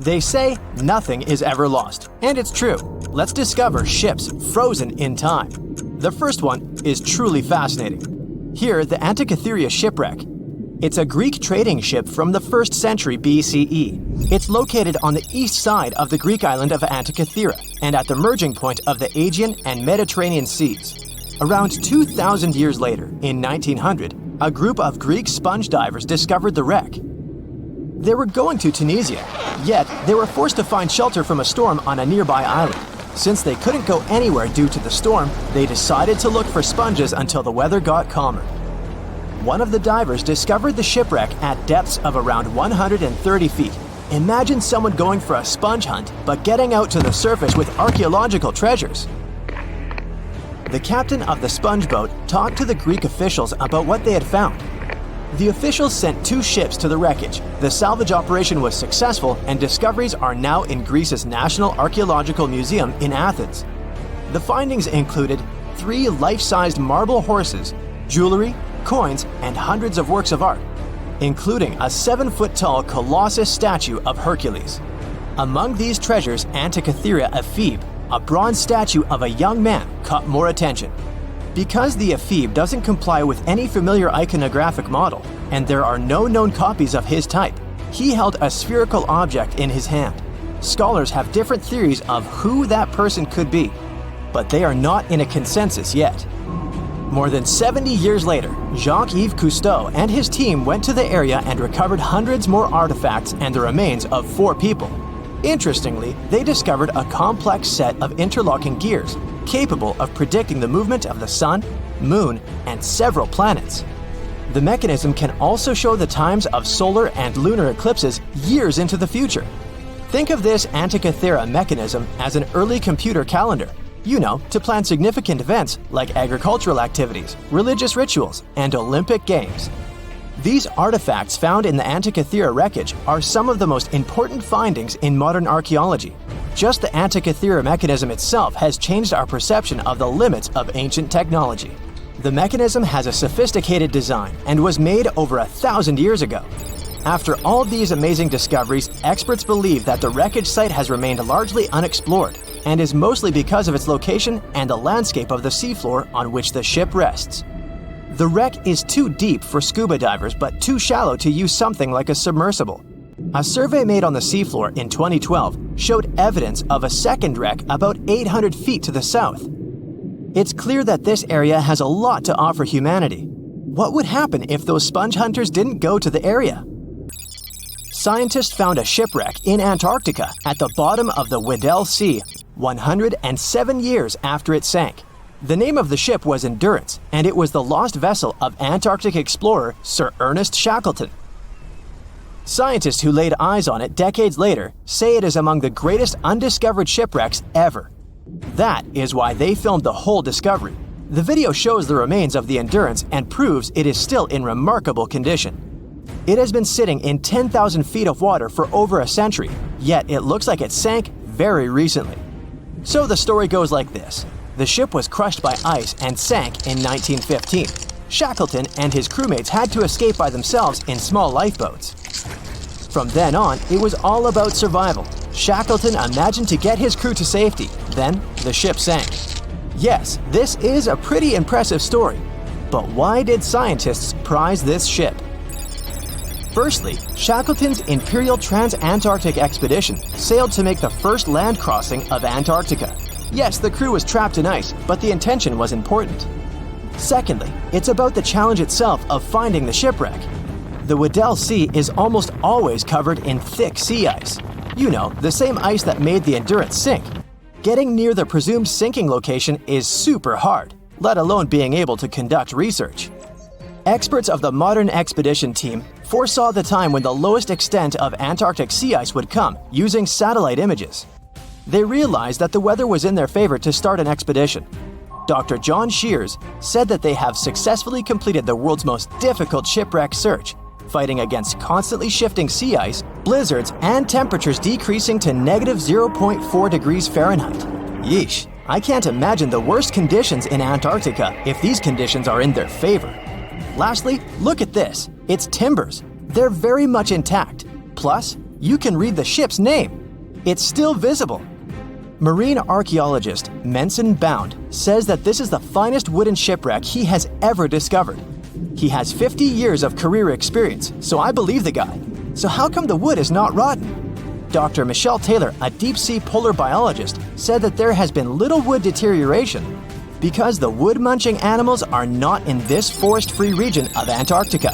They say nothing is ever lost, and it's true. Let's discover ships frozen in time. The first one is truly fascinating. Here, the Antikythera shipwreck. It's a Greek trading ship from the 1st century BCE. It's located on the east side of the Greek island of Antikythera and at the merging point of the Aegean and Mediterranean seas. Around 2,000 years later, in 1900, a group of Greek sponge divers discovered the wreck. They were going to Tunisia, yet they were forced to find shelter from a storm on a nearby island. Since they couldn't go anywhere due to the storm, they decided to look for sponges until the weather got calmer. One of the divers discovered the shipwreck at depths of around 130 feet. Imagine someone going for a sponge hunt, but getting out to the surface with archaeological treasures. The captain of the sponge boat talked to the Greek officials about what they had found. The officials sent 2 ships to the wreckage. The salvage operation was successful, and discoveries are now in Greece's National Archaeological Museum in Athens. The findings included 3 life-sized marble horses, jewelry, coins, and hundreds of works of art, including a 7-foot-tall Colossus statue of Hercules. Among these treasures, Antikythera ephebe, a bronze statue of a young man, caught more attention. Because the ephebe doesn't comply with any familiar iconographic model, and there are no known copies of his type, he held a spherical object in his hand. Scholars have different theories of who that person could be, but they are not in a consensus yet. More than 70 years later, Jacques-Yves Cousteau and his team went to the area and recovered hundreds more artifacts and the remains of 4 people. Interestingly, they discovered a complex set of interlocking gears, capable of predicting the movement of the sun, moon, and several planets. The mechanism can also show the times of solar and lunar eclipses years into the future. Think of this Antikythera mechanism as an early computer calendar, to plan significant events like agricultural activities, religious rituals, and Olympic Games. These artifacts found in the Antikythera wreckage are some of the most important findings in modern archaeology. Just the Antikythera mechanism itself has changed our perception of the limits of ancient technology. The mechanism has a sophisticated design and was made over 1,000 years ago. After all these amazing discoveries, experts believe that the wreckage site has remained largely unexplored and is mostly because of its location and the landscape of the seafloor on which the ship rests. The wreck is too deep for scuba divers but too shallow to use something like a submersible. A survey made on the seafloor in 2012 showed evidence of a second wreck about 800 feet to the south. It's clear that this area has a lot to offer humanity. What would happen if those sponge hunters didn't go to the area? Scientists found a shipwreck in Antarctica at the bottom of the Weddell Sea 107 years after it sank. The name of the ship was Endurance, and it was the lost vessel of Antarctic explorer Sir Ernest Shackleton. Scientists who laid eyes on it decades later say it is among the greatest undiscovered shipwrecks ever. That is why they filmed the whole discovery. The video shows the remains of the Endurance and proves it is still in remarkable condition. It has been sitting in 10,000 feet of water for over a century, yet it looks like it sank very recently. So the story goes like this. The ship was crushed by ice and sank in 1915. Shackleton and his crewmates had to escape by themselves in small lifeboats. From then on, it was all about survival. Shackleton imagined to get his crew to safety. Then, the ship sank. Yes, this is a pretty impressive story. But why did scientists prize this ship? Firstly, Shackleton's Imperial Trans-Antarctic Expedition sailed to make the first land crossing of Antarctica. Yes, the crew was trapped in ice, but the intention was important. Secondly, it's about the challenge itself of finding the shipwreck. The Weddell Sea is almost always covered in thick sea ice. The same ice that made the Endurance sink. Getting near the presumed sinking location is super hard, let alone being able to conduct research. Experts of the modern expedition team foresaw the time when the lowest extent of Antarctic sea ice would come using satellite images. They realized that the weather was in their favor to start an expedition. Dr. John Shears said that they have successfully completed the world's most difficult shipwreck search, fighting against constantly shifting sea ice, blizzards, and temperatures decreasing to negative 0.4 degrees Fahrenheit. Yeesh, I can't imagine the worst conditions in Antarctica if these conditions are in their favor. Lastly, look at this. It's timbers. They're very much intact. Plus, you can read the ship's name. It's still visible. Marine archaeologist Menson Bound says that this is the finest wooden shipwreck he has ever discovered. He has 50 years of career experience, so I believe the guy. So how come the wood is not rotten? Dr. Michelle Taylor, a deep-sea polar biologist, said that there has been little wood deterioration because the wood-munching animals are not in this forest-free region of Antarctica.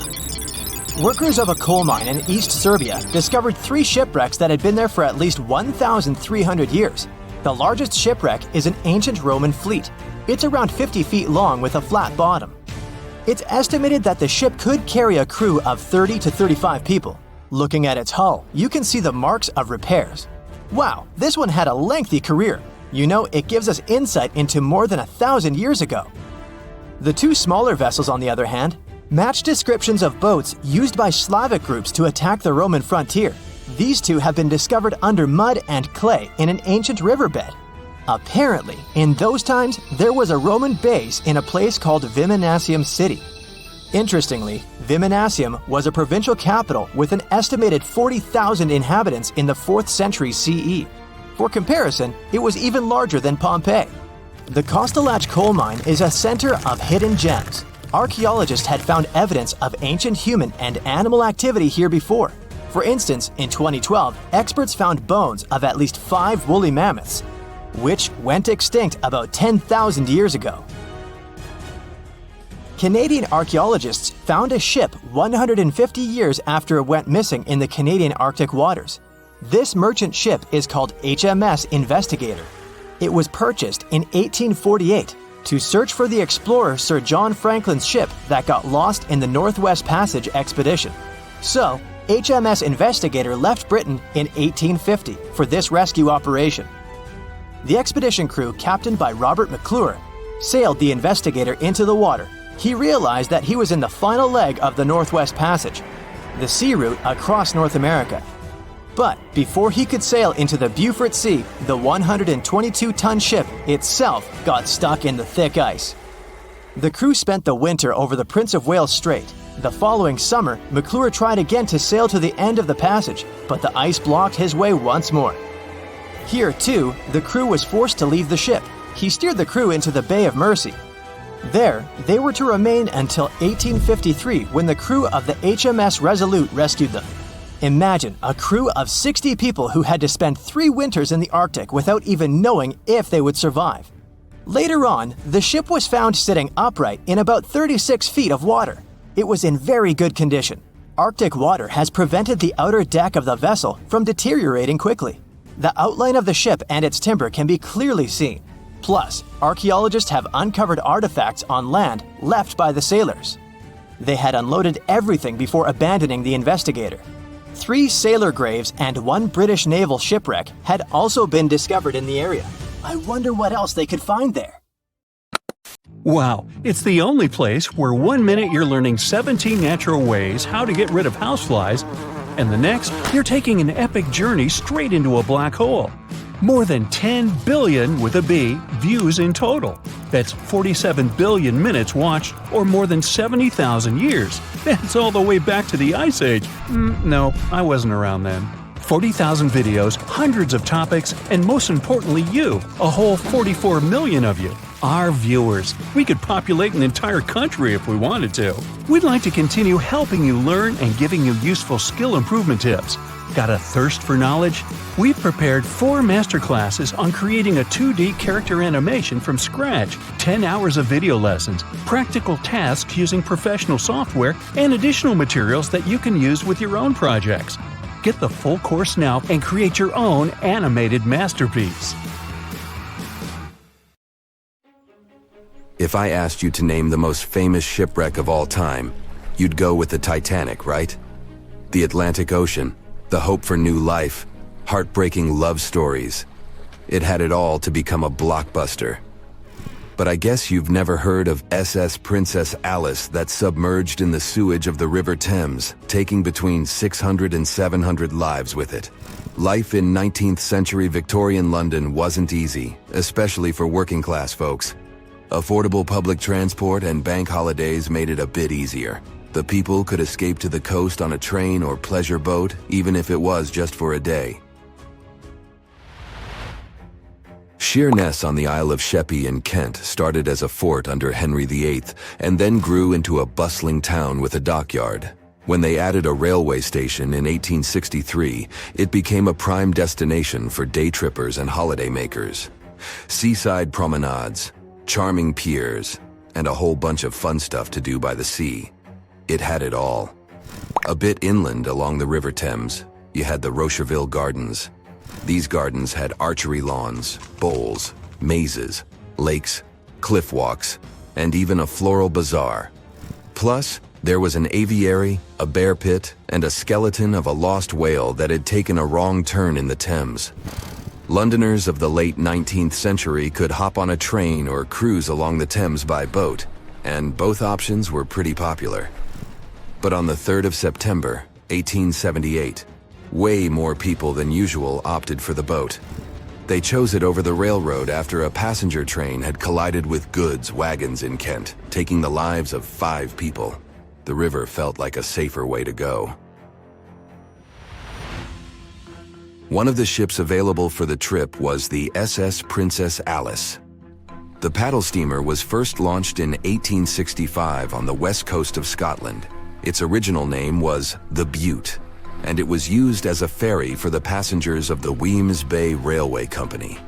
Workers of a coal mine in East Serbia discovered 3 shipwrecks that had been there for at least 1,300 years. The largest shipwreck is an ancient Roman fleet. It's around 50 feet long with a flat bottom. It's estimated that the ship could carry a crew of 30 to 35 people. Looking at its hull, you can see the marks of repairs. Wow, this one had a lengthy career. You know, it gives us insight into more than 1,000 years ago. The 2 smaller vessels, on the other hand, match descriptions of boats used by Slavic groups to attack the Roman frontier. These 2 have been discovered under mud and clay in an ancient riverbed. Apparently, in those times, there was a Roman base in a place called Viminacium City. Interestingly, Viminacium was a provincial capital with an estimated 40,000 inhabitants in the 4th century CE. For comparison, it was even larger than Pompeii. The Kostelach coal mine is a center of hidden gems. Archaeologists had found evidence of ancient human and animal activity here before. For instance, in 2012, experts found bones of at least 5 woolly mammoths, which went extinct about 10,000 years ago. Canadian archaeologists found a ship 150 years after it went missing in the Canadian Arctic waters. This merchant ship is called HMS Investigator. It was purchased in 1848 to search for the explorer Sir John Franklin's ship that got lost in the Northwest Passage expedition. So, HMS Investigator left Britain in 1850 for this rescue operation. The expedition crew, captained by Robert McClure, sailed the Investigator into the water. He realized that he was in the final leg of the Northwest Passage, the sea route across North America. But before he could sail into the Beaufort Sea, the 122-ton ship itself got stuck in the thick ice. The crew spent the winter over the Prince of Wales Strait. The following summer, McClure tried again to sail to the end of the passage, but the ice blocked his way once more. Here, too, the crew was forced to leave the ship. He steered the crew into the Bay of Mercy. There, they were to remain until 1853 when the crew of the HMS Resolute rescued them. Imagine a crew of 60 people who had to spend 3 winters in the Arctic without even knowing if they would survive. Later on, the ship was found sitting upright in about 36 feet of water. It was in very good condition. Arctic water has prevented the outer deck of the vessel from deteriorating quickly. The outline of the ship and its timber can be clearly seen. Plus, archaeologists have uncovered artifacts on land left by the sailors. They had unloaded everything before abandoning the Investigator. 3 sailor graves and 1 British naval shipwreck had also been discovered in the area. I wonder what else they could find there. Wow, it's the only place where 1 minute you're learning 17 natural ways how to get rid of houseflies, and the next, you're taking an epic journey straight into a black hole. More than 10 billion, with a B, views in total. That's 47 billion minutes watched, or more than 70,000 years. That's all the way back to the Ice Age. No, I wasn't around then. 40,000 videos, hundreds of topics, and most importantly you, a whole 44 million of you. Our viewers. We could populate an entire country if we wanted to. We'd like to continue helping you learn and giving you useful skill improvement tips. Got a thirst for knowledge? We've prepared 4 masterclasses on creating a 2D character animation from scratch, 10 hours of video lessons, practical tasks using professional software, and additional materials that you can use with your own projects. Get the full course now and create your own animated masterpiece. If I asked you to name the most famous shipwreck of all time, you'd go with the Titanic, right? The Atlantic Ocean, the hope for new life, heartbreaking love stories. It had it all to become a blockbuster. But I guess you've never heard of SS Princess Alice that submerged in the sewage of the River Thames, taking between 600 and 700 lives with it. Life in 19th century Victorian London wasn't easy, especially for working class folks. Affordable public transport and bank holidays made it a bit easier. The people could escape to the coast on a train or pleasure boat, even if it was just for a day. Sheerness on the Isle of Sheppey in Kent started as a fort under Henry VIII and then grew into a bustling town with a dockyard. When they added a railway station in 1863, it became a prime destination for day trippers and holidaymakers. Seaside promenades, charming piers, and a whole bunch of fun stuff to do by the sea. It had it all. A bit inland along the River Thames, you had the Rocherville Gardens. These gardens had archery lawns, bowls, mazes, lakes, cliff walks, and even a floral bazaar. Plus, there was an aviary, a bear pit, and a skeleton of a lost whale that had taken a wrong turn in the Thames. Londoners of the late 19th century could hop on a train or cruise along the Thames by boat, and both options were pretty popular. But on the 3rd of September, 1878, way more people than usual opted for the boat. They chose it over the railroad after a passenger train had collided with goods wagons in Kent, taking the lives of 5 people. The river felt like a safer way to go. One of the ships available for the trip was the SS Princess Alice. The paddle steamer was first launched in 1865 on the west coast of Scotland. Its original name was the Bute, and it was used as a ferry for the passengers of the Wemyss Bay Railway Company.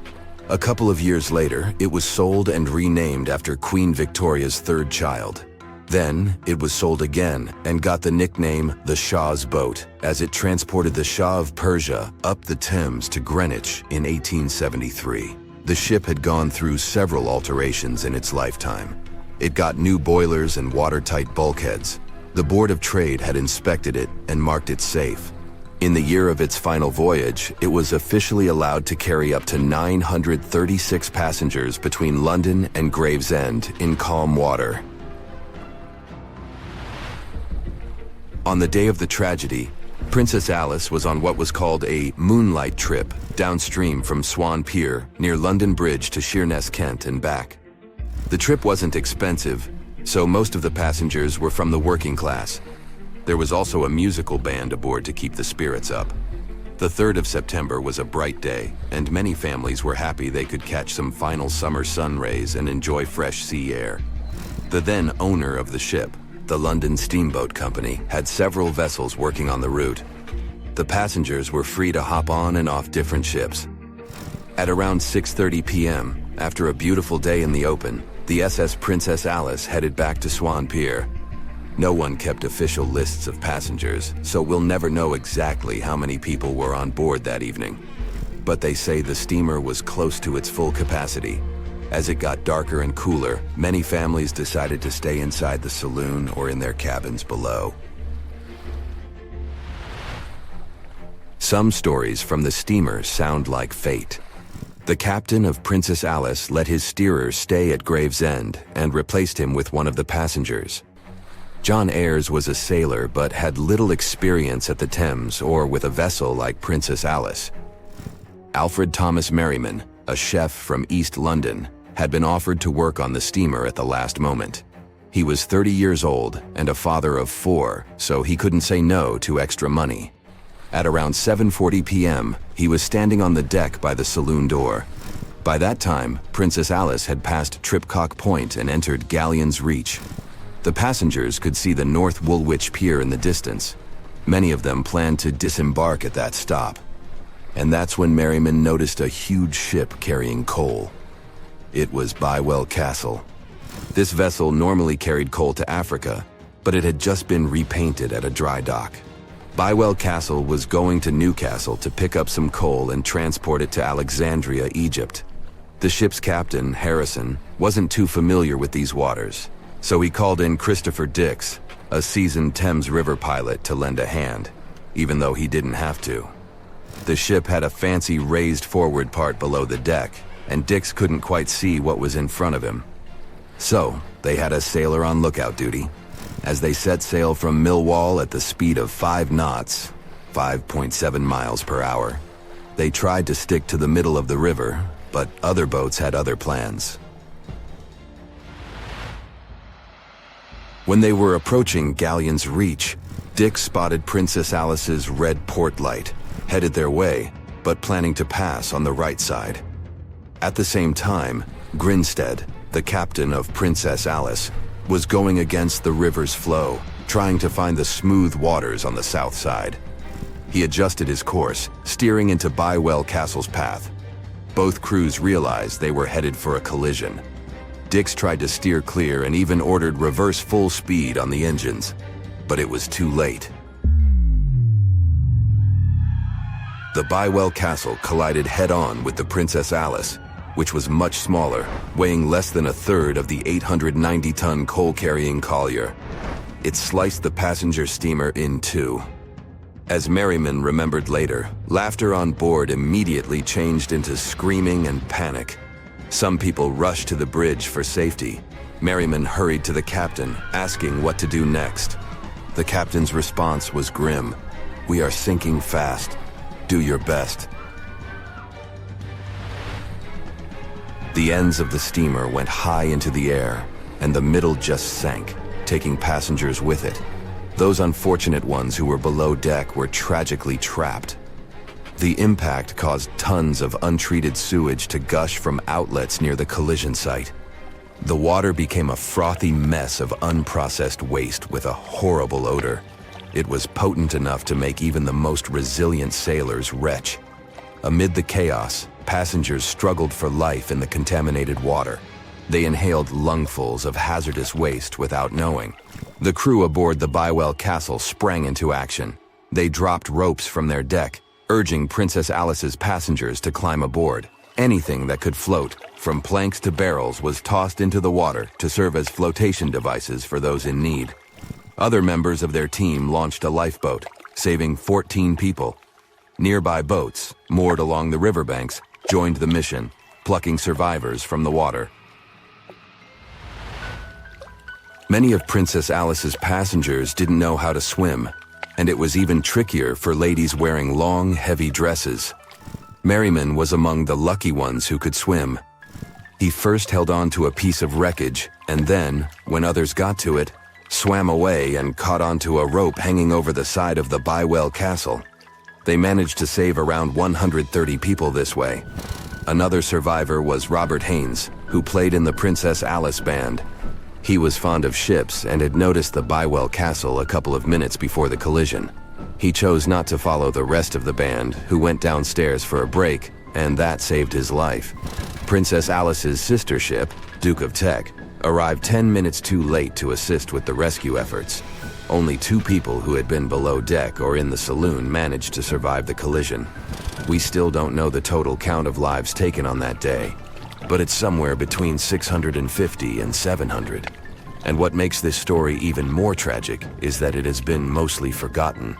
A couple of years later, it was sold and renamed after Queen Victoria's 3rd child. Then, it was sold again and got the nickname the Shah's Boat, as it transported the Shah of Persia up the Thames to Greenwich in 1873. The ship had gone through several alterations in its lifetime. It got new boilers and watertight bulkheads. The Board of Trade had inspected it and marked it safe. In the year of its final voyage, it was officially allowed to carry up to 936 passengers between London and Gravesend in calm water. On the day of the tragedy, Princess Alice was on what was called a moonlight trip downstream from Swan Pier near London Bridge to Sheerness, Kent and back. The trip wasn't expensive, so most of the passengers were from the working class. There was also a musical band aboard to keep the spirits up. The 3rd of September was a bright day, and many families were happy they could catch some final summer sun rays and enjoy fresh sea air. The then owner of the ship, the London Steamboat Company, had several vessels working on the route. The passengers were free to hop on and off different ships. At around 6:30 p.m., after a beautiful day in the open, the SS Princess Alice headed back to Swan Pier. No one kept official lists of passengers, so we'll never know exactly how many people were on board that evening. But they say the steamer was close to its full capacity. As it got darker and cooler, many families decided to stay inside the saloon or in their cabins below. Some stories from the steamer sound like fate. The captain of Princess Alice let his steerer stay at Gravesend and replaced him with one of the passengers. John Ayres was a sailor but had little experience at the Thames or with a vessel like Princess Alice. Alfred Thomas Merriman, a chef from East London, had been offered to work on the steamer at the last moment. He was 30 years old and a father of 4, so he couldn't say no to extra money. At around 7:40 p.m., he was standing on the deck by the saloon door. By that time, Princess Alice had passed Tripcock Point and entered Galleon's Reach. The passengers could see the North Woolwich Pier in the distance. Many of them planned to disembark at that stop. And that's when Merriman noticed a huge ship carrying coal. It was Bywell Castle. This vessel normally carried coal to Africa, but it had just been repainted at a dry dock. Bywell Castle was going to Newcastle to pick up some coal and transport it to Alexandria, Egypt. The ship's captain, Harrison, wasn't too familiar with these waters, so he called in Christopher Dix, a seasoned Thames River pilot, to lend a hand, even though he didn't have to. The ship had a fancy raised forward part below the deck, and Dix couldn't quite see what was in front of him. So, they had a sailor on lookout duty. As they set sail from Millwall at the speed of 5 knots, 5.7 miles per hour, they tried to stick to the middle of the river, but other boats had other plans. When they were approaching Galleon's Reach, Dick spotted Princess Alice's red port light, headed their way, but planning to pass on the right side. At the same time, Grinstead, the captain of Princess Alice, was going against the river's flow, trying to find the smooth waters on the south side. He adjusted his course, steering into Bywell Castle's path. Both crews realized they were headed for a collision. Dix tried to steer clear and even ordered reverse full speed on the engines, but it was too late. The Bywell Castle collided head-on with the Princess Alice, which was much smaller, weighing less than a third of the 890-ton coal-carrying collier. It sliced the passenger steamer in two. As Merriman remembered later, laughter on board immediately changed into screaming and panic. Some people rushed to the bridge for safety. Merriman hurried to the captain, asking what to do next. The captain's response was grim. "We are sinking fast. Do your best." The ends of the steamer went high into the air, and the middle just sank, taking passengers with it. Those unfortunate ones who were below deck were tragically trapped. The impact caused tons of untreated sewage to gush from outlets near the collision site. The water became a frothy mess of unprocessed waste with a horrible odor. It was potent enough to make even the most resilient sailors retch. Amid the chaos, passengers struggled for life in the contaminated water. They inhaled lungfuls of hazardous waste without knowing. The crew aboard the Bywell Castle sprang into action. They dropped ropes from their deck, urging Princess Alice's passengers to climb aboard. Anything that could float, from planks to barrels, was tossed into the water to serve as flotation devices for those in need. Other members of their team launched a lifeboat, saving 14 people. Nearby boats, moored along the riverbanks, joined the mission, plucking survivors from the water. Many of Princess Alice's passengers didn't know how to swim, and it was even trickier for ladies wearing long, heavy dresses. Merriman was among the lucky ones who could swim. He first held on to a piece of wreckage, and then, when others got to it, swam away and caught onto a rope hanging over the side of the Bywell Castle. They managed to save around 130 people this way. Another survivor was Robert Haynes, who played in the Princess Alice band. He was fond of ships and had noticed the Bywell Castle a couple of minutes before the collision. He chose not to follow the rest of the band, who went downstairs for a break, and that saved his life. Princess Alice's sister ship, Duke of Teck, arrived 10 minutes too late to assist with the rescue efforts. Only 2 people who had been below deck or in the saloon managed to survive the collision. We still don't know the total count of lives taken on that day, but it's somewhere between 650 and 700. And what makes this story even more tragic is that it has been mostly forgotten.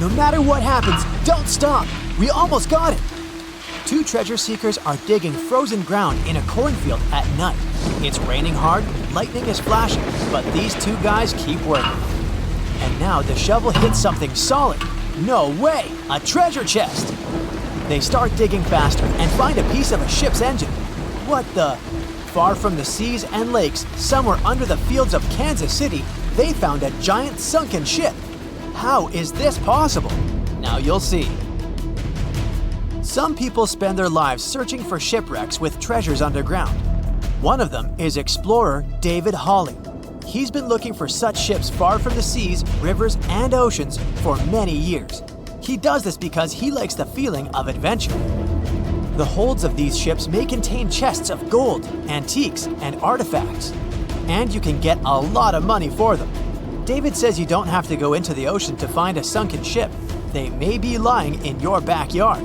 No matter what happens, don't stop! We almost got it! 2 treasure seekers are digging frozen ground in a cornfield at night. It's raining hard, lightning is flashing, but these 2 guys keep working. And now the shovel hits something solid. No way! A treasure chest! They start digging faster and find a piece of a ship's engine. What the? Far from the seas and lakes, somewhere under the fields of Kansas City, they found a giant sunken ship. How is this possible? Now you'll see. Some people spend their lives searching for shipwrecks with treasures underground. One of them is explorer David Hawley. He's been looking for such ships far from the seas, rivers, and oceans for many years. He does this because he likes the feeling of adventure. The holds of these ships may contain chests of gold, antiques, and artifacts, and you can get a lot of money for them. David says you don't have to go into the ocean to find a sunken ship. They may be lying in your backyard.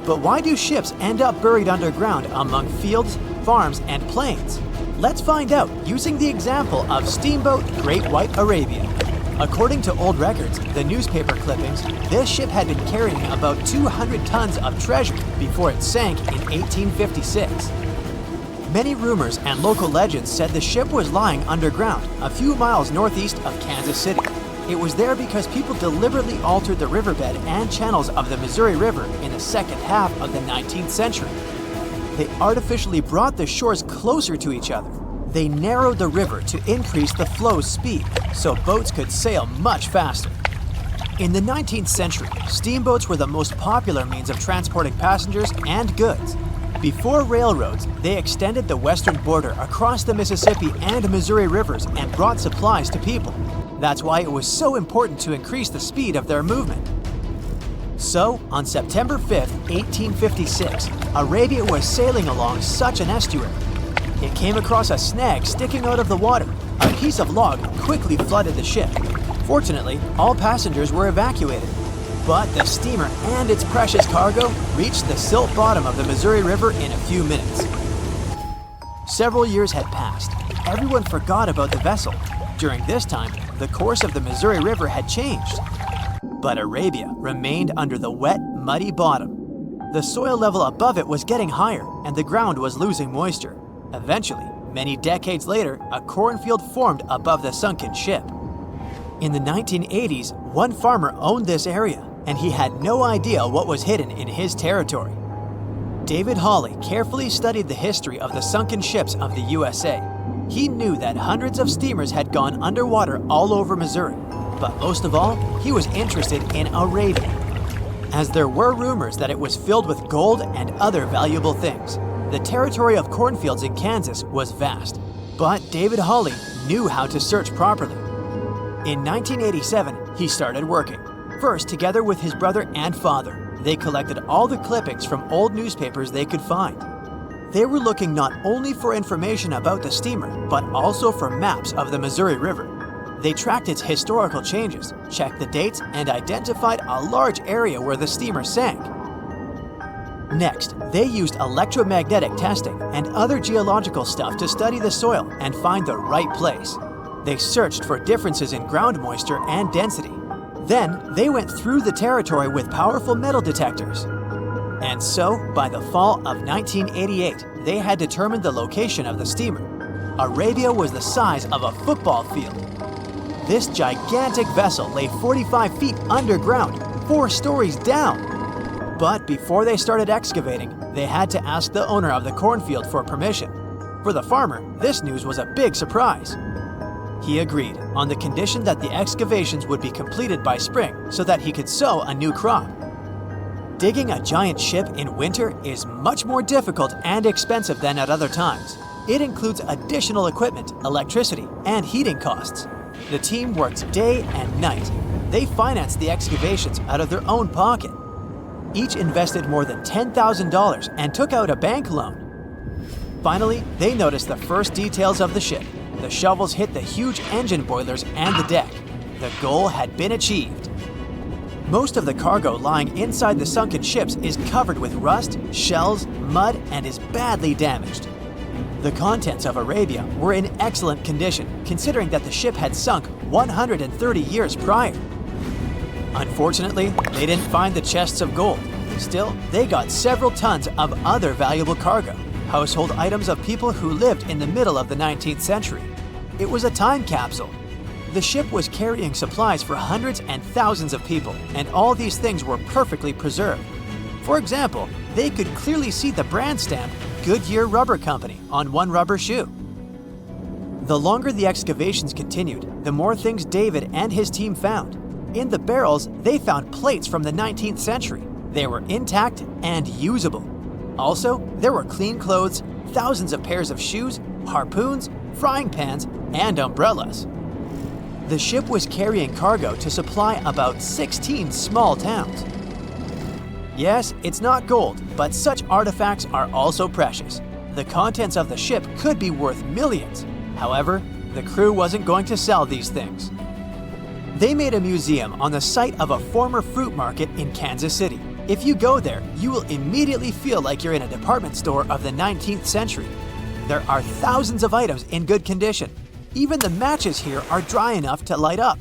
But why do ships end up buried underground among fields, farms, and plains? Let's find out using the example of Steamboat Great White Arabia. According to old records, the newspaper clippings, this ship had been carrying about 200 tons of treasure before it sank in 1856. Many rumors and local legends said the ship was lying underground, a few miles northeast of Kansas City. It was there because people deliberately altered the riverbed and channels of the Missouri River in the second half of the 19th century. they artificially brought the shores closer to each other. They narrowed the river to increase the flow's speed, so boats could sail much faster. In the 19th century, steamboats were the most popular means of transporting passengers and goods. Before railroads, they extended the western border across the Mississippi and Missouri rivers and brought supplies to people. That's why it was so important to increase the speed of their movement. So, on September 5, 1856, Arabia was sailing along such an estuary. It came across a snag sticking out of the water. A piece of log quickly flooded the ship. Fortunately, all passengers were evacuated. But the steamer and its precious cargo reached the silt bottom of the Missouri River in a few minutes. Several years had passed. Everyone forgot about the vessel. During this time, the course of the Missouri River had changed. But Arabia remained under the wet, muddy bottom. The soil level above it was getting higher, and the ground was losing moisture. Eventually, many decades later, a cornfield formed above the sunken ship. In the 1980s, one farmer owned this area, and he had no idea what was hidden in his territory. David Hawley carefully studied the history of the sunken ships of the USA. He knew that hundreds of steamers had gone underwater all over Missouri, but most of all, he was interested in Arabia, as there were rumors that it was filled with gold and other valuable things. The territory of cornfields in Kansas was vast, but David Hawley knew how to search properly. In 1987, he started working. First, together with his brother and father, they collected all the clippings from old newspapers they could find. They were looking not only for information about the steamer, but also for maps of the Missouri River. They tracked its historical changes, checked the dates, and identified a large area where the steamer sank. Next, they used electromagnetic testing and other geological stuff to study the soil and find the right place. They searched for differences in ground moisture and density. Then, they went through the territory with powerful metal detectors. And so, by the fall of 1988, they had determined the location of the steamer. Arabia was the size of a football field. This gigantic vessel lay 45 feet underground, 4 stories down. But before they started excavating, they had to ask the owner of the cornfield for permission. For the farmer, this news was a big surprise. He agreed, on the condition that the excavations would be completed by spring so that he could sow a new crop. Digging a giant ship in winter is much more difficult and expensive than at other times. It includes additional equipment, electricity, and heating costs. The team worked day and night. They financed the excavations out of their own pocket. Each invested more than $10,000 and took out a bank loan. Finally, they noticed the first details of the ship. The shovels hit the huge engine boilers and the deck. The goal had been achieved. Most of the cargo lying inside the sunken ships is covered with rust, shells, mud, and is badly damaged. The contents of Arabia were in excellent condition, considering that the ship had sunk 130 years prior. Unfortunately, they didn't find the chests of gold. Still, they got several tons of other valuable cargo, household items of people who lived in the middle of the 19th century. It was a time capsule. The ship was carrying supplies for hundreds and thousands of people, and all these things were perfectly preserved. For example, they could clearly see the brand stamp Goodyear Rubber Company on one rubber shoe. The longer the excavations continued, the more things David and his team found. In the barrels, they found plates from the 19th century. They were intact and usable. Also, there were clean clothes, thousands of pairs of shoes, harpoons, frying pans, and umbrellas. The ship was carrying cargo to supply about 16 small towns. Yes, it's not gold, but such artifacts are also precious. The contents of the ship could be worth millions. However, the crew wasn't going to sell these things. They made a museum on the site of a former fruit market in Kansas City. If you go there, you will immediately feel like you're in a department store of the 19th century. There are thousands of items in good condition. Even the matches here are dry enough to light up.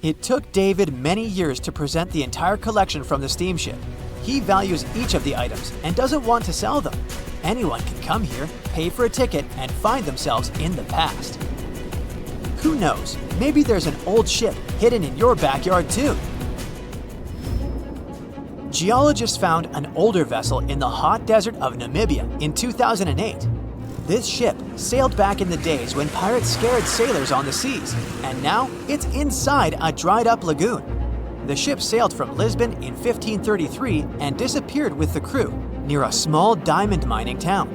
It took David many years to present the entire collection from the steamship. He values each of the items and doesn't want to sell them. Anyone can come here, pay for a ticket, and find themselves in the past. Who knows, maybe there's an old ship hidden in your backyard too. Geologists found an older vessel in the hot desert of Namibia in 2008. This ship sailed back in the days when pirates scared sailors on the seas, and now it's inside a dried-up lagoon. The ship sailed from Lisbon in 1533 and disappeared with the crew near a small diamond mining town.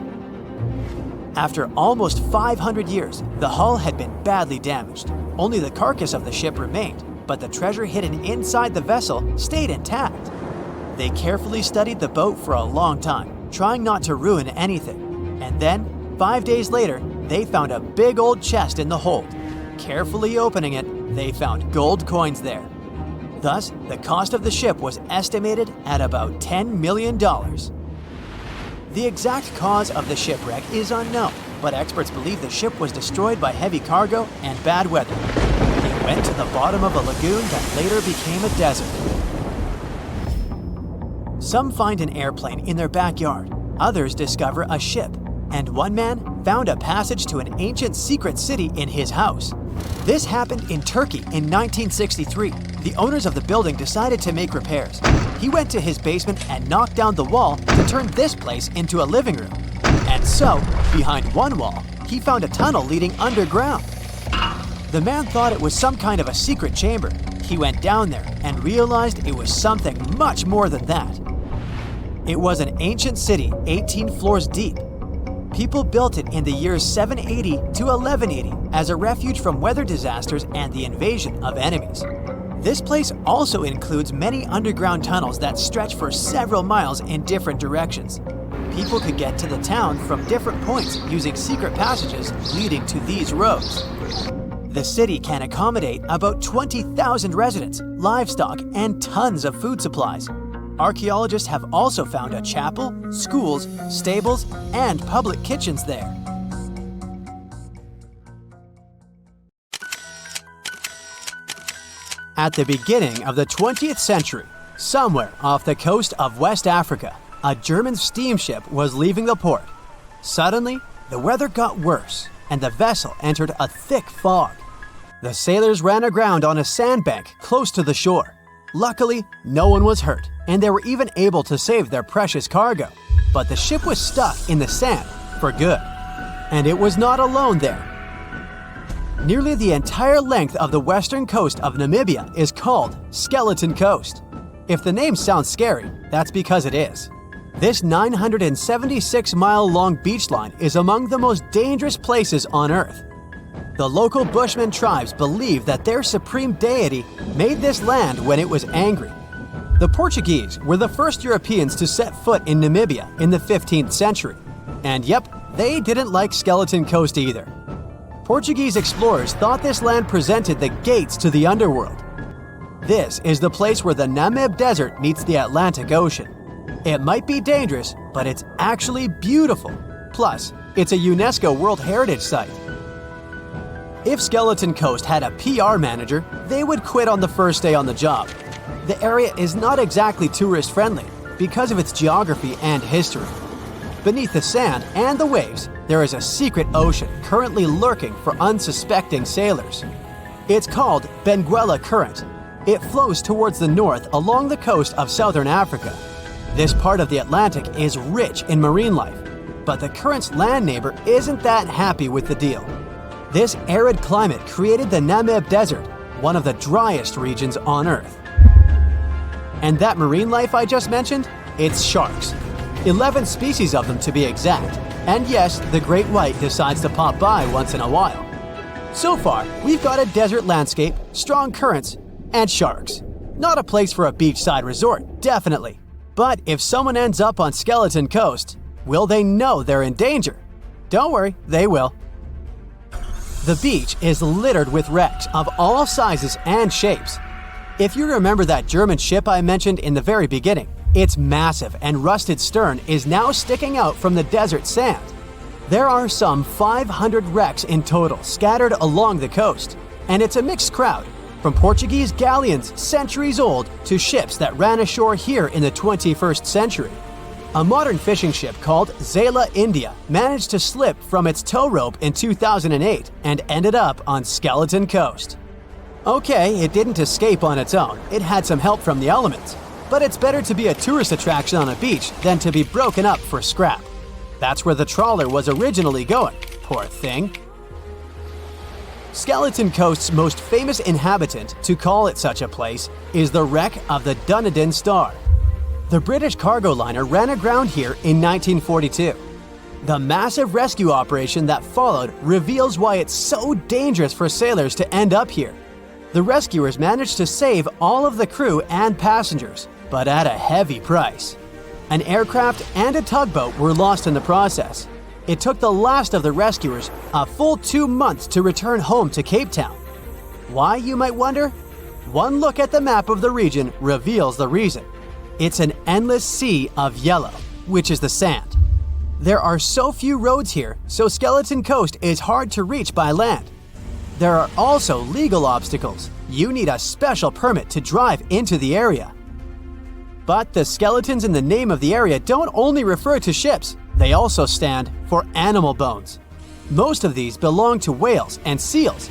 After almost 500 years, the hull had been badly damaged. Only the carcass of the ship remained, but the treasure hidden inside the vessel stayed intact. They carefully studied the boat for a long time, trying not to ruin anything. And then, 5 days later, they found a big old chest in the hold. Carefully opening it, they found gold coins there. Thus, the cost of the ship was estimated at about $10 million. The exact cause of the shipwreck is unknown, but experts believe the ship was destroyed by heavy cargo and bad weather. It went to the bottom of a lagoon that later became a desert. Some find an airplane in their backyard, others discover a ship, and one man found a passage to an ancient secret city in his house. This happened in Turkey in 1963. The owners of the building decided to make repairs. He went to his basement and knocked down the wall to turn this place into a living room. And so, behind one wall, he found a tunnel leading underground. The man thought it was some kind of a secret chamber. He went down there and realized it was something much more than that. It was an ancient city 18 floors deep. People built it in the years 780 to 1180 as a refuge from weather disasters and the invasion of enemies. This place also includes many underground tunnels that stretch for several miles in different directions. People could get to the town from different points using secret passages leading to these roads. The city can accommodate about 20,000 residents, livestock, and tons of food supplies. Archaeologists have also found a chapel, schools, stables, and public kitchens there. At the beginning of the 20th century, somewhere off the coast of West Africa, a German steamship was leaving the port. Suddenly, the weather got worse, and the vessel entered a thick fog. The sailors ran aground on a sandbank close to the shore. Luckily, no one was hurt, and they were even able to save their precious cargo. But the ship was stuck in the sand for good. And it was not alone there. Nearly the entire length of the western coast of Namibia is called Skeleton Coast. If the name sounds scary, that's because it is. This 976-mile-long beach line is among the most dangerous places on Earth. The local Bushman tribes believe that their supreme deity made this land when it was angry. The Portuguese were the first Europeans to set foot in Namibia in the 15th century. And yep, they didn't like Skeleton Coast either. Portuguese explorers thought this land presented the gates to the underworld. This is the place where the Namib Desert meets the Atlantic Ocean. It might be dangerous, but it's actually beautiful. Plus, it's a UNESCO World Heritage Site. If Skeleton Coast had a PR manager, they would quit on the first day on the job. The area is not exactly tourist-friendly because of its geography and history. Beneath the sand and the waves, there is a secret ocean currently lurking for unsuspecting sailors. It's called Benguela Current. It flows towards the north along the coast of southern Africa. This part of the Atlantic is rich in marine life, but the current's land neighbor isn't that happy with the deal. This arid climate created the Namib Desert, one of the driest regions on Earth. And that marine life I just mentioned? It's sharks. 11 species of them to be exact. And yes, the great white decides to pop by once in a while. So far, we've got a desert landscape, strong currents, and sharks. Not a place for a beachside resort, definitely. But if someone ends up on Skeleton Coast, will they know they're in danger? Don't worry, they will. The beach is littered with wrecks of all sizes and shapes. If you remember that German ship I mentioned in the very beginning, its massive and rusted stern is now sticking out from the desert sand. There are some 500 wrecks in total scattered along the coast, and it's a mixed crowd, from Portuguese galleons centuries old to ships that ran ashore here in the 21st century. A modern fishing ship called Zela India managed to slip from its tow rope in 2008 and ended up on Skeleton Coast. Okay, it didn't escape on its own. It had some help from the elements. But it's better to be a tourist attraction on a beach than to be broken up for scrap. That's where the trawler was originally going, poor thing. Skeleton Coast's most famous inhabitant, to call it such a place, is the wreck of the Dunedin Star. The British cargo liner ran aground here in 1942. The massive rescue operation that followed reveals why it's so dangerous for sailors to end up here. The rescuers managed to save all of the crew and passengers, but at a heavy price. An aircraft and a tugboat were lost in the process. It took the last of the rescuers a full 2 months to return home to Cape Town. Why, you might wonder? One look at the map of the region reveals the reason. It's an endless sea of yellow, which is the sand. There are so few roads here, so Skeleton Coast is hard to reach by land. There are also legal obstacles. You need a special permit to drive into the area. But the skeletons in the name of the area don't only refer to ships, they also stand for animal bones. Most of these belong to whales and seals.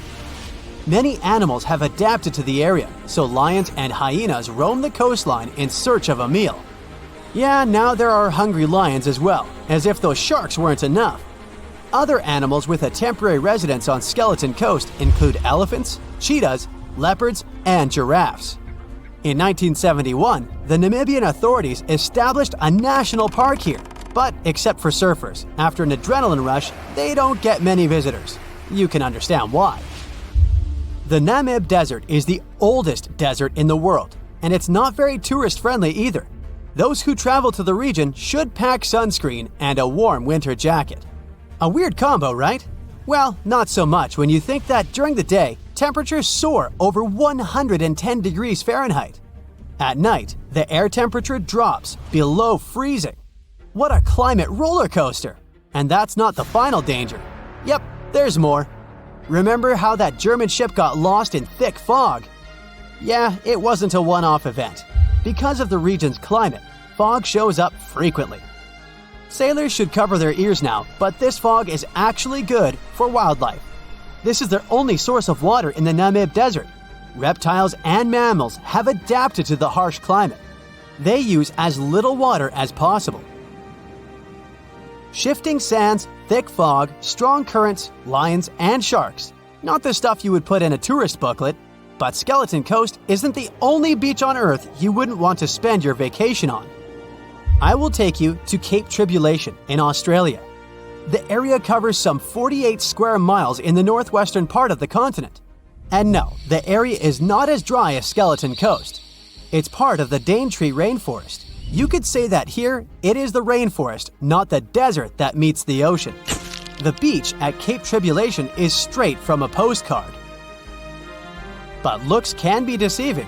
Many animals have adapted to the area, so lions and hyenas roam the coastline in search of a meal. Yeah, now there are hungry lions as well, as if those sharks weren't enough. Other animals with a temporary residence on Skeleton Coast include elephants, cheetahs, leopards, and giraffes. In 1971, the Namibian authorities established a national park here, but except for surfers, after an adrenaline rush, they don't get many visitors. You can understand why. The Namib Desert is the oldest desert in the world, and it's not very tourist-friendly either. Those who travel to the region should pack sunscreen and a warm winter jacket. A weird combo, right? Well, not so much when you think that during the day, temperatures soar over 110 degrees Fahrenheit. At night, the air temperature drops below freezing. What a climate roller coaster! And that's not the final danger. Yep, there's more. Remember how that German ship got lost in thick fog? Yeah, it wasn't a one-off event. Because of the region's climate, fog shows up frequently. Sailors should cover their ears now, but this fog is actually good for wildlife. This is their only source of water in the Namib Desert. Reptiles and mammals have adapted to the harsh climate. They use as little water as possible. Shifting sands, thick fog, strong currents, lions, and sharks. Not the stuff you would put in a tourist booklet, but Skeleton Coast isn't the only beach on Earth you wouldn't want to spend your vacation on. I will take you to Cape Tribulation in Australia. The area covers some 48 square miles in the northwestern part of the continent. And no, the area is not as dry as Skeleton Coast. It's part of the Daintree rainforest. You could say that here, it is the rainforest, not the desert that meets the ocean. The beach at Cape Tribulation is straight from a postcard. But looks can be deceiving.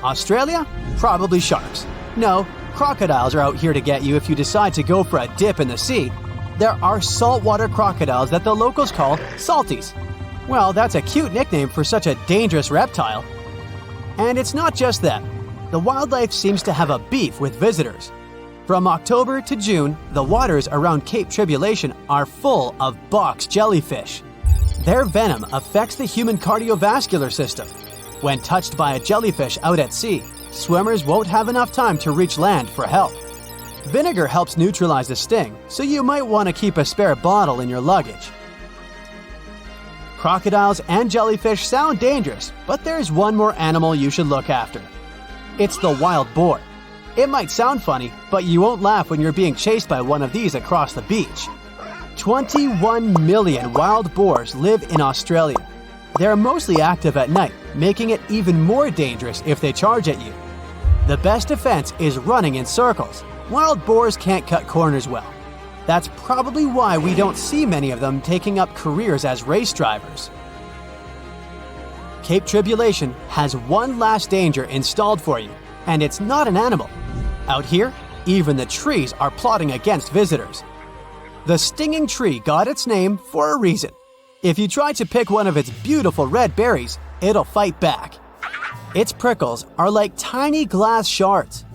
Australia? Probably sharks. No, crocodiles are out here to get you if you decide to go for a dip in the sea. There are saltwater crocodiles that the locals call salties. Well, that's a cute nickname for such a dangerous reptile. And it's not just them. The wildlife seems to have a beef with visitors. From October to June, the waters around Cape Tribulation are full of box jellyfish. Their venom affects the human cardiovascular system. When touched by a jellyfish out at sea, swimmers won't have enough time to reach land for help. Vinegar helps neutralize the sting, so you might want to keep a spare bottle in your luggage. Crocodiles and jellyfish sound dangerous, but there's one more animal you should look after. It's the wild boar. It might sound funny, but you won't laugh when you're being chased by one of these across the beach. 21 million wild boars live in Australia. They're mostly active at night, making it even more dangerous if they charge at you. The best defense is running in circles. Wild boars can't cut corners well. That's probably why we don't see many of them taking up careers as race drivers. Cape Tribulation has one last danger installed for you, and it's not an animal. Out here, even the trees are plotting against visitors. The stinging tree got its name for a reason. If you try to pick one of its beautiful red berries, it'll fight back. Its prickles are like tiny glass shards.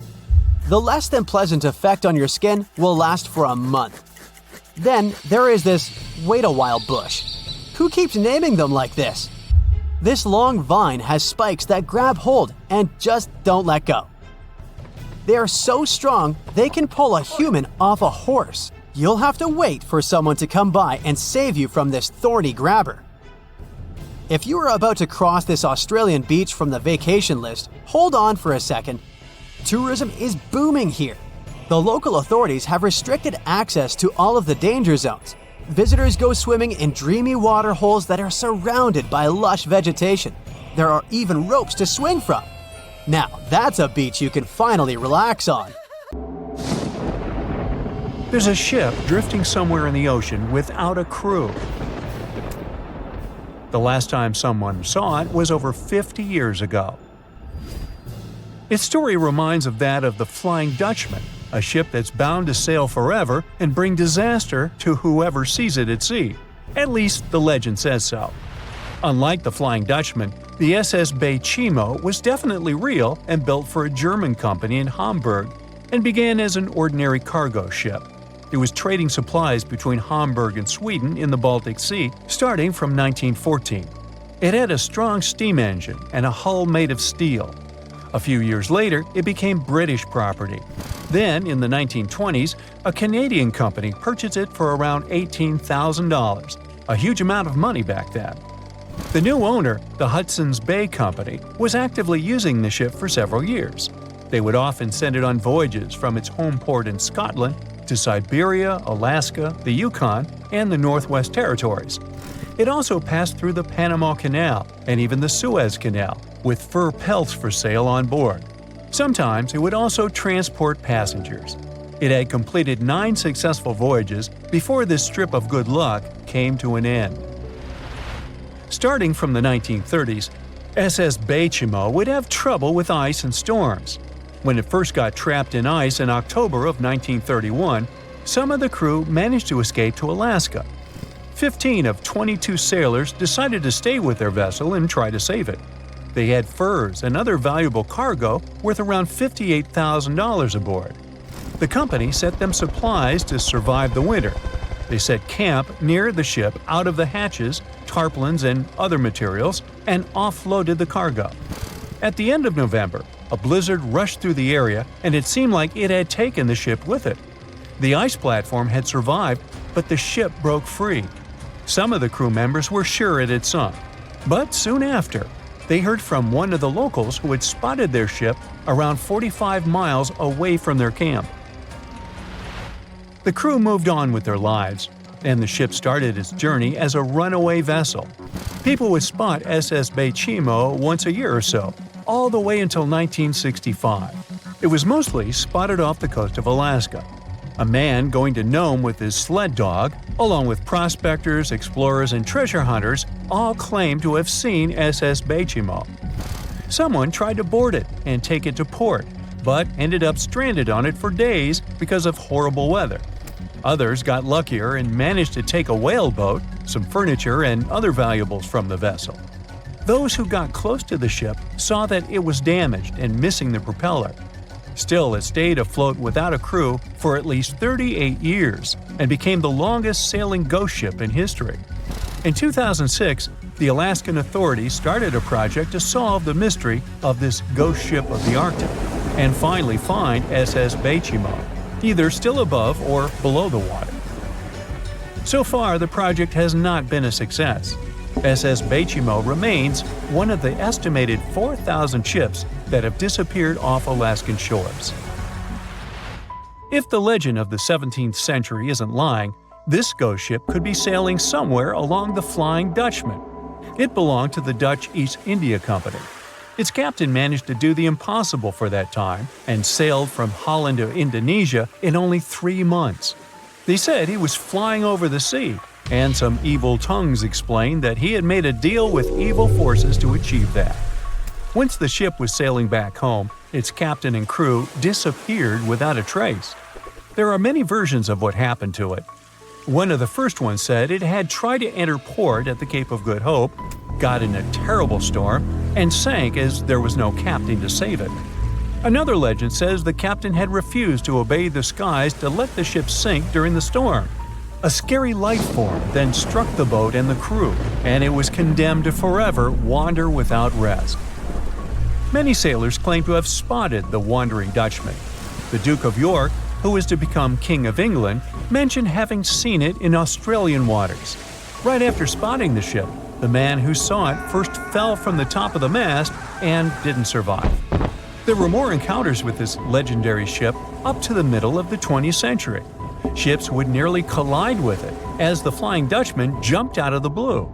The less than pleasant effect on your skin will last for a month. Then there is this wait-a-while bush. Who keeps naming them like this? This long vine has spikes that grab hold and just don't let go. They are so strong, they can pull a human off a horse. You'll have to wait for someone to come by and save you from this thorny grabber. If you are about to cross this Australian beach from the vacation list, hold on for a second. Tourism is booming here. The local authorities have restricted access to all of the danger zones. Visitors go swimming in dreamy water holes that are surrounded by lush vegetation. There are even ropes to swing from. Now, that's a beach you can finally relax on. There's a ship drifting somewhere in the ocean without a crew. The last time someone saw it was over 50 years ago. Its story reminds of that of the Flying Dutchman, a ship that's bound to sail forever and bring disaster to whoever sees it at sea. At least the legend says so. Unlike the Flying Dutchman, the SS Baychimo was definitely real and built for a German company in Hamburg and began as an ordinary cargo ship. It was trading supplies between Hamburg and Sweden in the Baltic Sea starting from 1914. It had a strong steam engine and a hull made of steel. A few years later, it became British property. Then, in the 1920s, a Canadian company purchased it for around $18,000, a huge amount of money back then. The new owner, the Hudson's Bay Company, was actively using the ship for several years. They would often send it on voyages from its home port in Scotland to Siberia, Alaska, the Yukon, and the Northwest Territories. It also passed through the Panama Canal and even the Suez Canal, with fur pelts for sale on board. Sometimes it would also transport passengers. It had completed 9 successful voyages before this strip of good luck came to an end. Starting from the 1930s, SS Baychimo would have trouble with ice and storms. When it first got trapped in ice in October of 1931, some of the crew managed to escape to Alaska. 15 of 22 sailors decided to stay with their vessel and try to save it. They had furs and other valuable cargo worth around $58,000 aboard. The company sent them supplies to survive the winter. They set camp near the ship out of the hatches, tarpaulins, and other materials, and offloaded the cargo. At the end of November, a blizzard rushed through the area, and it seemed like it had taken the ship with it. The ice platform had survived, but the ship broke free. Some of the crew members were sure it had sunk. But soon after, they heard from one of the locals who had spotted their ship around 45 miles away from their camp. The crew moved on with their lives, and the ship started its journey as a runaway vessel. People would spot SS Baychimo once a year or so, all the way until 1965. It was mostly spotted off the coast of Alaska. A man going to Nome with his sled dog, along with prospectors, explorers, and treasure hunters, all claimed to have seen SS Baychimo. Someone tried to board it and take it to port, but ended up stranded on it for days because of horrible weather. Others got luckier and managed to take a whaleboat, some furniture, and other valuables from the vessel. Those who got close to the ship saw that it was damaged and missing the propeller. Still, it stayed afloat without a crew for at least 38 years and became the longest sailing ghost ship in history. In 2006, the Alaskan authorities started a project to solve the mystery of this ghost ship of the Arctic and finally find SS Baychimo, either still above or below the water. So far, the project has not been a success. SS Baychimo remains one of the estimated 4,000 ships that have disappeared off Alaskan shores. If the legend of the 17th century isn't lying, this ghost ship could be sailing somewhere along the Flying Dutchman. It belonged to the Dutch East India Company. Its captain managed to do the impossible for that time and sailed from Holland to Indonesia in only 3 months. They said he was flying over the sea, and some evil tongues explained that he had made a deal with evil forces to achieve that. Once the ship was sailing back home, its captain and crew disappeared without a trace. There are many versions of what happened to it. One of the first ones said it had tried to enter port at the Cape of Good Hope, got in a terrible storm, and sank as there was no captain to save it. Another legend says the captain had refused to obey the skies to let the ship sink during the storm. A scary life form then struck the boat and the crew, and it was condemned to forever wander without rest. Many sailors claim to have spotted the wandering Dutchman. The Duke of York, who was to become King of England, mentioned having seen it in Australian waters. Right after spotting the ship, the man who saw it first fell from the top of the mast and didn't survive. There were more encounters with this legendary ship up to the middle of the 20th century. Ships would nearly collide with it as the Flying Dutchman jumped out of the blue.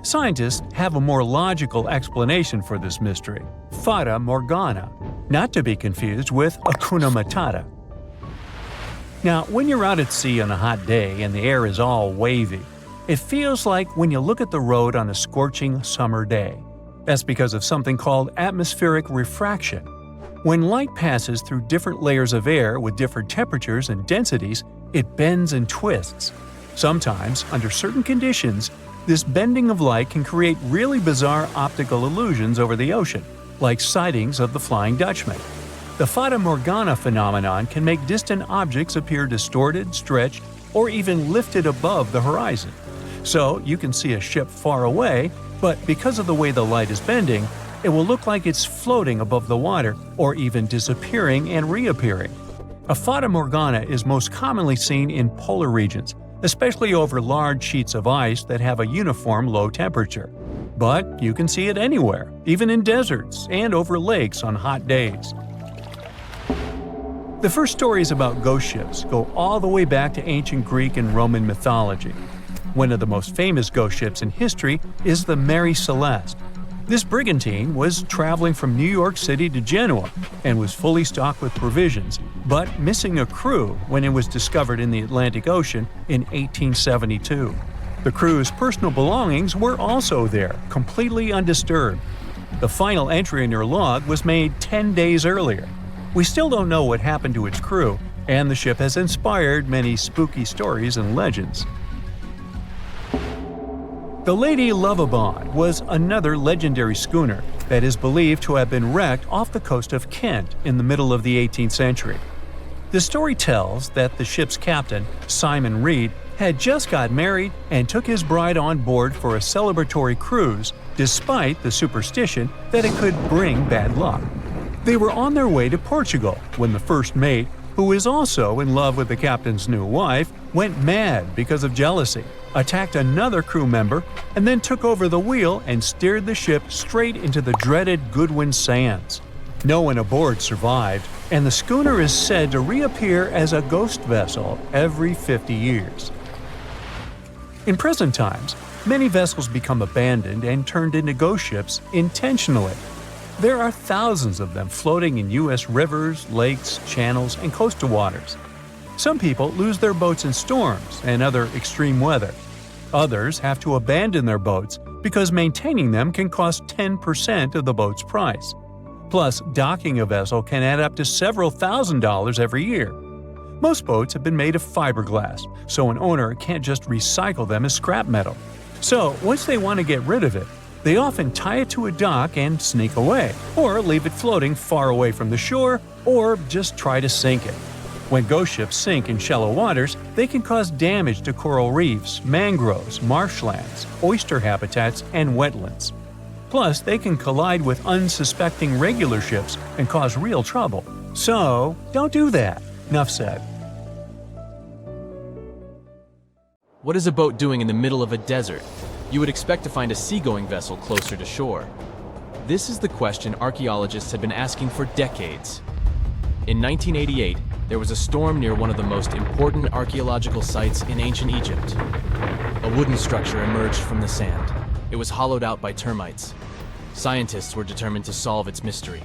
Scientists have a more logical explanation for this mystery: Fata Morgana, not to be confused with Hakuna Matata. Now, when you're out at sea on a hot day and the air is all wavy, it feels like when you look at the road on a scorching summer day. That's because of something called atmospheric refraction. When light passes through different layers of air with different temperatures and densities, it bends and twists. Sometimes, under certain conditions, this bending of light can create really bizarre optical illusions over the ocean, like sightings of the Flying Dutchman. The Fata Morgana phenomenon can make distant objects appear distorted, stretched, or even lifted above the horizon. So you can see a ship far away, but because of the way the light is bending, it will look like it's floating above the water or even disappearing and reappearing. A Fata Morgana is most commonly seen in polar regions, especially over large sheets of ice that have a uniform low temperature. But you can see it anywhere, even in deserts and over lakes on hot days. The first stories about ghost ships go all the way back to ancient Greek and Roman mythology. One of the most famous ghost ships in history is the Mary Celeste. This brigantine was traveling from New York City to Genoa and was fully stocked with provisions, but missing a crew when it was discovered in the Atlantic Ocean in 1872. The crew's personal belongings were also there, completely undisturbed. The final entry in their log was made 10 days earlier. We still don't know what happened to its crew, and the ship has inspired many spooky stories and legends. The Lady Lovibond was another legendary schooner that is believed to have been wrecked off the coast of Kent in the middle of the 18th century. The story tells that the ship's captain, Simon Reed, had just got married and took his bride on board for a celebratory cruise, despite the superstition that it could bring bad luck. They were on their way to Portugal when the first mate, who is also in love with the captain's new wife, went mad because of jealousy, attacked another crew member, and then took over the wheel and steered the ship straight into the dreaded Goodwin Sands. No one aboard survived, and the schooner is said to reappear as a ghost vessel every 50 years. In present times, many vessels become abandoned and turned into ghost ships intentionally. There are thousands of them floating in U.S. rivers, lakes, channels, and coastal waters. Some people lose their boats in storms and other extreme weather. Others have to abandon their boats because maintaining them can cost 10% of the boat's price. Plus, docking a vessel can add up to several $1,000s every year. Most boats have been made of fiberglass, so an owner can't just recycle them as scrap metal. So, once they want to get rid of it, they often tie it to a dock and sneak away, or leave it floating far away from the shore, or just try to sink it. When ghost ships sink in shallow waters, they can cause damage to coral reefs, mangroves, marshlands, oyster habitats, and wetlands. Plus, they can collide with unsuspecting regular ships and cause real trouble. So, don't do that. Enough said. What is a boat doing in the middle of a desert? You would expect to find a seagoing vessel closer to shore. This is the question archaeologists have been asking for decades. In 1988, there was a storm near one of the most important archaeological sites in ancient Egypt. A wooden structure emerged from the sand. It was hollowed out by termites. Scientists were determined to solve its mystery.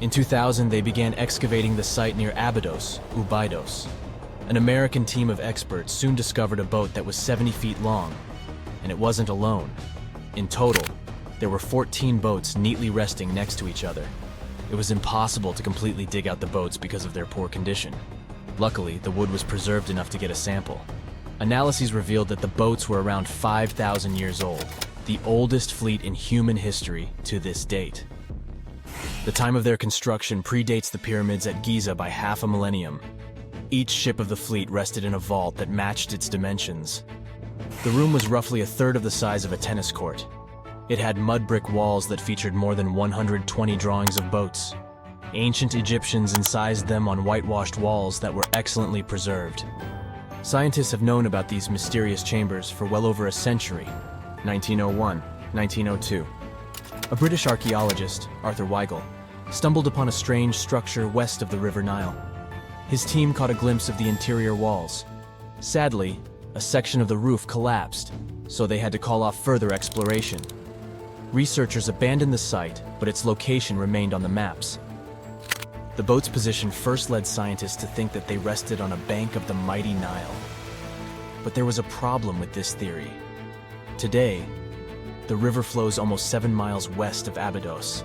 In 2000, they began excavating the site near Abydos, Ubidos. An American team of experts soon discovered a boat that was 70 feet long, and it wasn't alone. In total, there were 14 boats neatly resting next to each other. It was impossible to completely dig out the boats because of their poor condition. Luckily, the wood was preserved enough to get a sample. Analyses revealed that the boats were around 5,000 years old, the oldest fleet in human history to this date. The time of their construction predates the pyramids at Giza by half a millennium. Each ship of the fleet rested in a vault that matched its dimensions. The room was roughly a third of the size of a tennis court. It had mud brick walls that featured more than 120 drawings of boats. Ancient Egyptians incised them on whitewashed walls that were excellently preserved. Scientists have known about these mysterious chambers for well over a century. 1901, 1902. A British archaeologist, Arthur Weigel, stumbled upon a strange structure west of the River Nile. His team caught a glimpse of the interior walls. Sadly, a section of the roof collapsed, so they had to call off further exploration. Researchers abandoned the site, but its location remained on the maps. The boat's position first led scientists to think that they rested on a bank of the mighty Nile. But there was a problem with this theory. Today, the river flows almost 7 miles west of Abydos.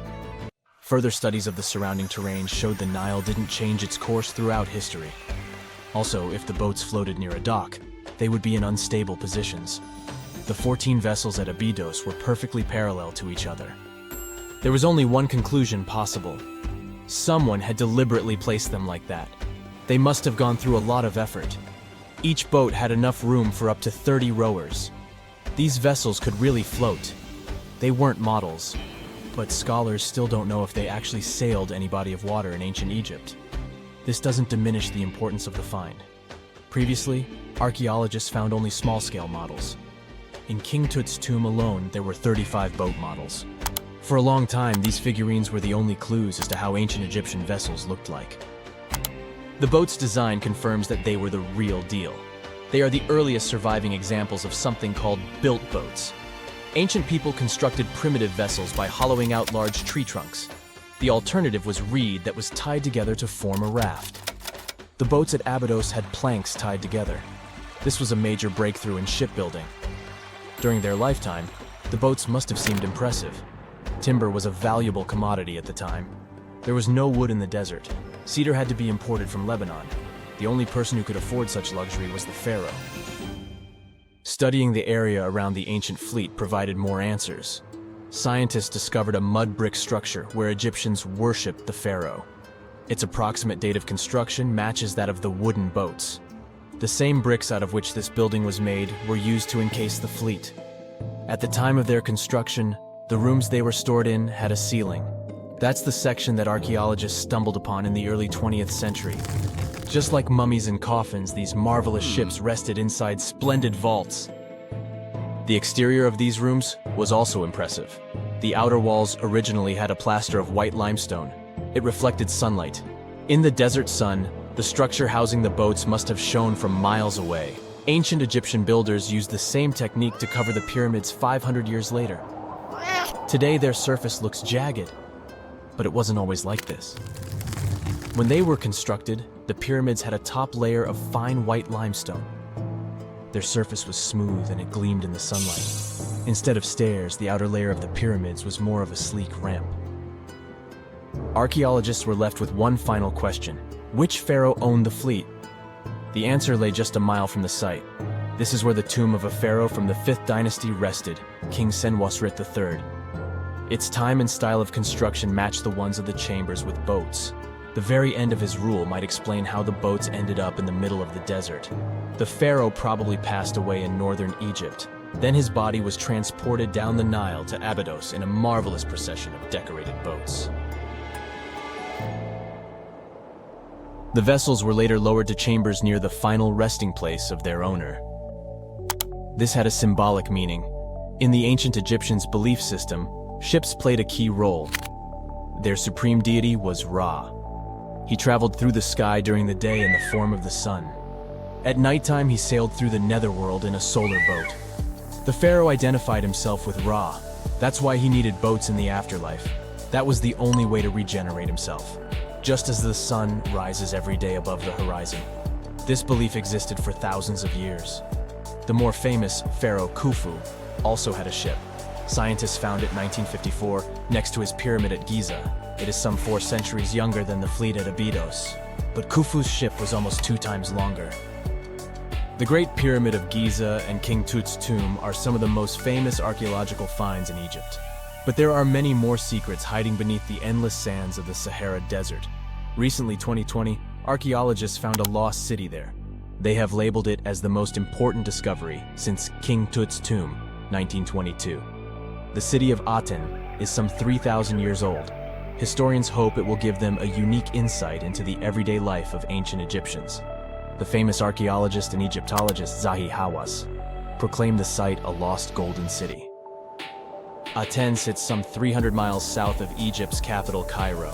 Further studies of the surrounding terrain showed the Nile didn't change its course throughout history. Also, if the boats floated near a dock, they would be in unstable positions. The 14 vessels at Abydos were perfectly parallel to each other. There was only one conclusion possible. Someone had deliberately placed them like that. They must have gone through a lot of effort. Each boat had enough room for up to 30 rowers. These vessels could really float. They weren't models, but scholars still don't know if they actually sailed any body of water in ancient Egypt. This doesn't diminish the importance of the find. Previously, archaeologists found only small-scale models. In King Tut's tomb alone, there were 35 boat models. For a long time, these figurines were the only clues as to how ancient Egyptian vessels looked like. The boat's design confirms that they were the real deal. They are the earliest surviving examples of something called built boats. Ancient people constructed primitive vessels by hollowing out large tree trunks. The alternative was reed that was tied together to form a raft. The boats at Abydos had planks tied together. This was a major breakthrough in shipbuilding. During their lifetime, the boats must have seemed impressive. Timber was a valuable commodity at the time. There was no wood in the desert. Cedar had to be imported from Lebanon. The only person who could afford such luxury was the pharaoh. Studying the area around the ancient fleet provided more answers. Scientists discovered a mud brick structure where Egyptians worshipped the pharaoh. Its approximate date of construction matches that of the wooden boats. The same bricks out of which this building was made were used to encase the fleet. At the time of their construction, the rooms they were stored in had a ceiling. That's the section that archaeologists stumbled upon in the early 20th century. Just like mummies and coffins, these marvelous ships rested inside splendid vaults. The exterior of these rooms was also impressive. The outer walls originally had a plaster of white limestone. It reflected sunlight. In the desert sun, the structure housing the boats must have shone from miles away. Ancient Egyptian builders used the same technique to cover the pyramids 500 years later. Today, their surface looks jagged, but it wasn't always like this. When they were constructed, the pyramids had a top layer of fine white limestone. Their surface was smooth and it gleamed in the sunlight. Instead of stairs, the outer layer of the pyramids was more of a sleek ramp. Archaeologists were left with one final question. Which pharaoh owned the fleet? The answer lay just a mile from the site. This is where the tomb of a pharaoh from the 5th dynasty rested, King Senwosret III. Its time and style of construction matched the ones of the chambers with boats. The very end of his rule might explain how the boats ended up in the middle of the desert. The pharaoh probably passed away in northern Egypt. Then his body was transported down the Nile to Abydos in a marvelous procession of decorated boats. The vessels were later lowered to chambers near the final resting place of their owner. This had a symbolic meaning. In the ancient Egyptians' belief system, ships played a key role. Their supreme deity was Ra. He traveled through the sky during the day in the form of the sun. At nighttime, he sailed through the netherworld in a solar boat. The pharaoh identified himself with Ra. That's why he needed boats in the afterlife. That was the only way to regenerate himself. Just as the sun rises every day above the horizon. This belief existed for thousands of years. The more famous Pharaoh Khufu also had a ship. Scientists found it in 1954 next to his pyramid at Giza. It is some 4 centuries younger than the fleet at Abydos, but Khufu's ship was almost 2 times longer. The Great Pyramid of Giza and King Tut's tomb are some of the most famous archaeological finds in Egypt. But there are many more secrets hiding beneath the endless sands of the Sahara Desert. Recently, 2020, archaeologists found a lost city there. They have labeled it as the most important discovery since King Tut's tomb, 1922. The city of Aten is some 3,000 years old. Historians hope it will give them a unique insight into the everyday life of ancient Egyptians. The famous archaeologist and Egyptologist Zahi Hawass proclaimed the site a lost golden city. Aten sits some 300 miles south of Egypt's capital, Cairo.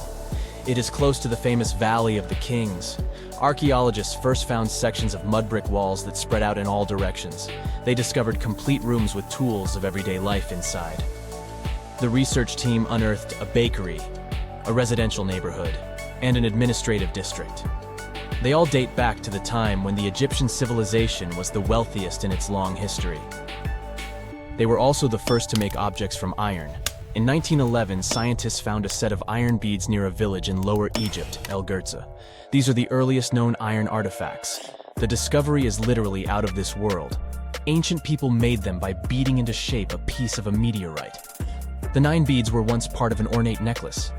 It is close to the famous Valley of the Kings. Archaeologists first found sections of mud brick walls that spread out in all directions. They discovered complete rooms with tools of everyday life inside. The research team unearthed a bakery, a residential neighborhood, and an administrative district. They all date back to the time when the Egyptian civilization was the wealthiest in its long history. They were also the first to make objects from iron. In 1911, scientists found a set of iron beads near a village in Lower Egypt, El Girza. These are the earliest known iron artifacts. The discovery is literally out of this world. Ancient people made them by beating into shape a piece of a meteorite. The 9 beads were once part of an ornate necklace.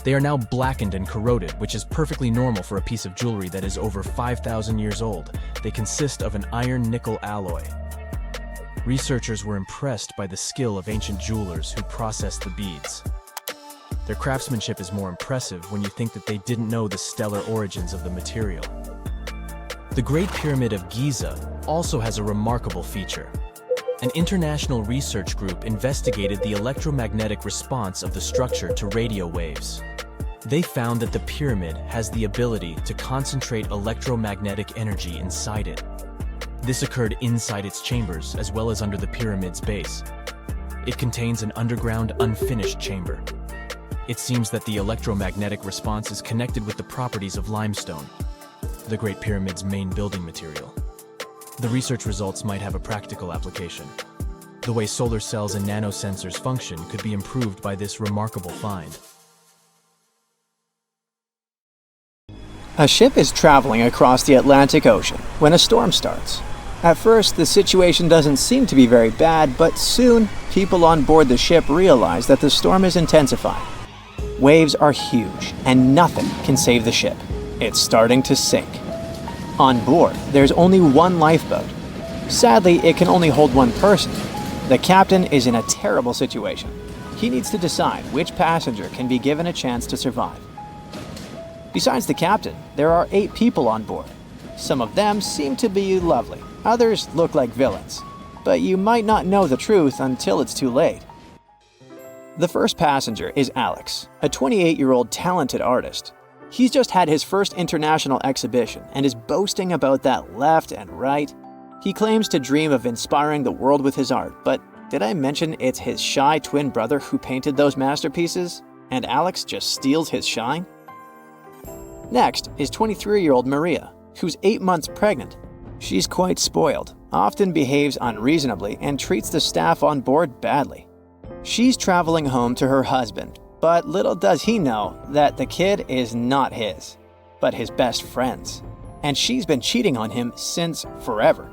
They are now blackened and corroded, which is perfectly normal for a piece of jewelry that is over 5,000 years old. They consist of an iron-nickel alloy. Researchers were impressed by the skill of ancient jewelers who processed the beads. Their craftsmanship is more impressive when you think that they didn't know the stellar origins of the material. The Great Pyramid of Giza also has a remarkable feature. An international research group investigated the electromagnetic response of the structure to radio waves. They found that the pyramid has the ability to concentrate electromagnetic energy inside it. This occurred inside its chambers as well as under the pyramid's base. It contains an underground, unfinished chamber. It seems that the electromagnetic response is connected with the properties of limestone, the Great Pyramid's main building material. The research results might have a practical application. The way solar cells and nanosensors function could be improved by this remarkable find. A ship is traveling across the Atlantic Ocean when a storm starts. At first, the situation doesn't seem to be very bad, but soon, people on board the ship realize that the storm is intensifying. Waves are huge, and nothing can save the ship. It's starting to sink. On board, there's only one lifeboat. Sadly, it can only hold one person. The captain is in a terrible situation. He needs to decide which passenger can be given a chance to survive. Besides the captain, there are 8 people on board. Some of them seem to be lovely. Others look like villains. But you might not know the truth until it's too late. The first passenger is Alex, a 28-year-old talented artist. He's just had his first international exhibition and is boasting about that left and right. He claims to dream of inspiring the world with his art, but did I mention it's his shy twin brother who painted those masterpieces? And Alex just steals his shine? Next is 23-year-old Maria, who's 8 months pregnant. She's quite spoiled, often behaves unreasonably, and treats the staff on board badly. She's traveling home to her husband, but little does he know that the kid is not his, but his best friend's. And she's been cheating on him since forever.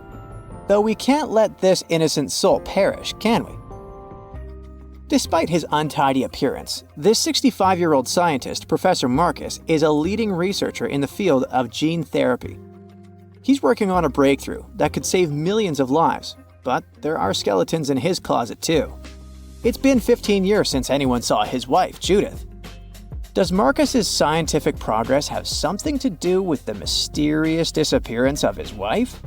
Though we can't let this innocent soul perish, can we? Despite his untidy appearance, this 65-year-old scientist, Professor Marcus, is a leading researcher in the field of gene therapy. He's working on a breakthrough that could save millions of lives, but there are skeletons in his closet too. It's been 15 years since anyone saw his wife, Judith. Does Marcus's scientific progress have something to do with the mysterious disappearance of his wife?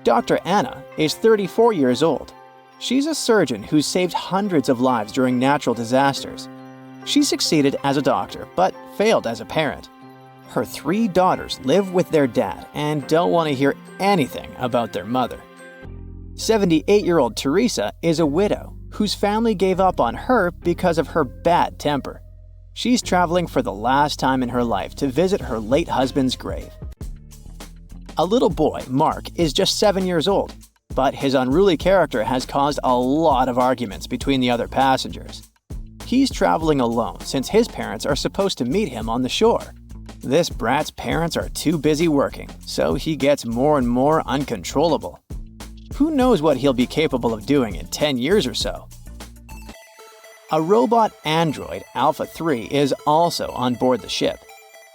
Dr. Anna is 34 years old. She's a surgeon who's saved hundreds of lives during natural disasters. She succeeded as a doctor, but failed as a parent. Her 3 daughters live with their dad and don't want to hear anything about their mother. 78-year-old Teresa is a widow whose family gave up on her because of her bad temper. She's traveling for the last time in her life to visit her late husband's grave. A little boy, Mark, is just 7 years old, but his unruly character has caused a lot of arguments between the other passengers. He's traveling alone since his parents are supposed to meet him on the shore. This brat's parents are too busy working, so he gets more and more uncontrollable. Who knows what he'll be capable of doing in 10 years or so? A robot android, Alpha 3, is also on board the ship.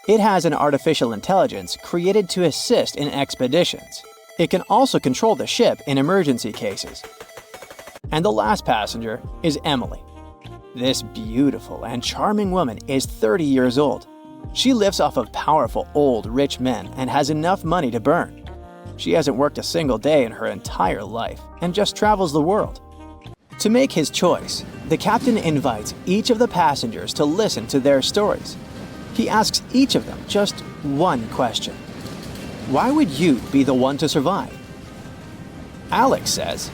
It has an artificial intelligence created to assist in expeditions. It can also control the ship in emergency cases. And the last passenger is Emily. This beautiful and charming woman is 30 years old. She lives off of powerful, old, rich men and has enough money to burn. She hasn't worked a single day in her entire life and just travels the world. To make his choice, the captain invites each of the passengers to listen to their stories. He asks each of them just one question. Why would you be the one to survive? Alex says,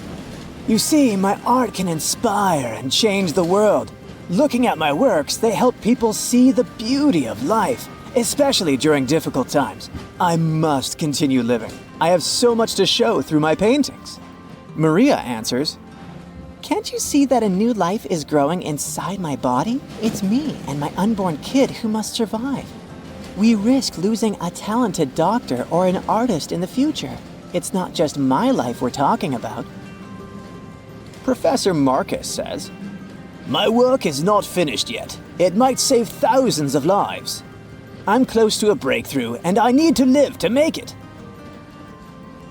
"You see, my art can inspire and change the world. Looking at my works, they help people see the beauty of life, especially during difficult times. I must continue living. I have so much to show through my paintings." Maria answers, "Can't you see that a new life is growing inside my body? It's me and my unborn kid who must survive. We risk losing a talented doctor or an artist in the future. It's not just my life we're talking about." Professor Marcus says, "My work is not finished yet. It might save thousands of lives. I'm close to a breakthrough and I need to live to make it."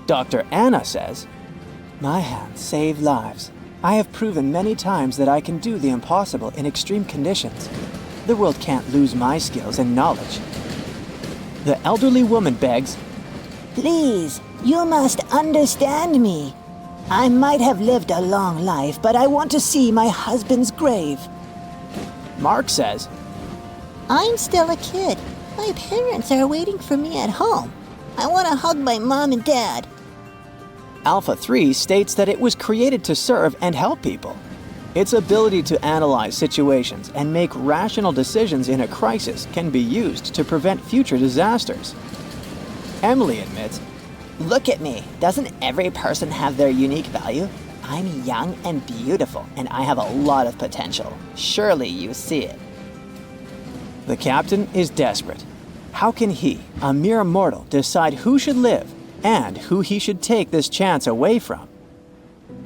Dr. Anna says, "My hands save lives. I have proven many times that I can do the impossible in extreme conditions. The world can't lose my skills and knowledge." The elderly woman begs, "Please, you must understand me. I might have lived a long life, but I want to see my husband's grave." Mark says, "I'm still a kid. My parents are waiting for me at home. I want to hug my mom and dad." Alpha 3 states that it was created to serve and help people. Its ability to analyze situations and make rational decisions in a crisis can be used to prevent future disasters. Emily admits, "Look at me. Doesn't every person have their unique value? I'm young and beautiful, and I have a lot of potential. Surely you see it." the captain is desperate. How can he, a mere mortal, decide who should live and who he should take this chance away from?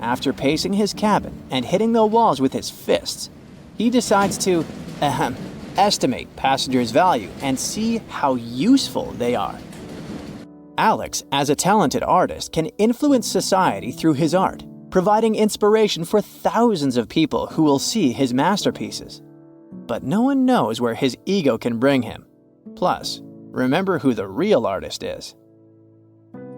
After pacing his cabin and hitting the walls with his fists, he decides to estimate passengers' value and see how useful they are. Alex, as a talented artist, can influence society through his art, providing inspiration for thousands of people who will see his masterpieces. But no one knows where his ego can bring him. Plus, remember who the real artist is.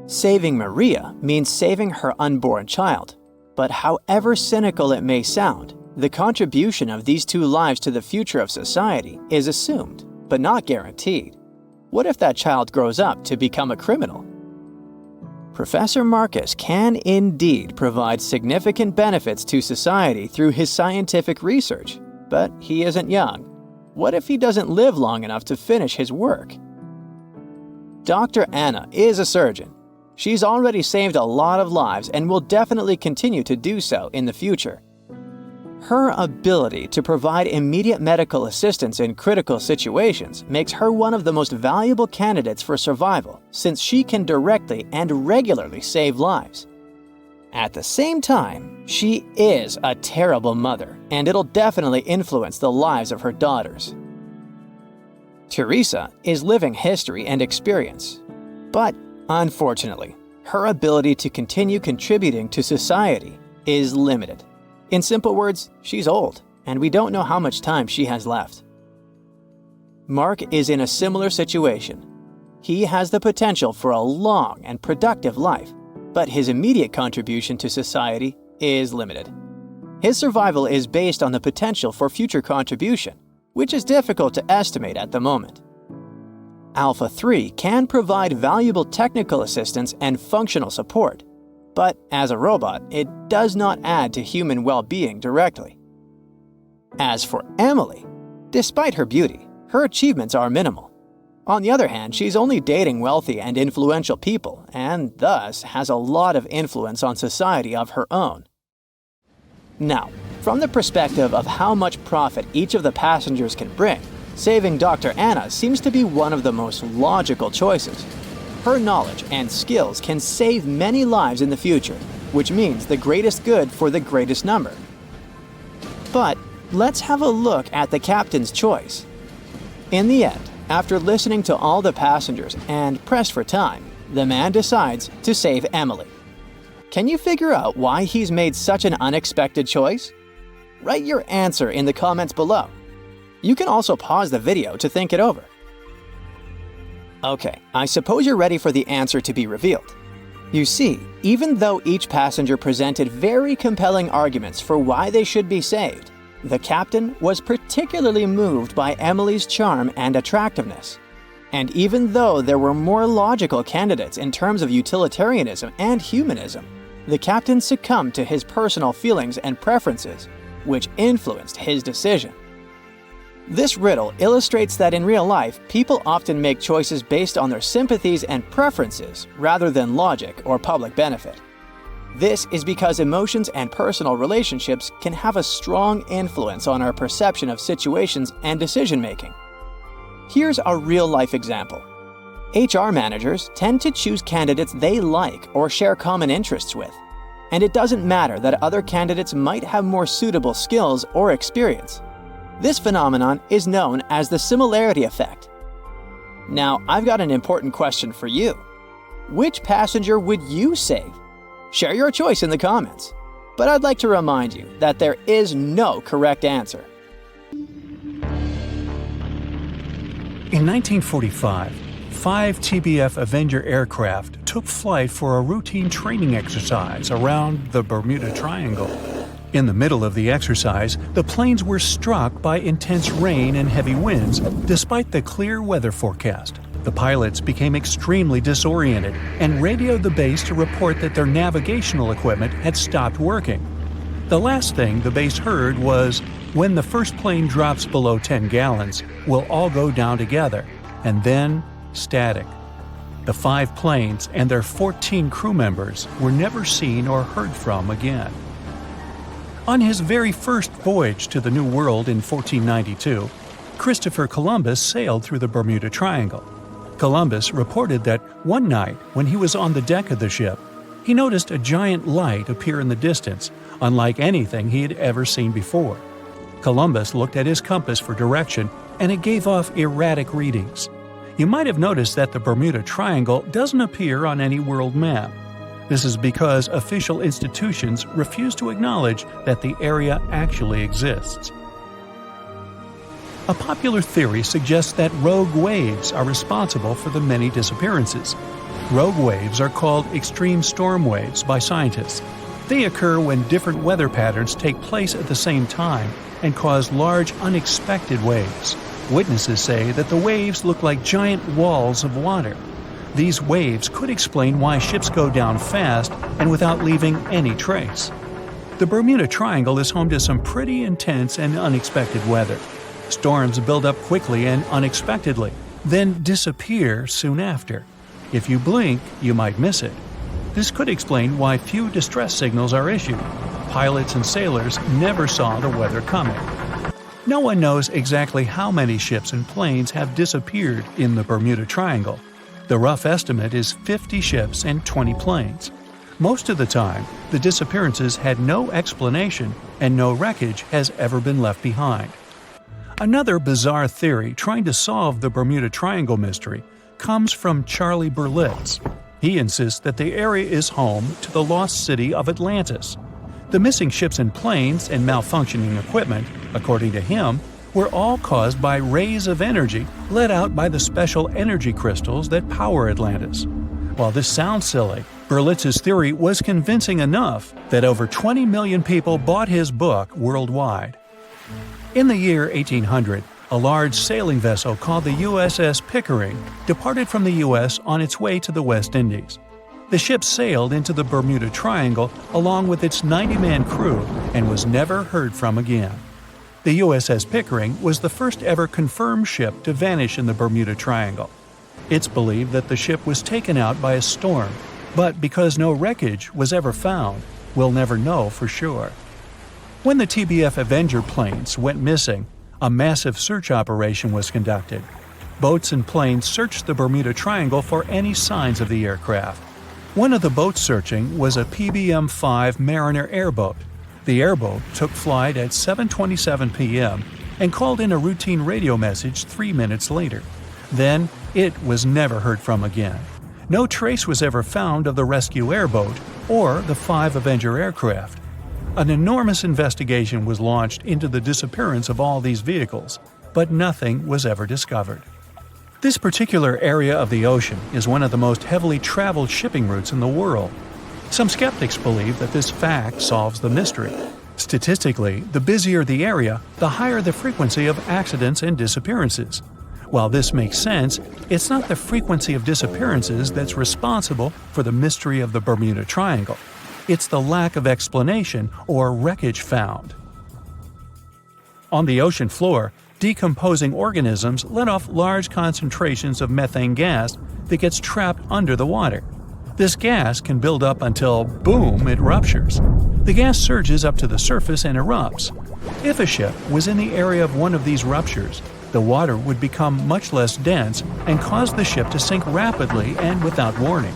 Saving Maria means saving her unborn child. But however cynical it may sound, the contribution of these two lives to the future of society is assumed, but not guaranteed. What if that child grows up to become a criminal? Professor Marcus can indeed provide significant benefits to society through his scientific research, but he isn't young. What if he doesn't live long enough to finish his work? Dr. Anna is a surgeon. She's already saved a lot of lives and will definitely continue to do so in the future. Her ability to provide immediate medical assistance in critical situations makes her one of the most valuable candidates for survival, since she can directly and regularly save lives. At the same time, she is a terrible mother, and it'll definitely influence the lives of her daughters. Teresa is living history and experience, but unfortunately, her ability to continue contributing to society is limited. In simple words, she's old, and we don't know how much time she has left. Mark is in a similar situation. He has the potential for a long and productive life, but his immediate contribution to society is limited. His survival is based on the potential for future contribution, which is difficult to estimate at the moment. Alpha 3 can provide valuable technical assistance and functional support, but as a robot, it does not add to human well-being directly. As for Emily, despite her beauty, her achievements are minimal. On the other hand, she's only dating wealthy and influential people, and thus has a lot of influence on society of her own. Now, from the perspective of how much profit each of the passengers can bring, saving Dr. Anna seems to be one of the most logical choices. Her knowledge and skills can save many lives in the future, which means the greatest good for the greatest number. But let's have a look at the captain's choice. In the end, after listening to all the passengers and pressed for time, the man decides to save Emily. Can you figure out why he's made such an unexpected choice? Write your answer in the comments below. You can also pause the video to think it over. Okay, I suppose you're ready for the answer to be revealed. You see, even though each passenger presented very compelling arguments for why they should be saved, the captain was particularly moved by Emily's charm and attractiveness. And even though there were more logical candidates in terms of utilitarianism and humanism, the captain succumbed to his personal feelings and preferences, which influenced his decision. This riddle illustrates that in real life, people often make choices based on their sympathies and preferences rather than logic or public benefit. This is because emotions and personal relationships can have a strong influence on our perception of situations and decision-making. Here's a real-life example. HR managers tend to choose candidates they like or share common interests with, and it doesn't matter that other candidates might have more suitable skills or experience. This phenomenon is known as the similarity effect. Now, I've got an important question for you. Which passenger would you save? Share your choice in the comments. But I'd like to remind you that there is no correct answer. In 1945, 5 TBF Avenger aircraft took flight for a routine training exercise around the Bermuda Triangle. In the middle of the exercise, the planes were struck by intense rain and heavy winds, despite the clear weather forecast. The pilots became extremely disoriented and radioed the base to report that their navigational equipment had stopped working. The last thing the base heard was, "When the first plane drops below 10 gallons, we'll all go down together," and then static. The 5 planes and their 14 crew members were never seen or heard from again. On his very first voyage to the New World in 1492, Christopher Columbus sailed through the Bermuda Triangle. Columbus reported that one night when he was on the deck of the ship, he noticed a giant light appear in the distance, unlike anything he had ever seen before. Columbus looked at his compass for direction, and it gave off erratic readings. You might have noticed that the Bermuda Triangle doesn't appear on any world map. This is because official institutions refuse to acknowledge that the area actually exists. A popular theory suggests that rogue waves are responsible for the many disappearances. Rogue waves are called extreme storm waves by scientists. They occur when different weather patterns take place at the same time and cause large, unexpected waves. Witnesses say that the waves look like giant walls of water. These waves could explain why ships go down fast and without leaving any trace. The Bermuda Triangle is home to some pretty intense and unexpected weather. Storms build up quickly and unexpectedly, then disappear soon after. If you blink, you might miss it. This could explain why few distress signals are issued. Pilots and sailors never saw the weather coming. No one knows exactly how many ships and planes have disappeared in the Bermuda Triangle. The rough estimate is 50 ships and 20 planes. Most of the time, the disappearances had no explanation and no wreckage has ever been left behind. Another bizarre theory trying to solve the Bermuda Triangle mystery comes from Charlie Berlitz. He insists that the area is home to the lost city of Atlantis. The missing ships and planes and malfunctioning equipment, according to him, were all caused by rays of energy let out by the special energy crystals that power Atlantis. While this sounds silly, Berlitz's theory was convincing enough that over 20 million people bought his book worldwide. In the year 1800, a large sailing vessel called the USS Pickering departed from the U.S. on its way to the West Indies. The ship sailed into the Bermuda Triangle along with its 90-man crew and was never heard from again. The USS Pickering was the first ever confirmed ship to vanish in the Bermuda Triangle. It's believed that the ship was taken out by a storm, but because no wreckage was ever found, we'll never know for sure. When the TBF Avenger planes went missing, a massive search operation was conducted. Boats and planes searched the Bermuda Triangle for any signs of the aircraft. One of the boats searching was a PBM-5 Mariner airboat. The airboat took flight at 7:27 p.m. and called in a routine radio message 3 minutes later. Then, it was never heard from again. No trace was ever found of the rescue airboat or the 5 Avenger aircraft. An enormous investigation was launched into the disappearance of all these vehicles, but nothing was ever discovered. This particular area of the ocean is one of the most heavily traveled shipping routes in the world. Some skeptics believe that this fact solves the mystery. Statistically, the busier the area, the higher the frequency of accidents and disappearances. While this makes sense, it's not the frequency of disappearances that's responsible for the mystery of the Bermuda Triangle. It's the lack of explanation or wreckage found. On the ocean floor, decomposing organisms let off large concentrations of methane gas that gets trapped under the water. This gas can build up until, boom, it ruptures. The gas surges up to the surface and erupts. If a ship was in the area of one of these ruptures, the water would become much less dense and cause the ship to sink rapidly and without warning.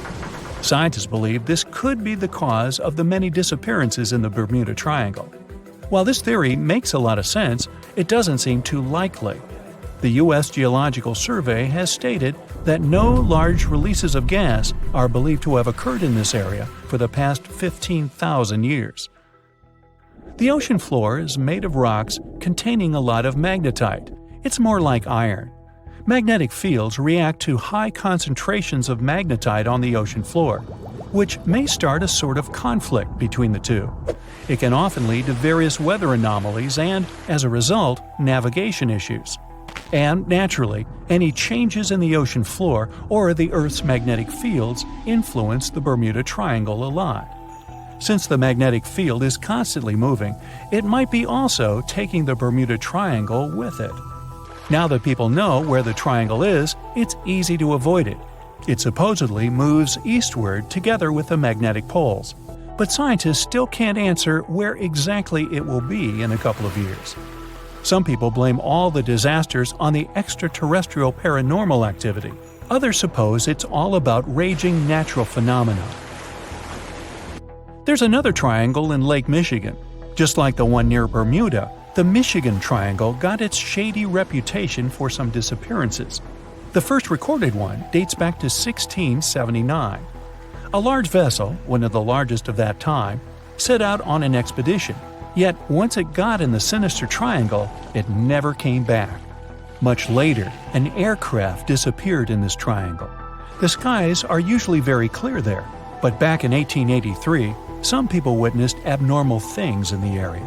Scientists believe this could be the cause of the many disappearances in the Bermuda Triangle. While this theory makes a lot of sense, it doesn't seem too likely. The U.S. Geological Survey has stated that no large releases of gas are believed to have occurred in this area for the past 15,000 years. The ocean floor is made of rocks containing a lot of magnetite. It's more like iron. Magnetic fields react to high concentrations of magnetite on the ocean floor, which may start a sort of conflict between the two. It can often lead to various weather anomalies and, as a result, navigation issues. And, naturally, any changes in the ocean floor or the Earth's magnetic fields influence the Bermuda Triangle a lot. Since the magnetic field is constantly moving, it might be also taking the Bermuda Triangle with it. Now that people know where the triangle is, it's easy to avoid it. It supposedly moves eastward together with the magnetic poles, but scientists still can't answer where exactly it will be in a couple of years. Some people blame all the disasters on the extraterrestrial paranormal activity. Others suppose it's all about raging natural phenomena. There's another triangle in Lake Michigan. Just like the one near Bermuda, the Michigan Triangle got its shady reputation for some disappearances. The first recorded one dates back to 1679. A large vessel, one of the largest of that time, set out on an expedition. Yet once it got in the sinister triangle, it never came back. Much later, an aircraft disappeared in this triangle. The skies are usually very clear there, but back in 1883, some people witnessed abnormal things in the area.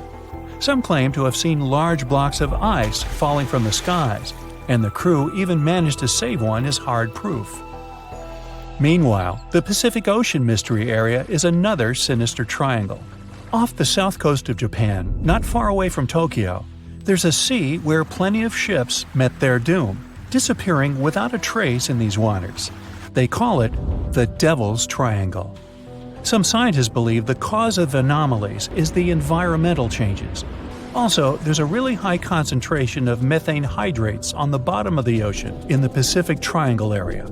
Some claim to have seen large blocks of ice falling from the skies, and the crew even managed to save one as hard proof. Meanwhile, the Pacific Ocean Mystery Area is another sinister triangle. Off the south coast of Japan, not far away from Tokyo, there's a sea where plenty of ships met their doom, disappearing without a trace in these waters. They call it the Devil's Triangle. Some scientists believe the cause of anomalies is the environmental changes. Also, there's a really high concentration of methane hydrates on the bottom of the ocean in the Pacific Triangle area.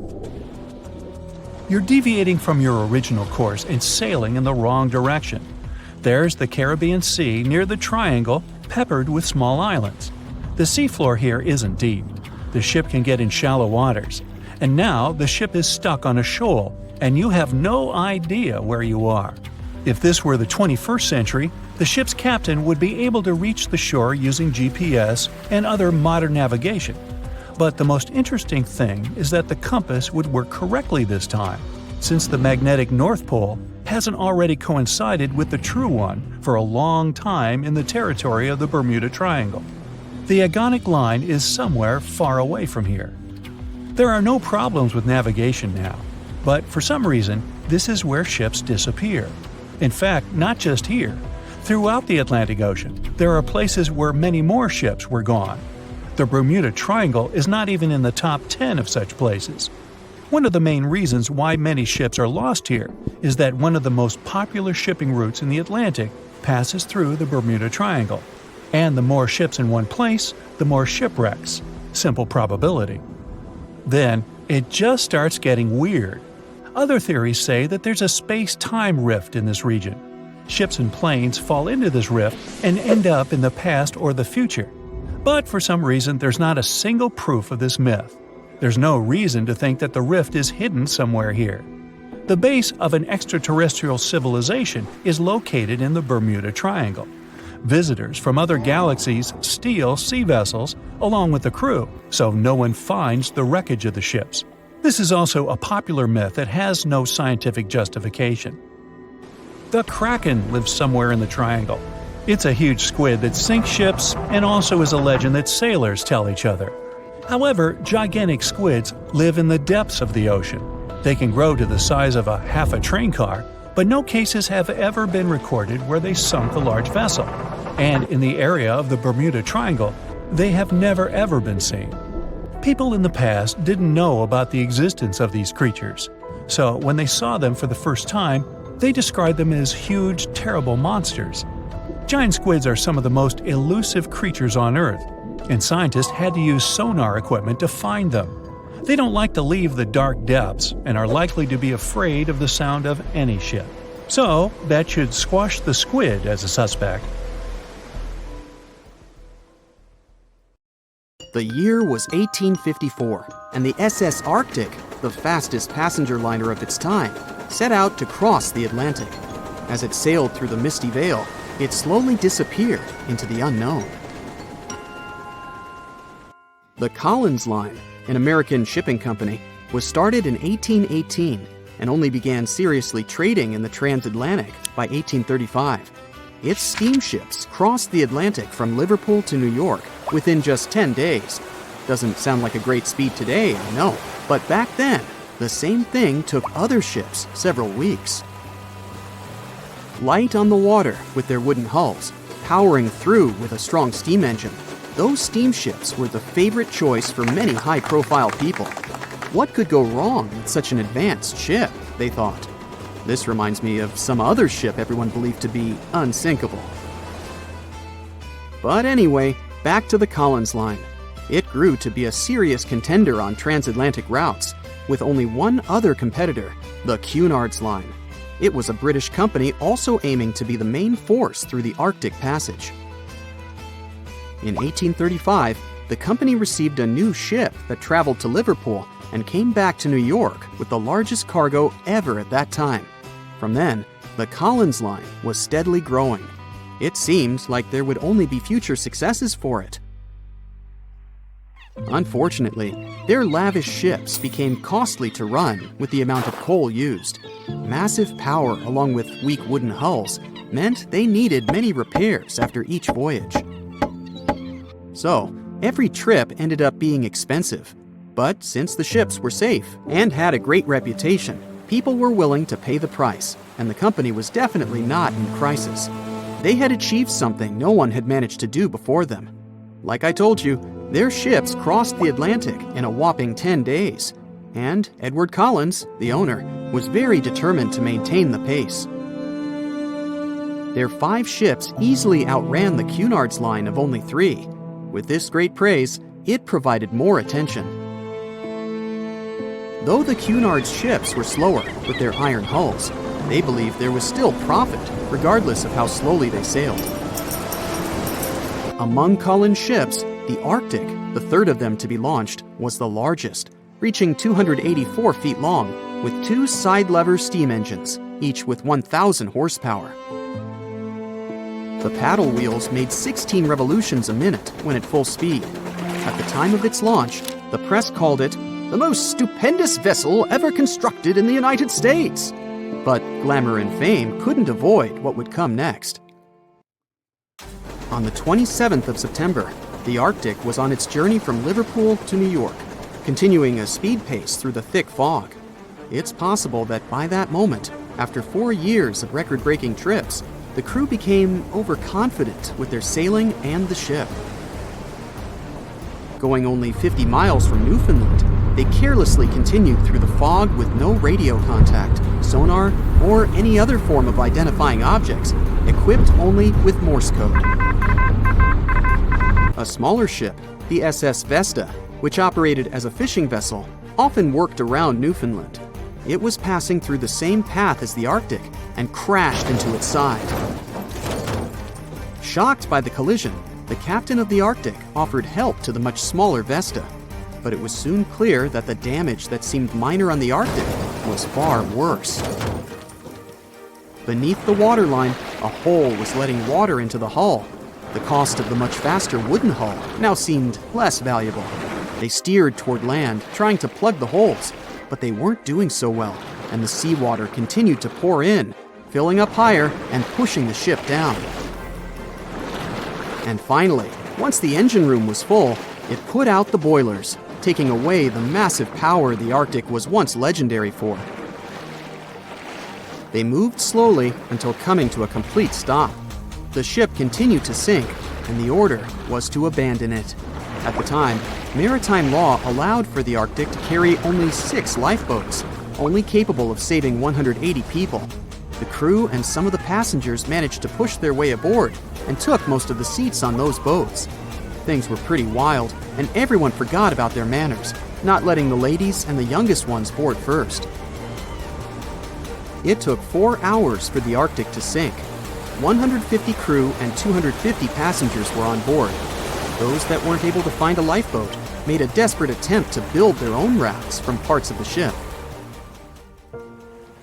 You're deviating from your original course and sailing in the wrong direction. There's the Caribbean Sea near the triangle, peppered with small islands. The seafloor here isn't deep. The ship can get in shallow waters. And now the ship is stuck on a shoal, and you have no idea where you are. If this were the 21st century, the ship's captain would be able to reach the shore using GPS and other modern navigation. But the most interesting thing is that the compass would work correctly this time, since the magnetic North Pole hasn't already coincided with the true one for a long time in the territory of the Bermuda Triangle. The agonic line is somewhere far away from here. There are no problems with navigation now, but for some reason, this is where ships disappear. In fact, not just here. Throughout the Atlantic Ocean, there are places where many more ships were gone. The Bermuda Triangle is not even in the top 10 of such places. One of the main reasons why many ships are lost here is that one of the most popular shipping routes in the Atlantic passes through the Bermuda Triangle. And the more ships in one place, the more shipwrecks. Simple probability. Then, it just starts getting weird. Other theories say that there's a space-time rift in this region. Ships and planes fall into this rift and end up in the past or the future. But for some reason, there's not a single proof of this myth. There's no reason to think that the rift is hidden somewhere here. The base of an extraterrestrial civilization is located in the Bermuda Triangle. Visitors from other galaxies steal sea vessels along with the crew, so no one finds the wreckage of the ships. This is also a popular myth that has no scientific justification. The Kraken lives somewhere in the triangle. It's a huge squid that sinks ships and also is a legend that sailors tell each other. However, gigantic squids live in the depths of the ocean. They can grow to the size of half a train car, but no cases have ever been recorded where they sunk a large vessel. And in the area of the Bermuda Triangle, they have never ever been seen. People in the past didn't know about the existence of these creatures, so when they saw them for the first time, they described them as huge, terrible monsters. Giant squids are some of the most elusive creatures on Earth, and scientists had to use sonar equipment to find them. They don't like to leave the dark depths and are likely to be afraid of the sound of any ship. So, that should squash the squid as a suspect. The year was 1854, and the SS Arctic, the fastest passenger liner of its time, set out to cross the Atlantic. As it sailed through the misty veil, it slowly disappeared into the unknown. The Collins Line, an American shipping company, was started in 1818 and only began seriously trading in the transatlantic by 1835. Its steamships crossed the Atlantic from Liverpool to New York within just 10 days. Doesn't sound like a great speed today, I know, but back then, the same thing took other ships several weeks. Light on the water with their wooden hulls, powering through with a strong steam engine, those steamships were the favorite choice for many high-profile people. What could go wrong with such an advanced ship, they thought. This reminds me of some other ship everyone believed to be unsinkable. But anyway, back to the Collins Line. It grew to be a serious contender on transatlantic routes, with only one other competitor, the Cunard's Line. It was a British company also aiming to be the main force through the Arctic Passage. In 1835, the company received a new ship that traveled to Liverpool and came back to New York with the largest cargo ever at that time. From then, the Collins Line was steadily growing. It seemed like there would only be future successes for it. Unfortunately, their lavish ships became costly to run with the amount of coal used. Massive power along with weak wooden hulls meant they needed many repairs after each voyage. So, every trip ended up being expensive. But since the ships were safe and had a great reputation, people were willing to pay the price, and the company was definitely not in crisis. They had achieved something no one had managed to do before them. Like I told you, their ships crossed the Atlantic in a whopping 10 days, and Edward Collins, the owner, was very determined to maintain the pace. Their 5 ships easily outran the Cunard's Line of only 3. With this great praise, it provided more attention. Though the Cunard's ships were slower with their iron hulls, they believed there was still profit, regardless of how slowly they sailed. Among Collins' ships, the Arctic, the third of them to be launched, was the largest, reaching 284 feet long, with 2 side-lever steam engines, each with 1,000 horsepower. The paddle wheels made 16 revolutions a minute when at full speed. At the time of its launch, the press called it the most stupendous vessel ever constructed in the United States. But glamour and fame couldn't avoid what would come next. On the 27th of September, the Arctic was on its journey from Liverpool to New York, continuing a speed pace through the thick fog. It's possible that by that moment, after 4 years of record-breaking trips, the crew became overconfident with their sailing and the ship. Going only 50 miles from Newfoundland, they carelessly continued through the fog with no radio contact, sonar, or any other form of identifying objects, equipped only with Morse code. A smaller ship, the SS Vesta, which operated as a fishing vessel, often worked around Newfoundland. It was passing through the same path as the Arctic and crashed into its side. Shocked by the collision, the captain of the Arctic offered help to the much smaller Vesta, but it was soon clear that the damage that seemed minor on the Arctic was far worse. Beneath the waterline, a hole was letting water into the hull. The cost of the much faster wooden hull now seemed less valuable. They steered toward land, trying to plug the holes, but they weren't doing so well, and the seawater continued to pour in, filling up higher and pushing the ship down. And finally, once the engine room was full, it put out the boilers, taking away the massive power the Arctic was once legendary for. They moved slowly until coming to a complete stop. The ship continued to sink, and the order was to abandon it. At the time, maritime law allowed for the Arctic to carry only 6 lifeboats, only capable of saving 180 people. The crew and some of the passengers managed to push their way aboard and took most of the seats on those boats. Things were pretty wild, and everyone forgot about their manners, not letting the ladies and the youngest ones board first. It took 4 hours for the Arctic to sink. 150 crew and 250 passengers were on board. Those that weren't able to find a lifeboat made a desperate attempt to build their own rafts from parts of the ship.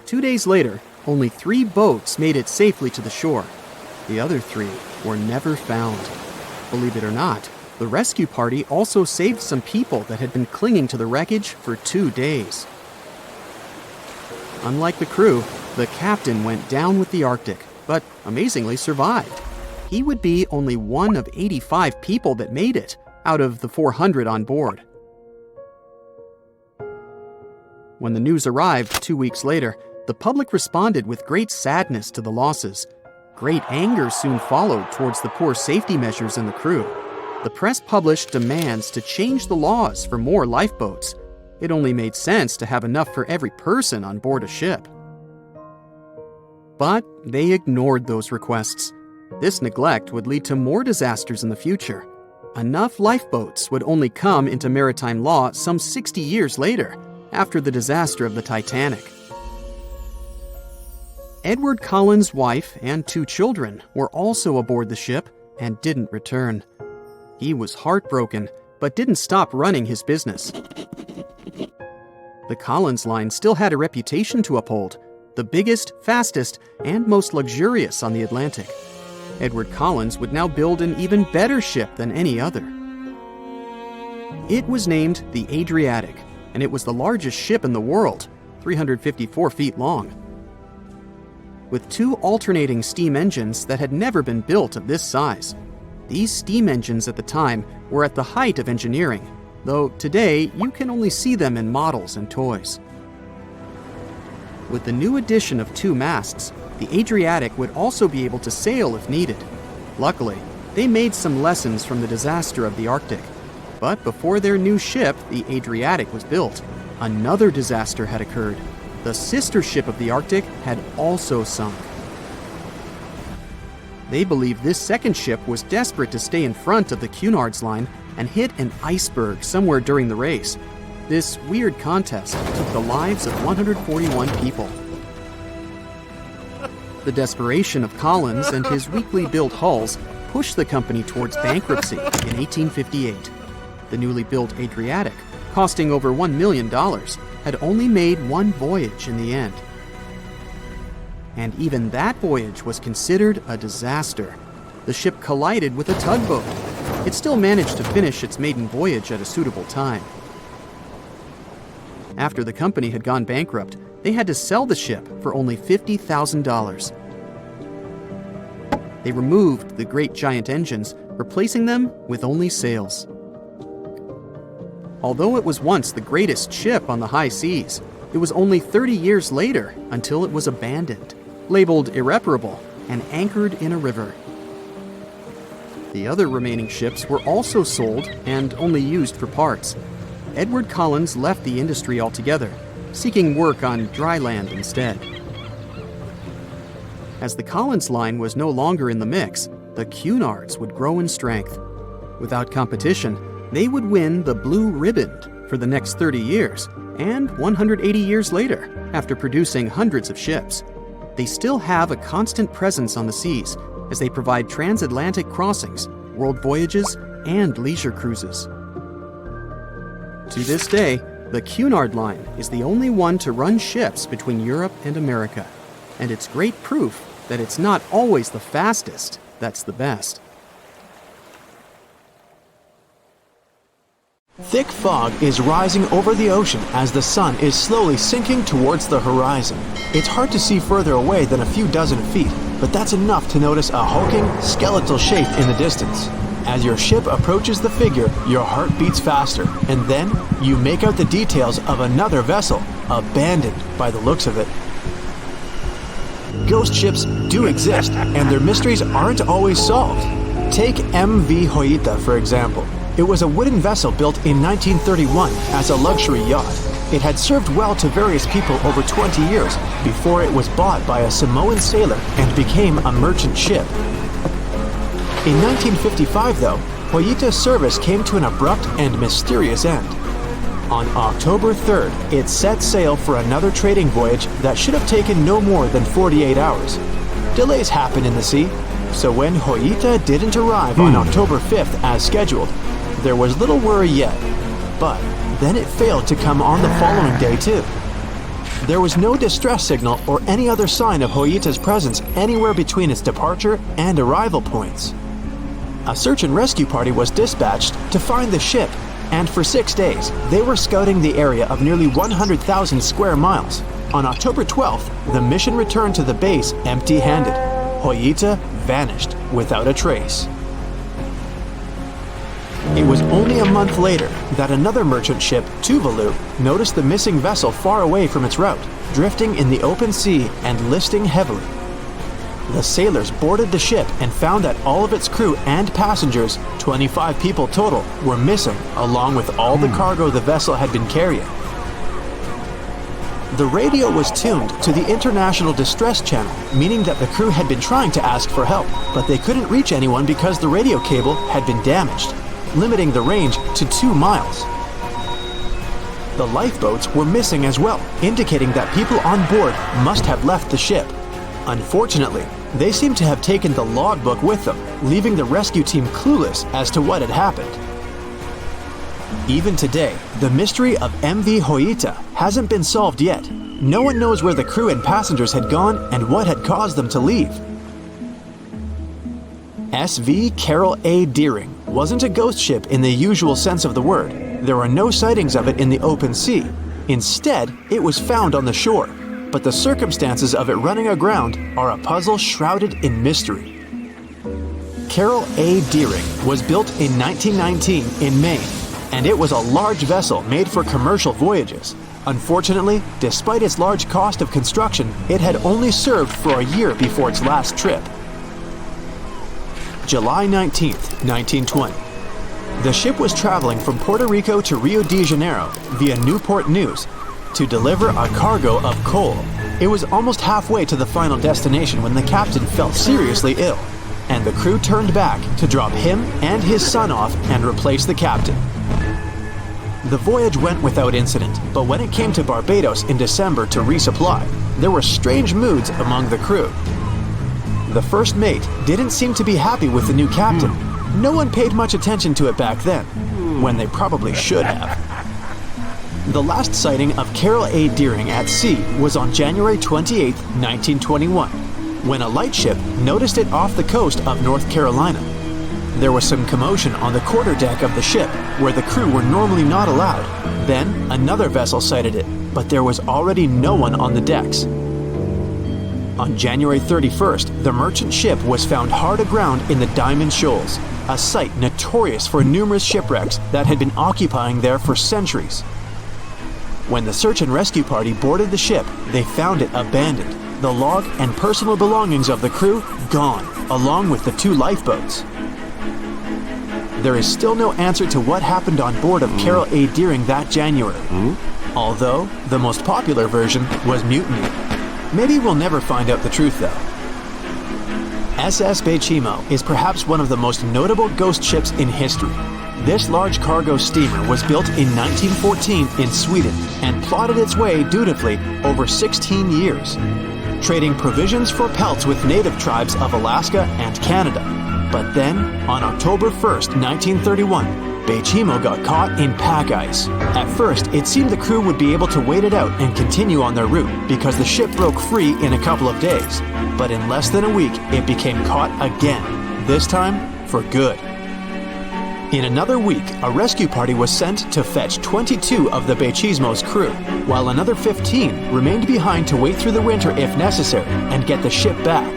2 days later, only 3 boats made it safely to the shore. The other 3 were never found. Believe it or not, the rescue party also saved some people that had been clinging to the wreckage for 2 days. Unlike the crew, the captain went down with the Arctic, but amazingly survived. He would be only one of 85 people that made it out of the 400 on board. When the news arrived 2 weeks later, the public responded with great sadness to the losses. Great anger soon followed towards the poor safety measures in the crew. The press published demands to change the laws for more lifeboats. It only made sense to have enough for every person on board a ship. But they ignored those requests. This neglect would lead to more disasters in the future. Enough lifeboats would only come into maritime law some 60 years later, after the disaster of the Titanic. Edward Cullen's wife and 2 children were also aboard the ship and didn't return. He was heartbroken, but didn't stop running his business. The Collins line still had a reputation to uphold, the biggest, fastest, and most luxurious on the Atlantic. Edward Collins would now build an even better ship than any other. It was named the Adriatic, and it was the largest ship in the world, 354 feet long. With 2 alternating steam engines that had never been built of this size. These steam engines at the time were at the height of engineering, though today you can only see them in models and toys. With the new addition of 2 masts, the Adriatic would also be able to sail if needed. Luckily, they made some lessons from the disaster of the Arctic. But before their new ship, the Adriatic, was built, another disaster had occurred. The sister ship of the Arctic had also sunk. They believe this second ship was desperate to stay in front of the Cunard's line and hit an iceberg somewhere during the race. This weird contest took the lives of 141 people. The desperation of Collins and his weakly built hulls pushed the company towards bankruptcy in 1858. The newly built Adriatic, costing over $1 million, had only made 1 voyage in the end. And even that voyage was considered a disaster. The ship collided with a tugboat. It still managed to finish its maiden voyage at a suitable time. After the company had gone bankrupt, they had to sell the ship for only $50,000. They removed the great giant engines, replacing them with only sails. Although it was once the greatest ship on the high seas, it was only 30 years later until it was abandoned, labeled irreparable, and anchored in a river. The other remaining ships were also sold and only used for parts. Edward Collins left the industry altogether, seeking work on dry land instead. As the Collins line was no longer in the mix, the Cunards would grow in strength. Without competition, they would win the Blue Ribbon for the next 30 years, and 180 years later, after producing hundreds of ships. They still have a constant presence on the seas as they provide transatlantic crossings, world voyages, and leisure cruises. To this day, The Cunard Line is the only one to run ships between Europe and America, and it's great proof that it's not always the fastest that's the best. Thick fog is rising over the ocean as the sun is slowly sinking towards the horizon. It's hard to see further away than a few dozen feet, but that's enough to notice a hulking, skeletal shape in the distance. As your ship approaches the figure, your heart beats faster, and then you make out the details of another vessel, abandoned by the looks of it. Ghost ships do exist, and their mysteries aren't always solved. Take MV Hoita, for example. It was a wooden vessel built in 1931 as a luxury yacht. It had served well to various people over 20 years before it was bought by a Samoan sailor and became a merchant ship. In 1955, though, Hoita's service came to an abrupt and mysterious end. On October 3rd, it set sail for another trading voyage that should have taken no more than 48 hours. Delays happen in the sea, so when Hoita didn't arrive on October 5th as scheduled, there was little worry yet. But then it failed to come on the following day too. There was no distress signal or any other sign of Hoita's presence anywhere between its departure and arrival points. A search and rescue party was dispatched to find the ship, and for 6 days, they were scouting the area of nearly 100,000 square miles. On October 12th, the mission returned to the base empty-handed. Hoita vanished without a trace. It was only a month later that another merchant ship, Tuvalu, noticed the missing vessel far away from its route, drifting in the open sea and listing heavily. The sailors boarded the ship and found that all of its crew and passengers, 25 people total, were missing, along with all the cargo the vessel had been carrying. The radio was tuned to the International Distress Channel, meaning that the crew had been trying to ask for help, but they couldn't reach anyone because the radio cable had been damaged, limiting the range to 2 miles. The lifeboats were missing as well, indicating that people on board must have left the ship. Unfortunately, they seem to have taken the logbook with them, leaving the rescue team clueless as to what had happened. Even today, the mystery of MV Hoita hasn't been solved yet. No one knows where the crew and passengers had gone and what had caused them to leave. SV Carol A. Deering wasn't a ghost ship in the usual sense of the word. There were no sightings of it in the open sea. Instead, it was found on the shore, but the circumstances of it running aground are a puzzle shrouded in mystery. Carol A. Deering was built in 1919 in Maine, and it was a large vessel made for commercial voyages. Unfortunately, despite its large cost of construction, it had only served for a year before its last trip. July 19th, 1920. The ship was traveling from Puerto Rico to Rio de Janeiro via Newport News to deliver a cargo of coal. It was almost halfway to the final destination when the captain fell seriously ill, and the crew turned back to drop him and his son off and replace the captain. The voyage went without incident, but when it came to Barbados in December to resupply, there were strange moods among the crew. The first mate didn't seem to be happy with the new captain. No one paid much attention to it back then, when they probably should have. The last sighting of Carol A. Deering at sea was on January 28, 1921, when a lightship noticed it off the coast of North Carolina. There was some commotion on the quarterdeck of the ship, where the crew were normally not allowed. Then, another vessel sighted it, but there was already no one on the decks. On January 31st, the merchant ship was found hard aground in the Diamond Shoals, a site notorious for numerous shipwrecks that had been occupying there for centuries. When the search and rescue party boarded the ship, they found it abandoned, the log and personal belongings of the crew gone, along with the 2 lifeboats. There is still no answer to what happened on board of Carol A. Deering that January, although the most popular version was mutiny. Maybe we'll never find out the truth though. SS Baychimo is perhaps one of the most notable ghost ships in history. This large cargo steamer was built in 1914 in Sweden and plodded its way dutifully over 16 years, trading provisions for pelts with native tribes of Alaska and Canada. But then, on October 1st, 1931, Baychimo got caught in pack ice. At first, it seemed the crew would be able to wait it out and continue on their route because the ship broke free in a couple of days. But in less than a week, it became caught again, this time for good. In another week, a rescue party was sent to fetch 22 of the Baychimo's crew, while another 15 remained behind to wait through the winter if necessary and get the ship back.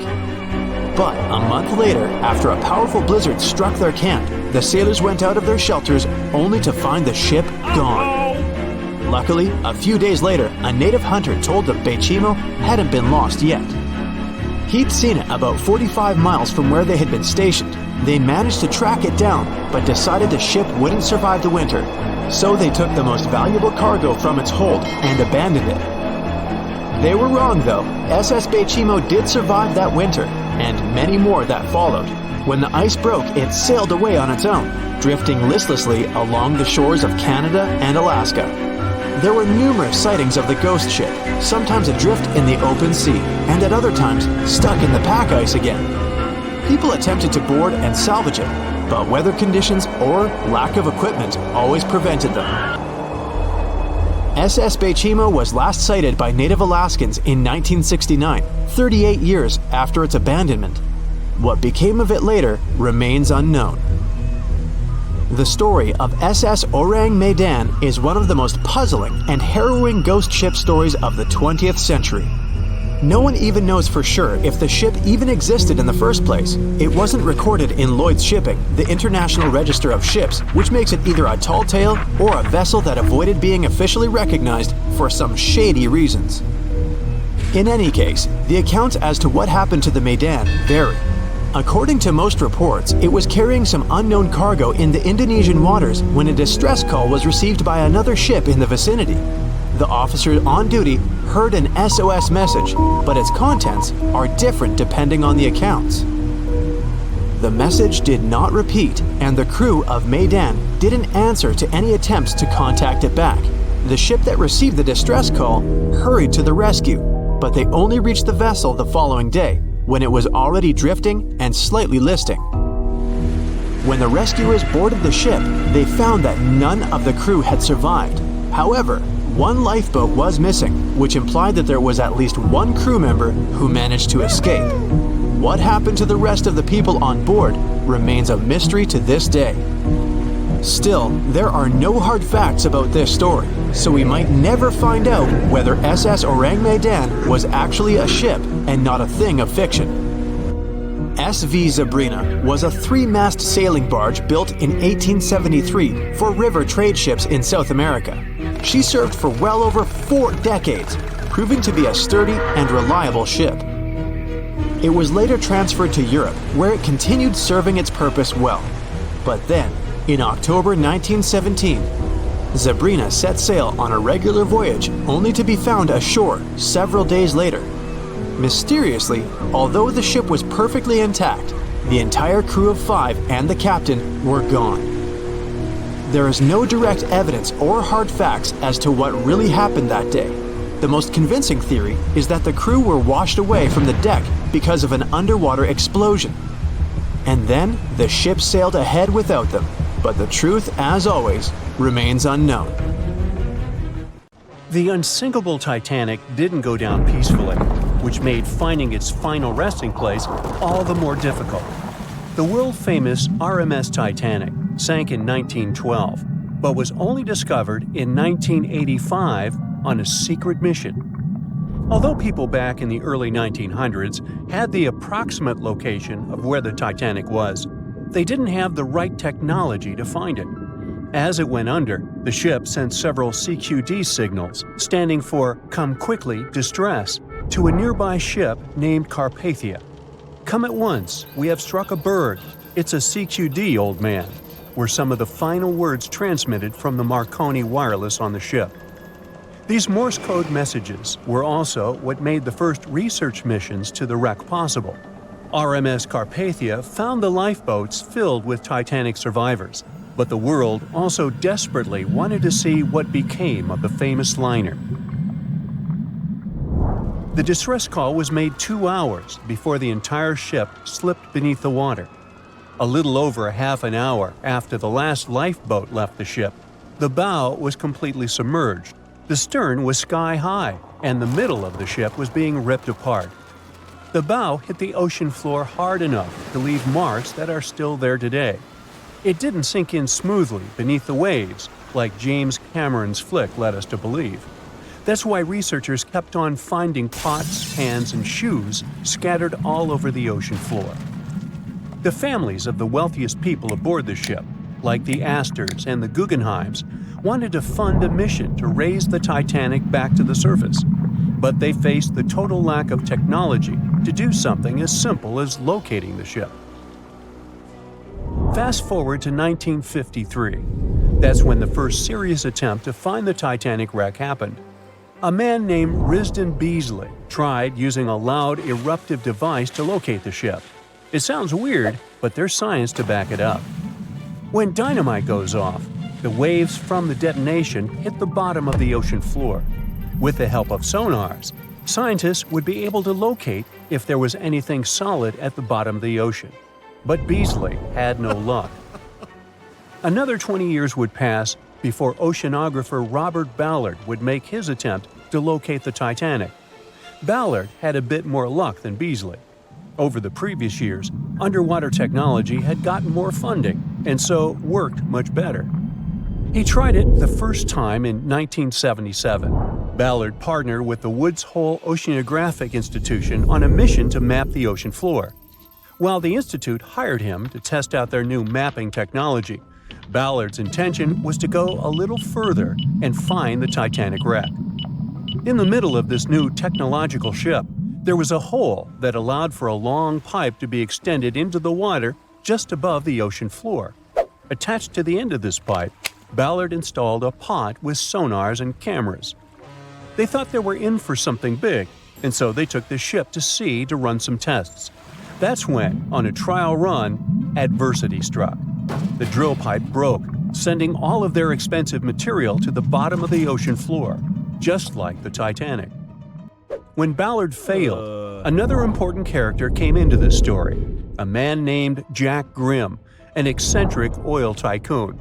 But a month later, after a powerful blizzard struck their camp, the sailors went out of their shelters only to find the ship gone. Luckily, a few days later, a native hunter told them Baychimo hadn't been lost yet. He'd seen it about 45 miles from where they had been stationed. They managed to track it down, but decided the ship wouldn't survive the winter, so they took the most valuable cargo from its hold and abandoned it. They were wrong though. SS Baychimo did survive that winter, and many more that followed. When the ice broke, it sailed away on its own, drifting listlessly along the shores of Canada and Alaska. There were numerous sightings of the ghost ship, sometimes adrift in the open sea, and at other times stuck in the pack ice again. People attempted to board and salvage it, but weather conditions or lack of equipment always prevented them. SS Baychimo was last sighted by native Alaskans in 1969, 38 years after its abandonment. What became of it later remains unknown. The story of SS Orang Medan is one of the most puzzling and harrowing ghost ship stories of the 20th century. No one even knows for sure if the ship even existed in the first place. It wasn't recorded in Lloyd's Shipping, the International Register of Ships, which makes it either a tall tale or a vessel that avoided being officially recognized for some shady reasons. In any case, the accounts as to what happened to the Medan vary. According to most reports, it was carrying some unknown cargo in the Indonesian waters when a distress call was received by another ship in the vicinity. The officer on duty heard an SOS message, but its contents are different depending on the accounts. The message did not repeat, and the crew of Medan didn't answer to any attempts to contact it back. The ship that received the distress call hurried to the rescue, but they only reached the vessel the following day, when it was already drifting and slightly listing. When the rescuers boarded the ship, they found that none of the crew had survived. However, one lifeboat was missing, which implied that there was at least one crew member who managed to escape. What happened to the rest of the people on board remains a mystery to this day. Still, there are no hard facts about this story, so we might never find out whether SS Orang Medan was actually a ship and not a thing of fiction. SV Zabrina was a 3-mast sailing barge built in 1873 for river trade ships in South America. She served for well over 4 decades, proving to be a sturdy and reliable ship. It was later transferred to Europe, where it continued serving its purpose well. But then, in October 1917, Zabrina set sail on a regular voyage only to be found ashore several days later. Mysteriously, although the ship was perfectly intact, the entire crew of 5 and the captain were gone. There is no direct evidence or hard facts as to what really happened that day. The most convincing theory is that the crew were washed away from the deck because of an underwater explosion. And then the ship sailed ahead without them, but the truth, as always, remains unknown. The Unsinkable Titanic didn't go down peacefully, which made finding its final resting place all the more difficult. The world-famous RMS Titanic sank in 1912, but was only discovered in 1985 on a secret mission. Although people back in the early 1900s had the approximate location of where the Titanic was, they didn't have the right technology to find it. As it went under, the ship sent several CQD signals, standing for Come Quickly, Distress, to a nearby ship named Carpathia. Come at once, we have struck a berg. It's a CQD, old man, were some of the final words transmitted from the Marconi wireless on the ship. These Morse code messages were also what made the first research missions to the wreck possible. RMS Carpathia found the lifeboats filled with Titanic survivors, but the world also desperately wanted to see what became of the famous liner. The distress call was made 2 hours before the entire ship slipped beneath the water. A little over half an hour after the last lifeboat left the ship, the bow was completely submerged, the stern was sky high, and the middle of the ship was being ripped apart. The bow hit the ocean floor hard enough to leave marks that are still there today. It didn't sink in smoothly beneath the waves, like James Cameron's flick led us to believe. That's why researchers kept on finding pots, pans, and shoes scattered all over the ocean floor. The families of the wealthiest people aboard the ship, like the Astors and the Guggenheims, wanted to fund a mission to raise the Titanic back to the surface. But they faced the total lack of technology to do something as simple as locating the ship. Fast forward to 1953. That's when the first serious attempt to find the Titanic wreck happened. A man named Risdon Beasley tried using a loud eruptive device to locate the ship. It sounds weird, but there's science to back it up. When dynamite goes off, the waves from the detonation hit the bottom of the ocean floor. With the help of sonars, scientists would be able to locate if there was anything solid at the bottom of the ocean. But Beasley had no luck. Another 20 years would pass before oceanographer Robert Ballard would make his attempt to locate the Titanic. Ballard had a bit more luck than Beasley. Over the previous years, underwater technology had gotten more funding, and so worked much better. He tried it the first time in 1977. Ballard partnered with the Woods Hole Oceanographic Institution on a mission to map the ocean floor. While the institute hired him to test out their new mapping technology, Ballard's intention was to go a little further and find the Titanic wreck. In the middle of this new technological ship, there was a hole that allowed for a long pipe to be extended into the water just above the ocean floor. Attached to the end of this pipe, Ballard installed a pod with sonars and cameras. They thought they were in for something big, and so they took the ship to sea to run some tests. That's when, on a trial run, adversity struck. The drill pipe broke, sending all of their expensive material to the bottom of the ocean floor, just like the Titanic. When Ballard failed, another important character came into this story, a man named Jack Grimm, an eccentric oil tycoon.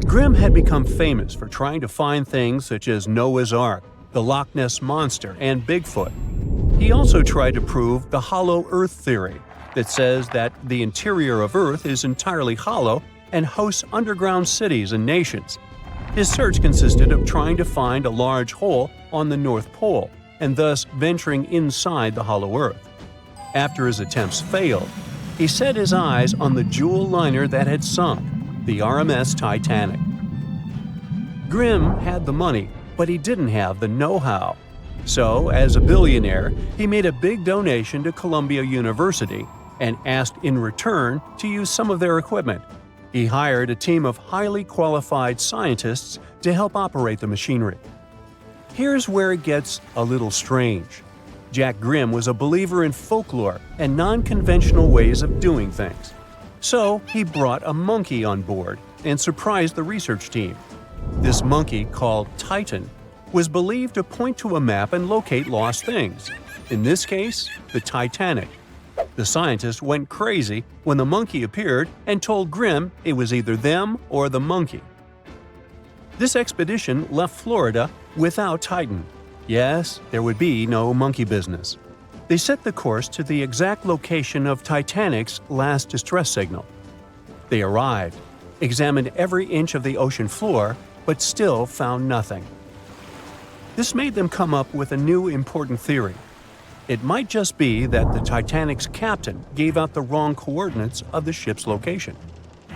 Grimm had become famous for trying to find things such as Noah's Ark, the Loch Ness Monster, and Bigfoot. He also tried to prove the hollow Earth theory, that says that the interior of Earth is entirely hollow and hosts underground cities and nations. His search consisted of trying to find a large hole on the North Pole, and thus venturing inside the hollow Earth. After his attempts failed, he set his eyes on the jewel liner that had sunk, the HMS Titanic. Grimm had the money, but he didn't have the know-how. So, as a billionaire, he made a big donation to Columbia University and asked in return to use some of their equipment. He hired a team of highly qualified scientists to help operate the machinery. Here's where it gets a little strange. Jack Grimm was a believer in folklore and non-conventional ways of doing things. So he brought a monkey on board and surprised the research team. This monkey, called Titan, was believed to point to a map and locate lost things. In this case, the Titanic. The scientists went crazy when the monkey appeared and told Grimm it was either them or the monkey. This expedition left Florida without Titan. Yes, there would be no monkey business. They set the course to the exact location of Titanic's last distress signal. They arrived, examined every inch of the ocean floor, but still found nothing. This made them come up with a new important theory. It might just be that the Titanic's captain gave out the wrong coordinates of the ship's location.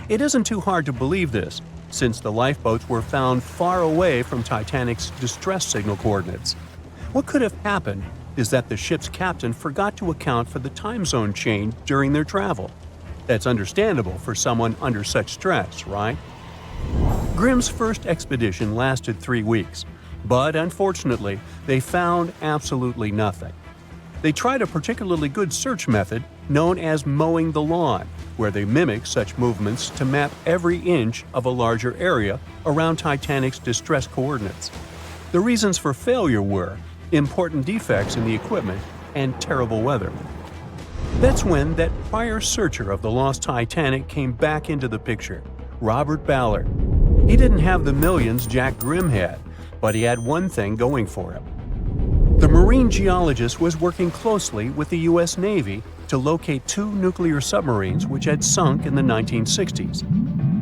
It isn't too hard to believe this, since the lifeboats were found far away from Titanic's distress signal coordinates. What could have happened is that the ship's captain forgot to account for the time zone change during their travel. That's understandable for someone under such stress, right? Grimm's first expedition lasted 3 weeks, but unfortunately, they found absolutely nothing. They tried a particularly good search method known as mowing the lawn, where they mimic such movements to map every inch of a larger area around Titanic's distress coordinates. The reasons for failure were important defects in the equipment and terrible weather. That's when that prior searcher of the lost Titanic came back into the picture, Robert Ballard. He didn't have the millions Jack Grimm had, but he had one thing going for him. The marine geologist was working closely with the U.S. Navy to locate 2 nuclear submarines which had sunk in the 1960s.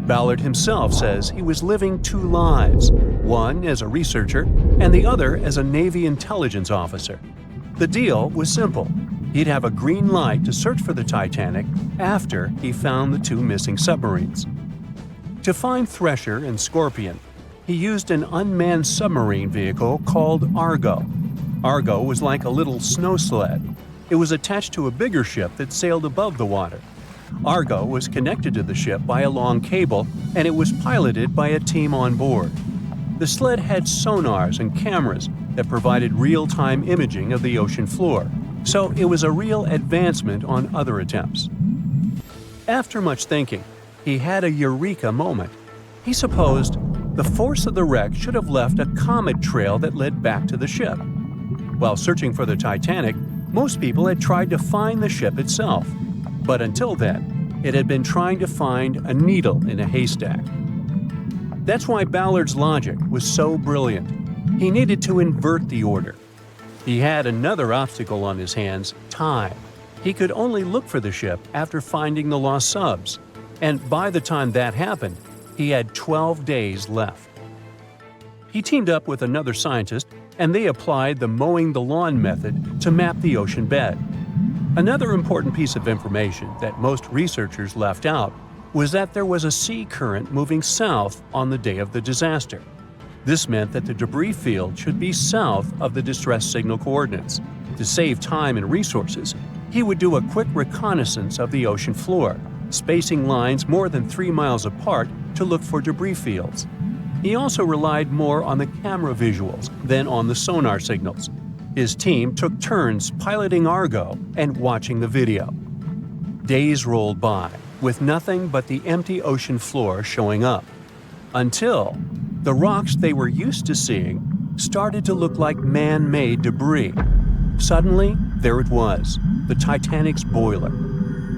Ballard himself says he was living 2 lives, one as a researcher and the other as a Navy intelligence officer. The deal was simple. He'd have a green light to search for the Titanic after he found the 2 missing submarines. To find Thresher and Scorpion, he used an unmanned submarine vehicle called Argo. Argo was like a little snow sled. It was attached to a bigger ship that sailed above the water. Argo was connected to the ship by a long cable, and it was piloted by a team on board. The sled had sonars and cameras that provided real-time imaging of the ocean floor, so it was a real advancement on other attempts. After much thinking, he had a eureka moment. He supposed the force of the wreck should have left a comet trail that led back to the ship. While searching for the Titanic, most people had tried to find the ship itself, but until then, it had been trying to find a needle in a haystack. That's why Ballard's logic was so brilliant. He needed to invert the order. He had another obstacle on his hands: time. He could only look for the ship after finding the lost subs, and by the time that happened, he had 12 days left. He teamed up with another scientist, and they applied the mowing the lawn method to map the ocean bed. Another important piece of information that most researchers left out was that there was a sea current moving south on the day of the disaster. This meant that the debris field should be south of the distress signal coordinates. To save time and resources, he would do a quick reconnaissance of the ocean floor, spacing lines more than 3 miles apart to look for debris fields. He also relied more on the camera visuals than on the sonar signals. His team took turns piloting Argo and watching the video. Days rolled by, with nothing but the empty ocean floor showing up, until the rocks they were used to seeing started to look like man-made debris. Suddenly, there it was, the Titanic's boiler.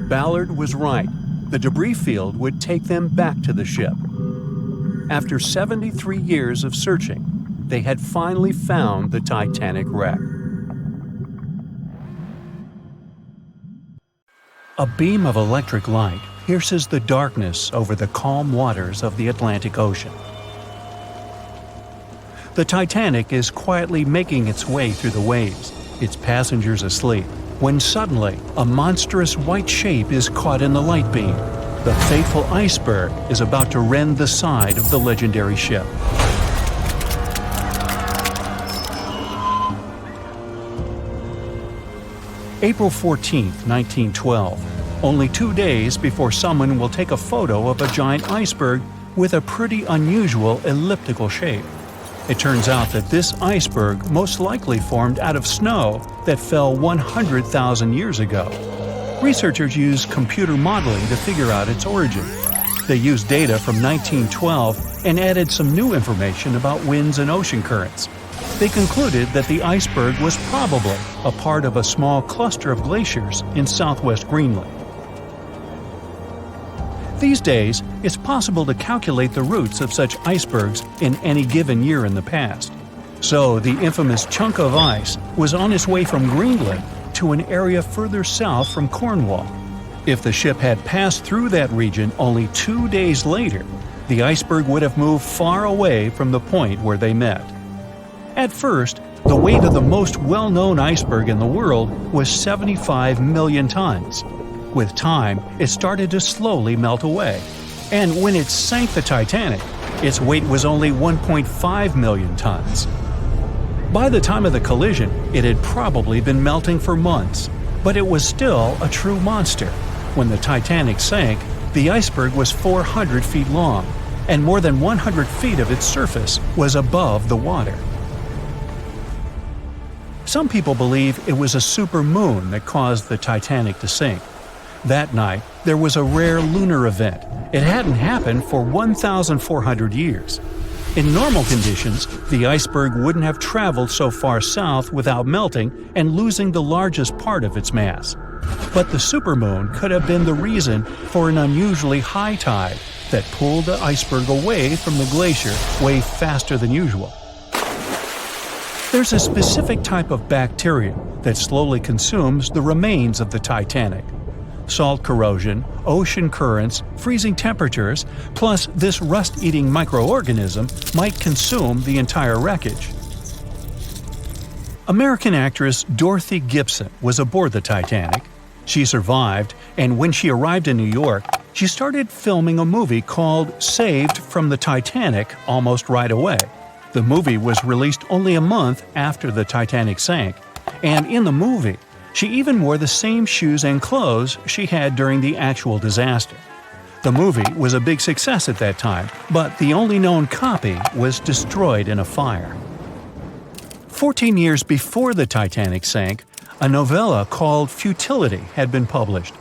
Ballard was right. The debris field would take them back to the ship. After 73 years of searching, they had finally found the Titanic wreck. A beam of electric light pierces the darkness over the calm waters of the Atlantic Ocean. The Titanic is quietly making its way through the waves, its passengers asleep, when suddenly a monstrous white shape is caught in the light beam. The fateful iceberg is about to rend the side of the legendary ship. April 14, 1912, only 2 days before someone will take a photo of a giant iceberg with a pretty unusual elliptical shape. It turns out that this iceberg most likely formed out of snow that fell 100,000 years ago. Researchers used computer modeling to figure out its origin. They used data from 1912 and added some new information about winds and ocean currents. They concluded that the iceberg was probably a part of a small cluster of glaciers in southwest Greenland. These days, it's possible to calculate the routes of such icebergs in any given year in the past. So the infamous chunk of ice was on its way from Greenland to an area further south from Cornwall. If the ship had passed through that region only 2 days later, the iceberg would have moved far away from the point where they met. At first, the weight of the most well-known iceberg in the world was 75 million tons. With time, it started to slowly melt away. And when it sank the Titanic, its weight was only 1.5 million tons. By the time of the collision, it had probably been melting for months, but it was still a true monster. When the Titanic sank, the iceberg was 400 feet long, and more than 100 feet of its surface was above the water. Some people believe it was a supermoon that caused the Titanic to sink. That night, there was a rare lunar event. It hadn't happened for 1,400 years. In normal conditions, the iceberg wouldn't have traveled so far south without melting and losing the largest part of its mass. but the supermoon could have been the reason for an unusually high tide that pulled the iceberg away from the glacier way faster than usual. There's a specific type of bacteria that slowly consumes the remains of the Titanic. Salt corrosion, ocean currents, freezing temperatures, plus this rust-eating microorganism might consume the entire wreckage. American actress Dorothy Gibson was aboard the Titanic. She survived, and when she arrived in New York, she started filming a movie called Saved from the Titanic almost right away. The movie was released only a month after the Titanic sank, and in the movie, she even wore the same shoes and clothes she had during the actual disaster. The movie was a big success at that time, but the only known copy was destroyed in a fire. 14 years before the Titanic sank, a novella called Futility had been published,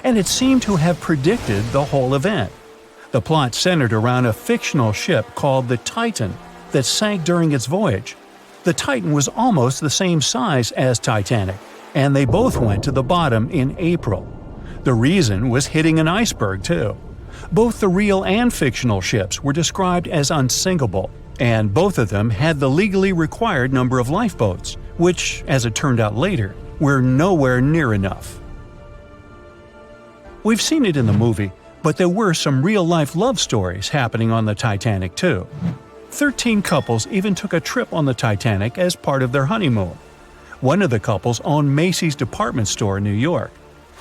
and it seemed to have predicted the whole event. The plot centered around a fictional ship called the Titan that sank during its voyage. The Titan was almost the same size as Titanic, and they both went to the bottom in April. The reason was hitting an iceberg, too. Both the real and fictional ships were described as unsinkable, and both of them had the legally required number of lifeboats, which, as it turned out later, were nowhere near enough. We've seen it in the movie, but there were some real-life love stories happening on the Titanic, too. 13 couples even took a trip on the Titanic as part of their honeymoon. One of the couples owned Macy's department store in New York.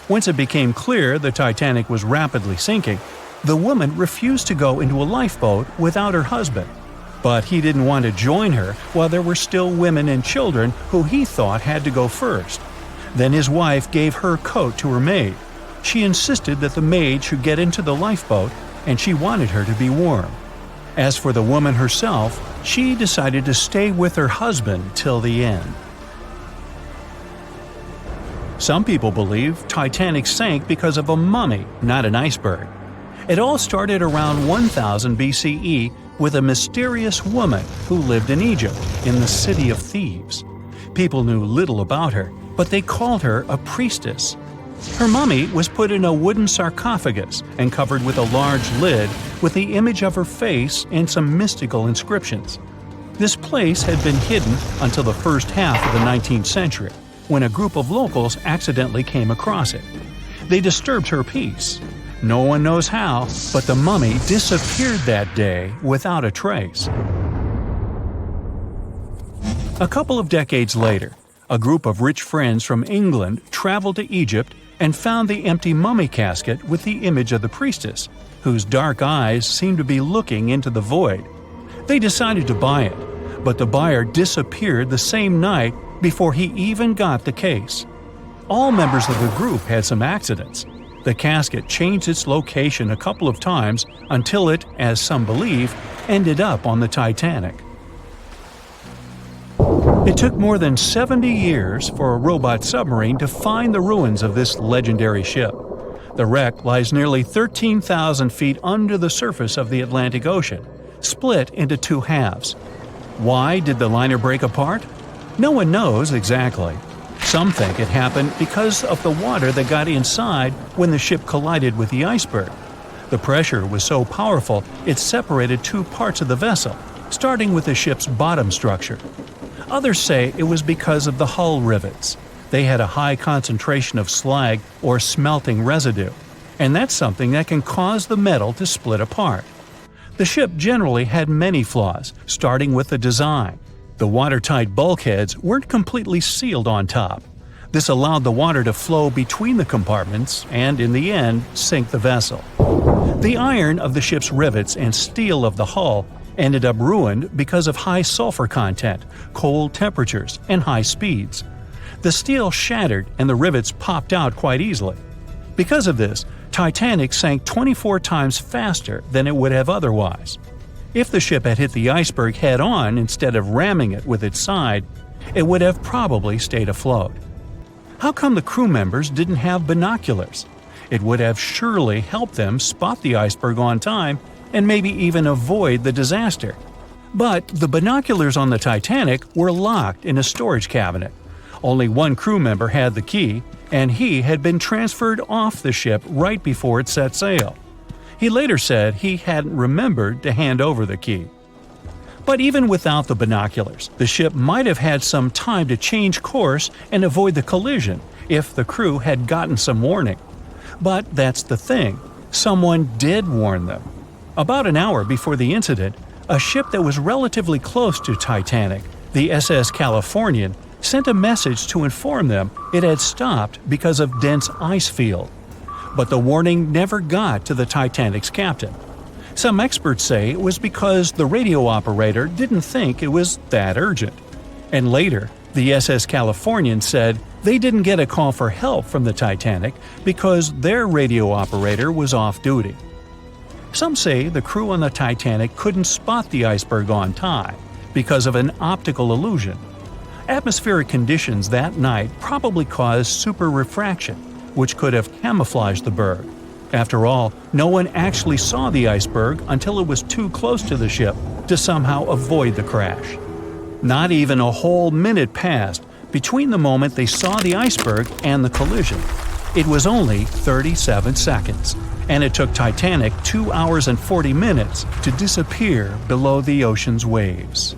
Once it became clear the Titanic was rapidly sinking, the woman refused to go into a lifeboat without her husband. But he didn't want to join her while there were still women and children who he thought had to go first. Then his wife gave her coat to her maid. She insisted that the maid should get into the lifeboat, and she wanted her to be warm. As for the woman herself, she decided to stay with her husband till the end. Some people believe Titanic sank because of a mummy, not an iceberg. It all started around 1000 BCE with a mysterious woman who lived in Egypt, in the City of Thieves. People knew little about her, but they called her a priestess. Her mummy was put in a wooden sarcophagus and covered with a large lid with the image of her face and some mystical inscriptions. This place had been hidden until the first half of the 19th century, when a group of locals accidentally came across it. They disturbed her peace. No one knows how, but the mummy disappeared that day without a trace. A couple of decades later, a group of rich friends from England traveled to Egypt and found the empty mummy casket with the image of the priestess, whose dark eyes seemed to be looking into the void. They decided to buy it, but the buyer disappeared the same night before he even got the case. All members of the group had some accidents. The casket changed its location a couple of times until it, as some believe, ended up on the Titanic. It took more than 70 years for a robot submarine to find the ruins of this legendary ship. The wreck lies nearly 13,000 feet under the surface of the Atlantic Ocean, split into two halves. Why did the liner break apart? No one knows exactly. Some think it happened because of the water that got inside when the ship collided with the iceberg. The pressure was so powerful it separated two parts of the vessel, starting with the ship's bottom structure. Others say it was because of the hull rivets. They had a high concentration of slag or smelting residue, and that's something that can cause the metal to split apart. The ship generally had many flaws, starting with the design. The watertight bulkheads weren't completely sealed on top. This allowed the water to flow between the compartments and, in the end, sink the vessel. The iron of the ship's rivets and steel of the hull ended up ruined because of high sulfur content, cold temperatures, and high speeds. The steel shattered and the rivets popped out quite easily. Because of this, Titanic sank 24 times faster than it would have otherwise. If the ship had hit the iceberg head-on instead of ramming it with its side, it would have probably stayed afloat. How come the crew members didn't have binoculars? It would have surely helped them spot the iceberg on time and maybe even avoid the disaster. But the binoculars on the Titanic were locked in a storage cabinet. Only one crew member had the key, and he had been transferred off the ship right before it set sail. He later said he hadn't remembered to hand over the key. But even without the binoculars, the ship might have had some time to change course and avoid the collision if the crew had gotten some warning. But that's the thing, someone did warn them. About an hour before the incident, a ship that was relatively close to Titanic, the SS Californian, sent a message to inform them it had stopped because of dense ice field. But the warning never got to the Titanic's captain. Some experts say it was because the radio operator didn't think it was that urgent. And later, the SS Californian said they didn't get a call for help from the Titanic because their radio operator was off duty. Some say the crew on the Titanic couldn't spot the iceberg on time because of an optical illusion. Atmospheric conditions that night probably caused super-refraction, which could have camouflaged the berg. After all, no one actually saw the iceberg until it was too close to the ship to somehow avoid the crash. Not even a whole minute passed between the moment they saw the iceberg and the collision. It was only 37 seconds, and it took Titanic 2 hours and 40 minutes to disappear below the ocean's waves.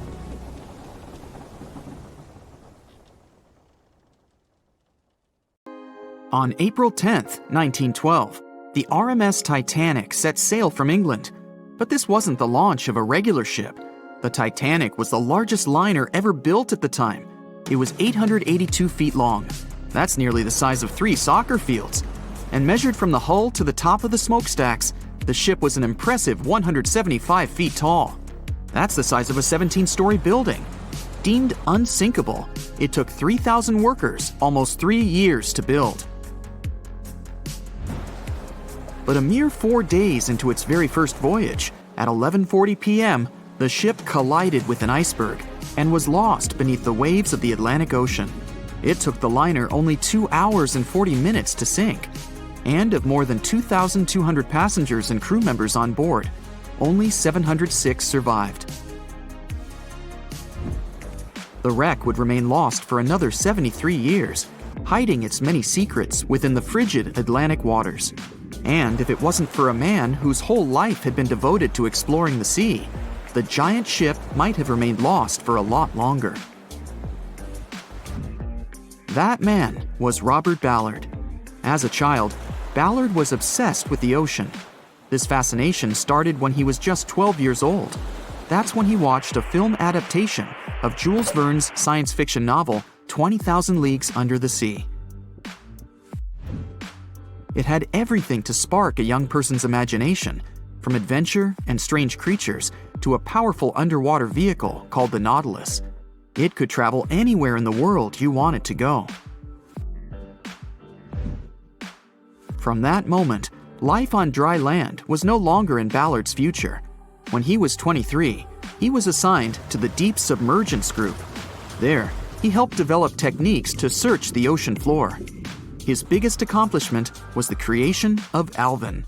On April 10, 1912, the RMS Titanic set sail from England. But this wasn't the launch of a regular ship. The Titanic was the largest liner ever built at the time. It was 882 feet long. That's nearly the size of 3 soccer fields. And measured from the hull to the top of the smokestacks, the ship was an impressive 175 feet tall. That's the size of a 17-story building. Deemed unsinkable, it took 3,000 workers almost 3 years to build. But a mere 4 days into its very first voyage, at 11:40 p.m., the ship collided with an iceberg and was lost beneath the waves of the Atlantic Ocean. It took the liner only 2 hours and 40 minutes to sink. And of more than 2,200 passengers and crew members on board, only 706 survived. The wreck would remain lost for another 73 years, hiding its many secrets within the frigid Atlantic waters. And if it wasn't for a man whose whole life had been devoted to exploring the sea, the giant ship might have remained lost for a lot longer. That man was Robert Ballard. As a child, Ballard was obsessed with the ocean. This fascination started when he was just 12 years old. That's when he watched a film adaptation of Jules Verne's science fiction novel 20,000 Leagues Under the Sea. It had everything to spark a young person's imagination, from adventure and strange creatures to a powerful underwater vehicle called the Nautilus. It could travel anywhere in the world you wanted to go. From that moment, life on dry land was no longer in Ballard's future. When he was 23, he was assigned to the Deep Submergence Group. There, he helped develop techniques to search the ocean floor. His biggest accomplishment was the creation of Alvin.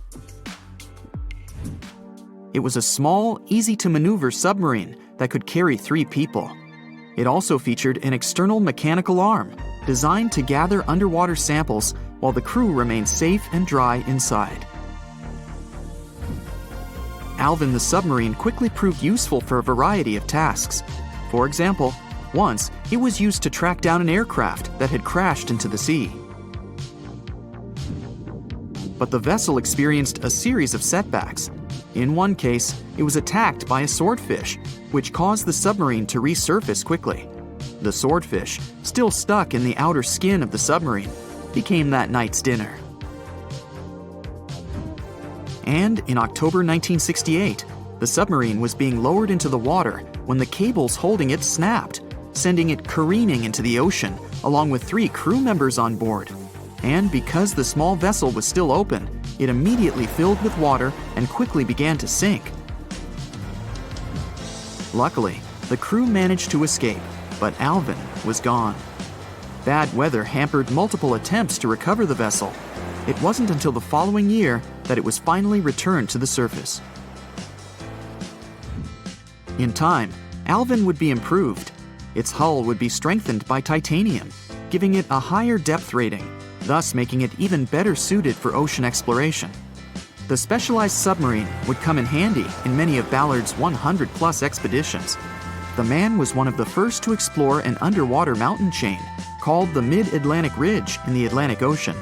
It was a small, easy-to-maneuver submarine that could carry 3 people. It also featured an external mechanical arm designed to gather underwater samples while the crew remained safe and dry inside. Alvin the submarine quickly proved useful for a variety of tasks. For example, once it was used to track down an aircraft that had crashed into the sea. But the vessel experienced a series of setbacks. In one case, it was attacked by a swordfish, which caused the submarine to resurface quickly. The swordfish, still stuck in the outer skin of the submarine, became that night's dinner. And in October 1968, the submarine was being lowered into the water when the cables holding it snapped, sending it careening into the ocean, along with 3 crew members on board. And because the small vessel was still open, it immediately filled with water and quickly began to sink. Luckily, the crew managed to escape, but Alvin was gone. Bad weather hampered multiple attempts to recover the vessel. It wasn't until the following year that it was finally returned to the surface. In time, Alvin would be improved. Its hull would be strengthened by titanium, giving it a higher depth rating. thus making it even better suited for ocean exploration. The specialized submarine would come in handy in many of Ballard's 100-plus expeditions. The man was one of the first to explore an underwater mountain chain called the Mid-Atlantic Ridge in the Atlantic Ocean.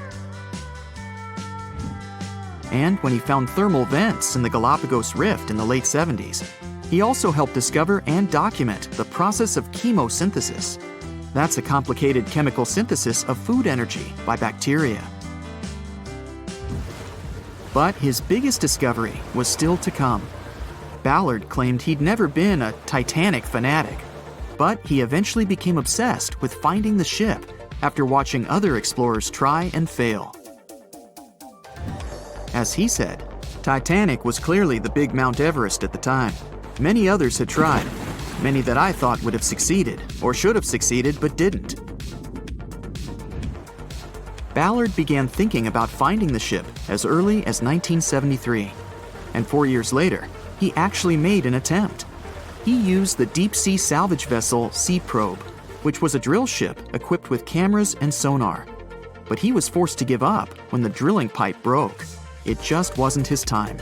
And when he found thermal vents in the Galapagos Rift in the late 70s, he also helped discover and document the process of chemosynthesis. That's a complicated chemical synthesis of food energy by bacteria. But his biggest discovery was still to come. Ballard claimed he'd never been a Titanic fanatic, but he eventually became obsessed with finding the ship after watching other explorers try and fail. As he said, Titanic was clearly the big Mount Everest at the time. Many others had tried, many that I thought would have succeeded, or should have succeeded but didn't. Ballard began thinking about finding the ship as early as 1973, and 4 years later, he actually made an attempt. He used the deep-sea salvage vessel Sea Probe, which was a drill ship equipped with cameras and sonar. But he was forced to give up when the drilling pipe broke. It just wasn't his time.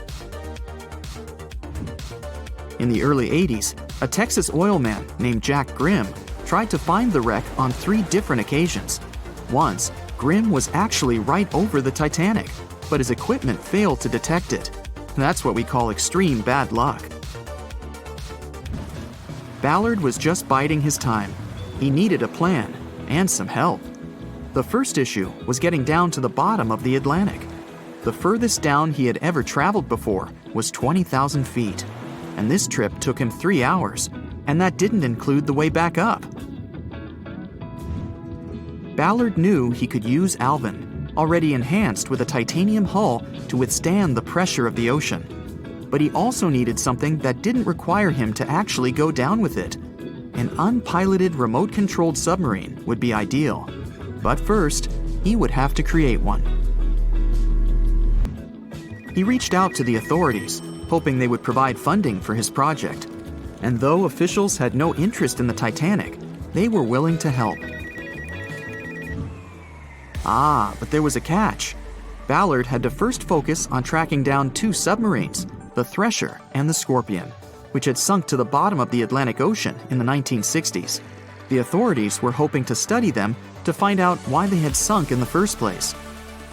In the early 80s, a Texas oil man named Jack Grimm tried to find the wreck on 3 different occasions. Once, Grimm was actually right over the Titanic, but his equipment failed to detect it. That's what we call extreme bad luck. Ballard was just biding his time. He needed a plan and some help. The first issue was getting down to the bottom of the Atlantic. The furthest down he had ever traveled before was 20,000 feet, and this trip took him 3 hours, and that didn't include the way back up. Ballard knew he could use Alvin, already enhanced with a titanium hull to withstand the pressure of the ocean. But he also needed something that didn't require him to actually go down with it. An unpiloted remote-controlled submarine would be ideal. But first, he would have to create one. He reached out to the authorities, hoping they would provide funding for his project. And though officials had no interest in the Titanic, they were willing to help. But there was a catch. Ballard had to first focus on tracking down 2 submarines, the Thresher and the Scorpion, which had sunk to the bottom of the Atlantic Ocean in the 1960s. The authorities were hoping to study them to find out why they had sunk in the first place.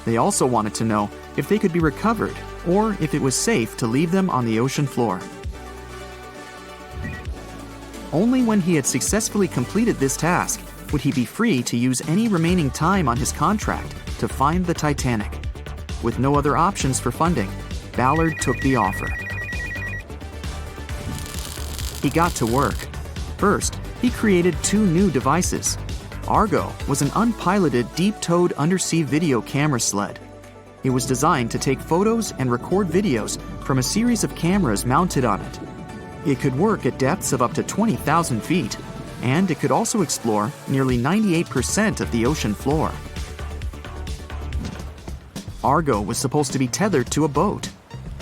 They also wanted to know if they could be recovered or if it was safe to leave them on the ocean floor. Only when he had successfully completed this task would he be free to use any remaining time on his contract to find the Titanic. With no other options for funding, Ballard took the offer. He got to work. First, he created 2 new devices. Argo was an unpiloted deep-towed undersea video camera sled. It was designed to take photos and record videos from a series of cameras mounted on it. It could work at depths of up to 20,000 feet, and it could also explore nearly 98% of the ocean floor. Argo was supposed to be tethered to a boat.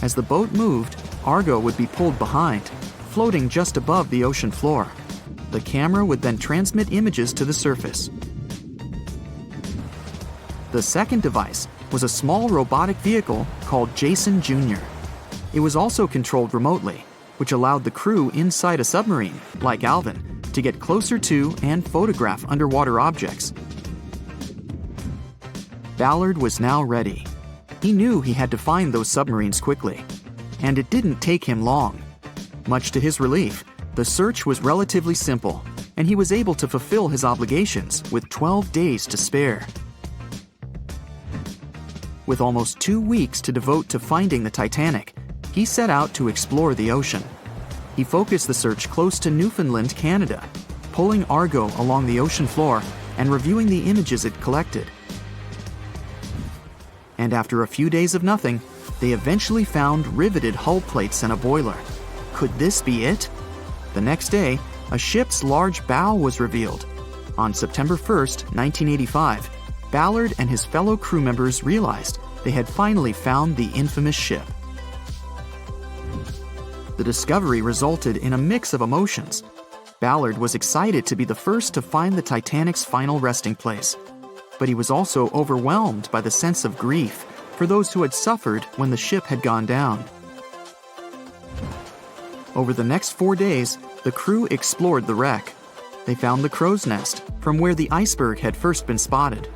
As the boat moved, Argo would be pulled behind, floating just above the ocean floor. The camera would then transmit images to the surface. The second device was a small robotic vehicle called Jason Jr. It was also controlled remotely, which allowed the crew inside a submarine, like Alvin, to get closer to and photograph underwater objects. Ballard was now ready. He knew he had to find those submarines quickly, and it didn't take him long. Much to his relief, the search was relatively simple, and he was able to fulfill his obligations with 12 days to spare. With almost 2 weeks to devote to finding the Titanic, he set out to explore the ocean. He focused the search close to Newfoundland, Canada, pulling Argo along the ocean floor and reviewing the images it collected. And after a few days of nothing, they eventually found riveted hull plates and a boiler. Could this be it? The next day, a ship's large bow was revealed. On September 1st, 1985, Ballard and his fellow crew members realized they had finally found the infamous ship. The discovery resulted in a mix of emotions. Ballard was excited to be the first to find the Titanic's final resting place. but he was also overwhelmed by the sense of grief for those who had suffered when the ship had gone down. Over the next 4 days, the crew explored the wreck. They found the crow's nest, from where the iceberg had first been spotted.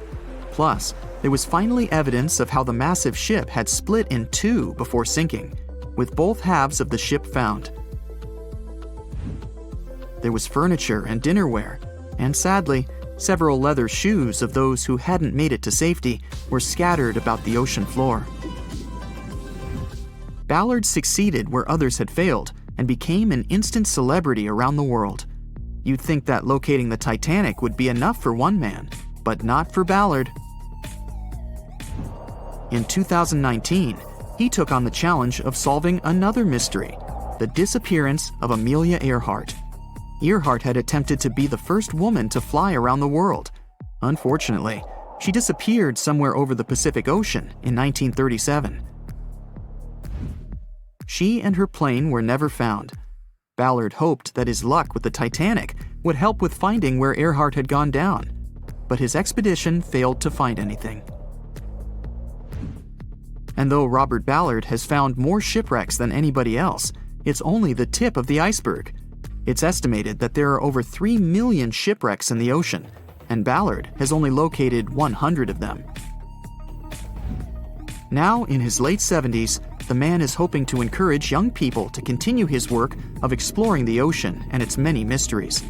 Plus, there was finally evidence of how the massive ship had split in two before sinking, with both halves of the ship found. There was furniture and dinnerware, and sadly, several leather shoes of those who hadn't made it to safety were scattered about the ocean floor. Ballard succeeded where others had failed and became an instant celebrity around the world. You'd think that locating the Titanic would be enough for one man, but not for Ballard. In 2019, he took on the challenge of solving another mystery, the disappearance of Amelia Earhart. Earhart had attempted to be the first woman to fly around the world. Unfortunately, she disappeared somewhere over the Pacific Ocean in 1937. She and her plane were never found. Ballard hoped that his luck with the Titanic would help with finding where Earhart had gone down, but his expedition failed to find anything. And though Robert Ballard has found more shipwrecks than anybody else, it's only the tip of the iceberg. It's estimated that there are over 3 million shipwrecks in the ocean, and Ballard has only located 100 of them. Now, in his late 70s, the man is hoping to encourage young people to continue his work of exploring the ocean and its many mysteries.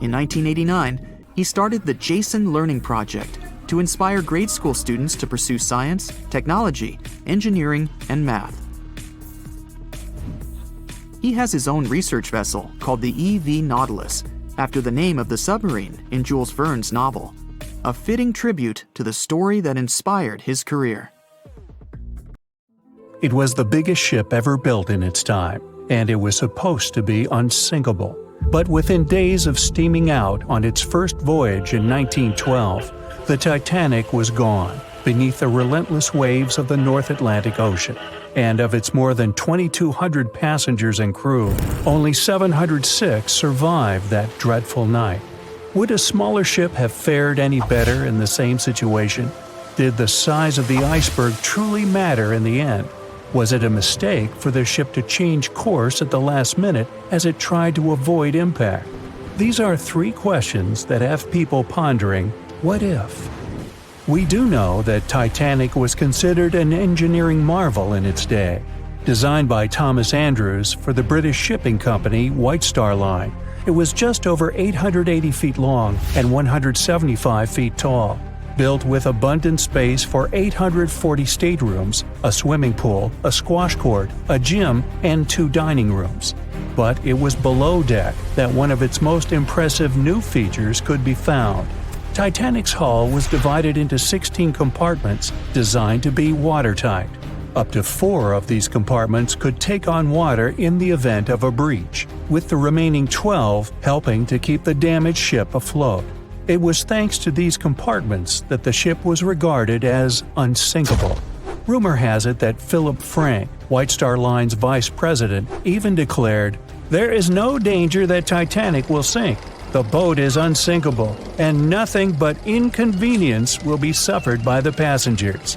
In 1989, he started the Jason Learning Project to inspire grade school students to pursue science, technology, engineering, and math. He has his own research vessel called the EV Nautilus, after the name of the submarine in Jules Verne's novel, a fitting tribute to the story that inspired his career. It was the biggest ship ever built in its time, and it was supposed to be unsinkable. But within days of steaming out on its first voyage in 1912, the Titanic was gone beneath the relentless waves of the North Atlantic Ocean. And of its more than 2,200 passengers and crew, only 706 survived that dreadful night. Would a smaller ship have fared any better in the same situation? Did the size of the iceberg truly matter in the end? Was it a mistake for the ship to change course at the last minute as it tried to avoid impact? These are 3 questions that have people pondering, what if? We do know that Titanic was considered an engineering marvel in its day. Designed by Thomas Andrews for the British shipping company White Star Line, it was just over 880 feet long and 175 feet tall. Built with abundant space for 840 staterooms, a swimming pool, a squash court, a gym, and 2 dining rooms. But it was below deck that one of its most impressive new features could be found. Titanic's hull was divided into 16 compartments designed to be watertight. Up to 4 of these compartments could take on water in the event of a breach, with the remaining 12 helping to keep the damaged ship afloat. It was thanks to these compartments that the ship was regarded as unsinkable. Rumor has it that Philip Frank, White Star Line's vice president, even declared, "There is no danger that Titanic will sink. The boat is unsinkable, and nothing but inconvenience will be suffered by the passengers."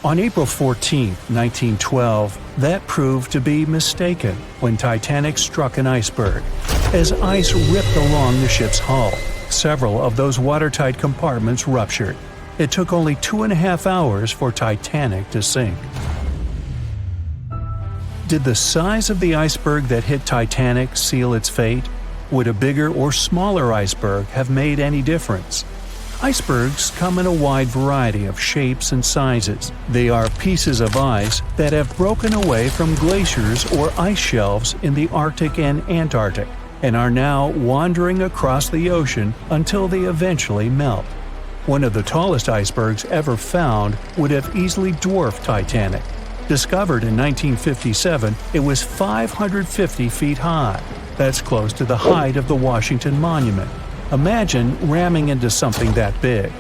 On April 14, 1912, that proved to be mistaken when Titanic struck an iceberg. As ice ripped along the ship's hull, several of those watertight compartments ruptured. It took only 2.5 hours for Titanic to sink. Did the size of the iceberg that hit Titanic seal its fate? Would a bigger or smaller iceberg have made any difference? Icebergs come in a wide variety of shapes and sizes. They are pieces of ice that have broken away from glaciers or ice shelves in the Arctic and Antarctic, and are now wandering across the ocean until they eventually melt. One of the tallest icebergs ever found would have easily dwarfed Titanic. Discovered in 1957, it was 550 feet high. That's close to the height of the Washington Monument. Imagine ramming into something that big.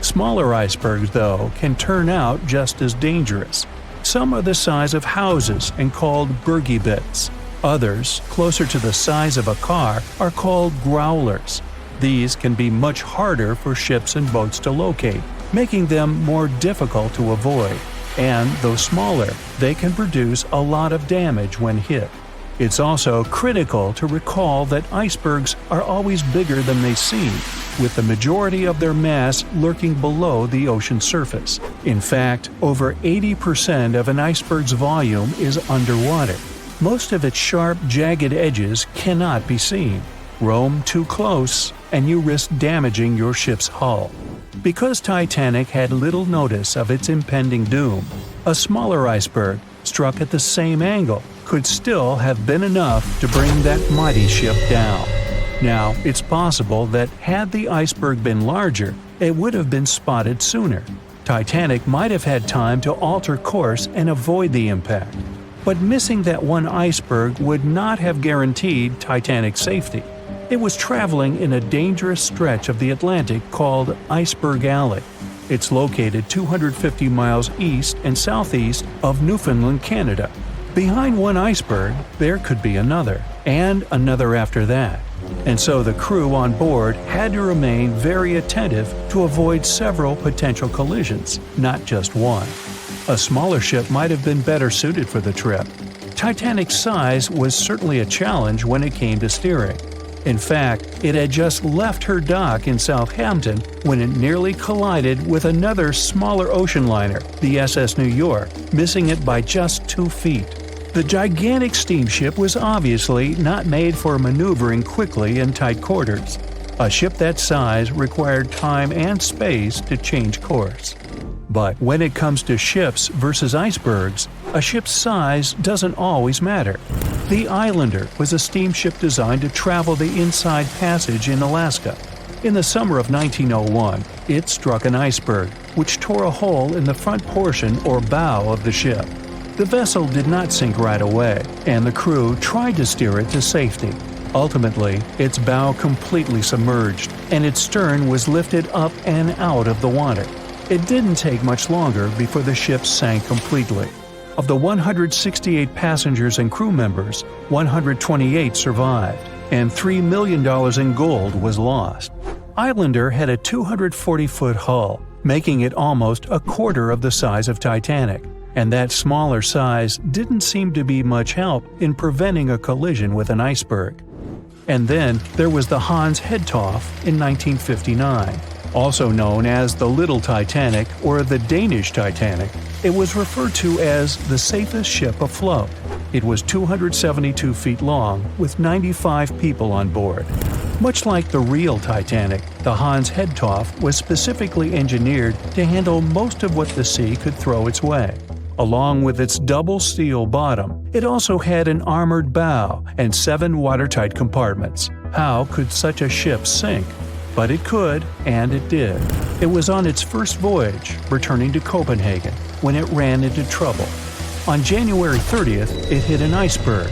Smaller icebergs, though, can turn out just as dangerous. Some are the size of houses and called bergy bits. Others, closer to the size of a car, are called growlers. These can be much harder for ships and boats to locate, making them more difficult to avoid. And though smaller, they can produce a lot of damage when hit. It's also critical to recall that icebergs are always bigger than they seem, with the majority of their mass lurking below the ocean surface. In fact, over 80% of an iceberg's volume is underwater. Most of its sharp, jagged edges cannot be seen. Roam too close, and you risk damaging your ship's hull. Because Titanic had little notice of its impending doom, a smaller iceberg, struck at the same angle, could still have been enough to bring that mighty ship down. Now, it's possible that had the iceberg been larger, it would have been spotted sooner. Titanic might have had time to alter course and avoid the impact. But missing that one iceberg would not have guaranteed Titanic's safety. It was traveling in a dangerous stretch of the Atlantic called Iceberg Alley. It's located 250 miles east and southeast of Newfoundland, Canada. Behind one iceberg, there could be another, and another after that. And so the crew on board had to remain very attentive to avoid several potential collisions, not just one. A smaller ship might have been better suited for the trip. Titanic's size was certainly a challenge when it came to steering. In fact, it had just left her dock in Southampton when it nearly collided with another smaller ocean liner, the SS New York, missing it by just 2 feet. The gigantic steamship was obviously not made for maneuvering quickly in tight quarters. A ship that size required time and space to change course. But when it comes to ships versus icebergs, a ship's size doesn't always matter. The Islander was a steamship designed to travel the Inside Passage in Alaska. In the summer of 1901, it struck an iceberg, which tore a hole in the front portion or bow of the ship. The vessel did not sink right away, and the crew tried to steer it to safety. Ultimately, its bow completely submerged, and its stern was lifted up and out of the water. It didn't take much longer before the ship sank completely. Of the 168 passengers and crew members, 128 survived, and $3 million in gold was lost. Islander had a 240-foot hull, making it almost a quarter of the size of Titanic, and that smaller size didn't seem to be much help in preventing a collision with an iceberg. And then there was the Hans Hedtoft in 1959. Also known as the Little Titanic or the Danish Titanic, it was referred to as the safest ship afloat. It was 272 feet long with 95 people on board. Much like the real Titanic, the Hans Hedtoft was specifically engineered to handle most of what the sea could throw its way. Along with its double steel bottom, it also had an armored bow and 7 watertight compartments. How could such a ship sink? But it could, and it did. It was on its first voyage, returning to Copenhagen, when it ran into trouble. On January 30th, it hit an iceberg.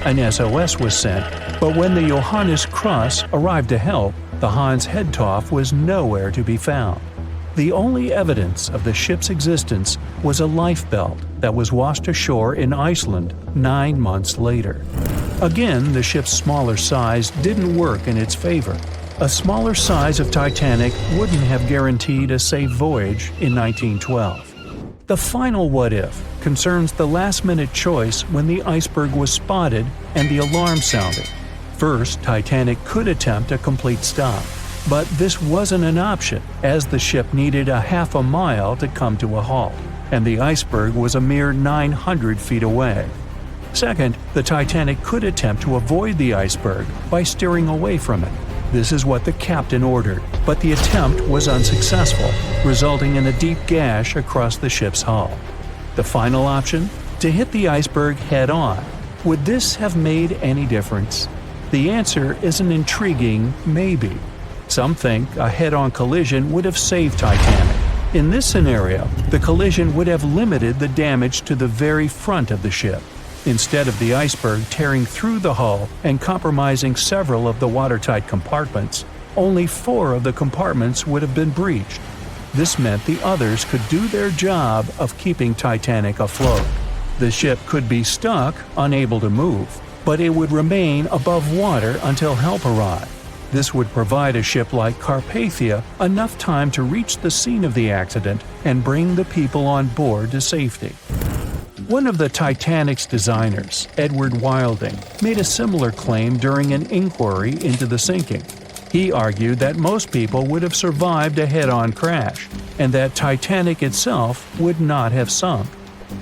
An SOS was sent, but when the Johannes Cross arrived to help, the Hans Hedtoft was nowhere to be found. The only evidence of the ship's existence was a lifebelt that was washed ashore in Iceland 9 months later. Again, the ship's smaller size didn't work in its favor. A smaller size of Titanic wouldn't have guaranteed a safe voyage in 1912. The final what-if concerns the last-minute choice when the iceberg was spotted and the alarm sounded. First, Titanic could attempt a complete stop, but this wasn't an option as the ship needed a half a mile to come to a halt, and the iceberg was a mere 900 feet away. Second, the Titanic could attempt to avoid the iceberg by steering away from it. This is what the captain ordered, but the attempt was unsuccessful, resulting in a deep gash across the ship's hull. The final option? To hit the iceberg head-on. Would this have made any difference? The answer is an intriguing maybe. Some think a head-on collision would have saved Titanic. In this scenario, the collision would have limited the damage to the very front of the ship. Instead of the iceberg tearing through the hull and compromising several of the watertight compartments, only 4 of the compartments would have been breached. This meant the others could do their job of keeping Titanic afloat. The ship could be stuck, unable to move, but it would remain above water until help arrived. This would provide a ship like Carpathia enough time to reach the scene of the accident and bring the people on board to safety. One of the Titanic's designers, Edward Wilding, made a similar claim during an inquiry into the sinking. He argued that most people would have survived a head-on crash, and that Titanic itself would not have sunk.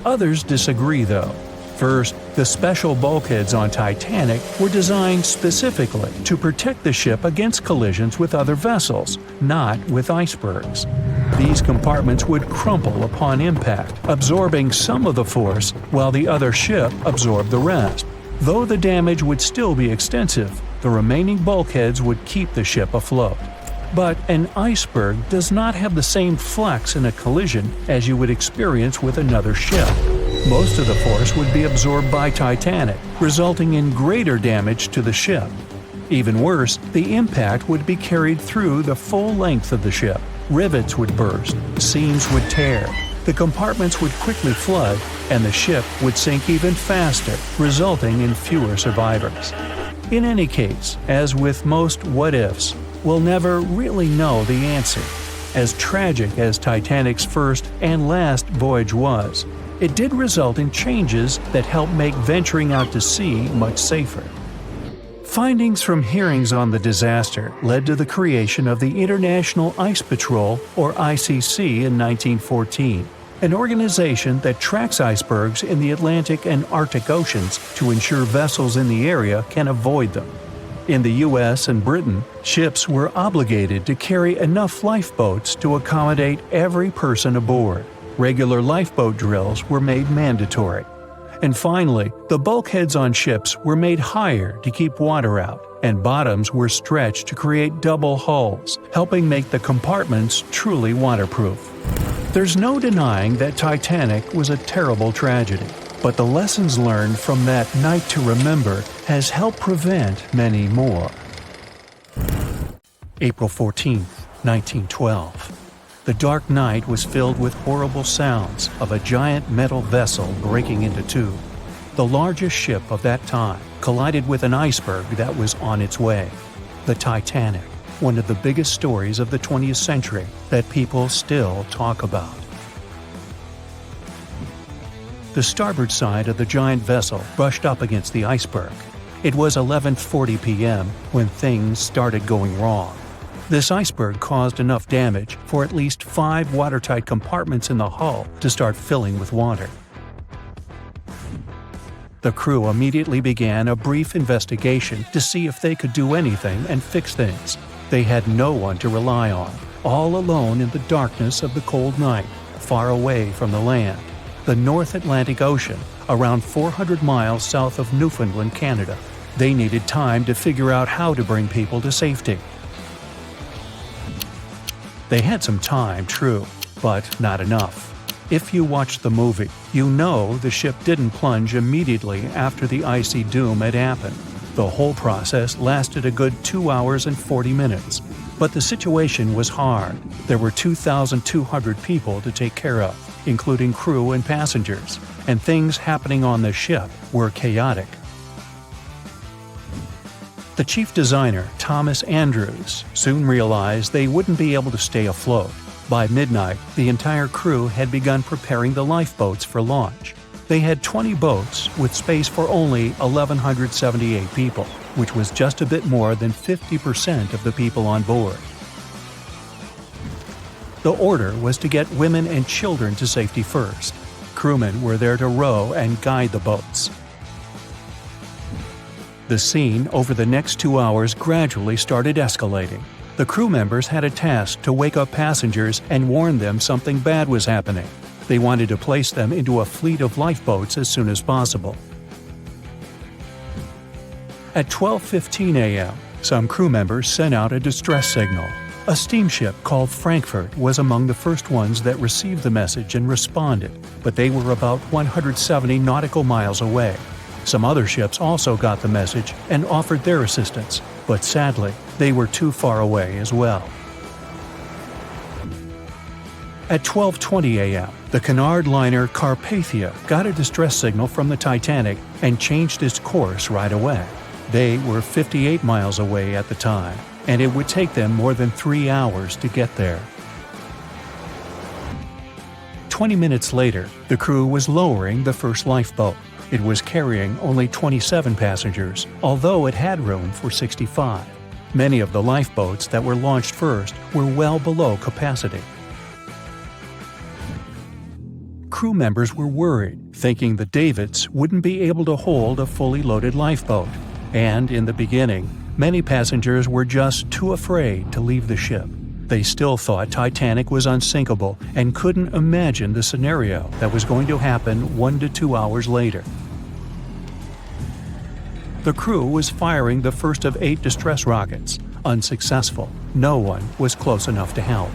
Others disagree, though. First, the special bulkheads on Titanic were designed specifically to protect the ship against collisions with other vessels, not with icebergs. These compartments would crumple upon impact, absorbing some of the force while the other ship absorbed the rest. Though the damage would still be extensive, the remaining bulkheads would keep the ship afloat. But an iceberg does not have the same flex in a collision as you would experience with another ship. Most of the force would be absorbed by Titanic, resulting in greater damage to the ship. Even worse, the impact would be carried through the full length of the ship. Rivets would burst, seams would tear, the compartments would quickly flood, and the ship would sink even faster, resulting in fewer survivors. In any case, as with most what-ifs, we'll never really know the answer. As tragic as Titanic's first and last voyage was, it did result in changes that helped make venturing out to sea much safer. Findings from hearings on the disaster led to the creation of the International Ice Patrol, or ICC, in 1914, an organization that tracks icebergs in the Atlantic and Arctic Oceans to ensure vessels in the area can avoid them. In the US and Britain, ships were obligated to carry enough lifeboats to accommodate every person aboard. Regular lifeboat drills were made mandatory. And finally, the bulkheads on ships were made higher to keep water out, and bottoms were stretched to create double hulls, helping make the compartments truly waterproof. There's no denying that Titanic was a terrible tragedy, but the lessons learned from that night to remember has helped prevent many more. April 14, 1912. The dark night was filled with horrible sounds of a giant metal vessel breaking into two. The largest ship of that time collided with an iceberg that was on its way. The Titanic, one of the biggest stories of the 20th century that people still talk about. The starboard side of the giant vessel brushed up against the iceberg. It was 11:40 p.m. when things started going wrong. This iceberg caused enough damage for at least 5 watertight compartments in the hull to start filling with water. The crew immediately began a brief investigation to see if they could do anything and fix things. They had no one to rely on, all alone in the darkness of the cold night, far away from the land. The North Atlantic Ocean, around 400 miles south of Newfoundland, Canada. They needed time to figure out how to bring people to safety. They had some time, true, but not enough. If you watched the movie, you know the ship didn't plunge immediately after the icy doom had happened. The whole process lasted a good 2 hours and 40 minutes. But the situation was hard. There were 2,200 people to take care of, including crew and passengers, and things happening on the ship were chaotic. The chief designer, Thomas Andrews, soon realized they wouldn't be able to stay afloat. By midnight, the entire crew had begun preparing the lifeboats for launch. They had 20 boats with space for only 1,178 people, which was just a bit more than 50% of the people on board. The order was to get women and children to safety first. Crewmen were there to row and guide the boats. The scene over the next 2 hours gradually started escalating. The crew members had a task to wake up passengers and warn them something bad was happening. They wanted to place them into a fleet of lifeboats as soon as possible. At 12:15 a.m., some crew members sent out a distress signal. A steamship called Frankfurt was among the first ones that received the message and responded, but they were about 170 nautical miles away. Some other ships also got the message and offered their assistance, but sadly, they were too far away as well. At 12:20 a.m., the Cunard liner Carpathia got a distress signal from the Titanic and changed its course right away. They were 58 miles away at the time. and it would take them more than 3 hours to get there. 20 minutes later, the crew was lowering the first lifeboat. It was carrying only 27 passengers, although it had room for 65. Many of the lifeboats that were launched first were well below capacity. Crew members were worried, thinking the Davids wouldn't be able to hold a fully loaded lifeboat. And in the beginning, many passengers were just too afraid to leave the ship. They still thought Titanic was unsinkable and couldn't imagine the scenario that was going to happen 1 to 2 hours later. The crew was firing the first of 8 distress rockets. Unsuccessful. No one was close enough to help.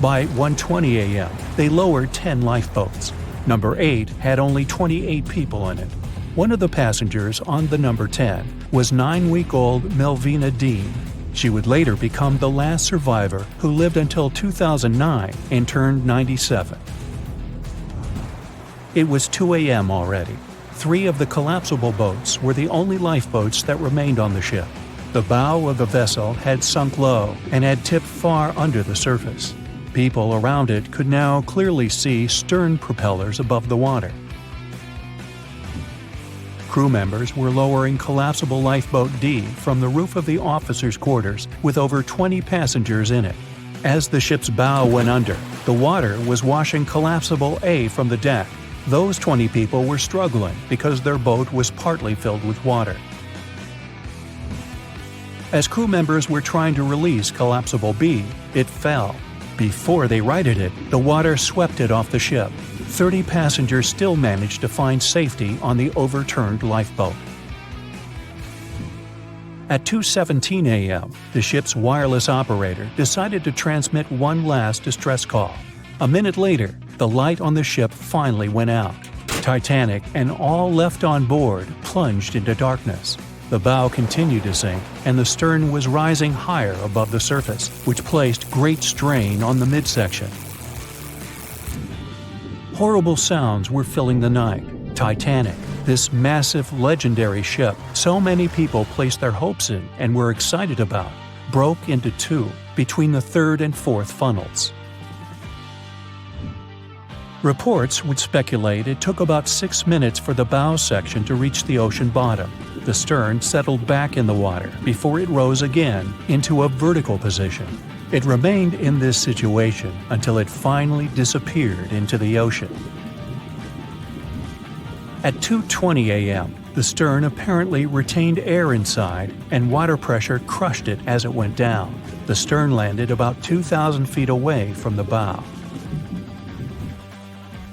By 1:20 a.m., they lowered 10 lifeboats. Number 8 had only 28 people in it. One of the passengers on the number 10 was 9-week-old Melvina Dean. She would later become the last survivor who lived until 2009 and turned 97. It was 2 a.m. already. 3 of the collapsible boats were the only lifeboats that remained on the ship. The bow of the vessel had sunk low and had tipped far under the surface. People around it could now clearly see stern propellers above the water. Crew members were lowering collapsible lifeboat D from the roof of the officers' quarters with over 20 passengers in it. As the ship's bow went under, the water was washing collapsible A from the deck. Those 20 people were struggling because their boat was partly filled with water. As crew members were trying to release collapsible B, it fell. Before they righted it, the water swept it off the ship. 30 passengers still managed to find safety on the overturned lifeboat. At 2:17 a.m., the ship's wireless operator decided to transmit one last distress call. A minute later, the light on the ship finally went out. Titanic and all left on board plunged into darkness. The bow continued to sink, and the stern was rising higher above the surface, which placed great strain on the midsection. Horrible sounds were filling the night. Titanic, this massive, legendary ship so many people placed their hopes in and were excited about, broke into 2 between the 3rd and 4th funnels. Reports would speculate it took about 6 minutes for the bow section to reach the ocean bottom. The stern settled back in the water before it rose again into a vertical position. It remained in this situation until it finally disappeared into the ocean. At 2:20 a.m., the stern apparently retained air inside, and water pressure crushed it as it went down. The stern landed about 2,000 feet away from the bow.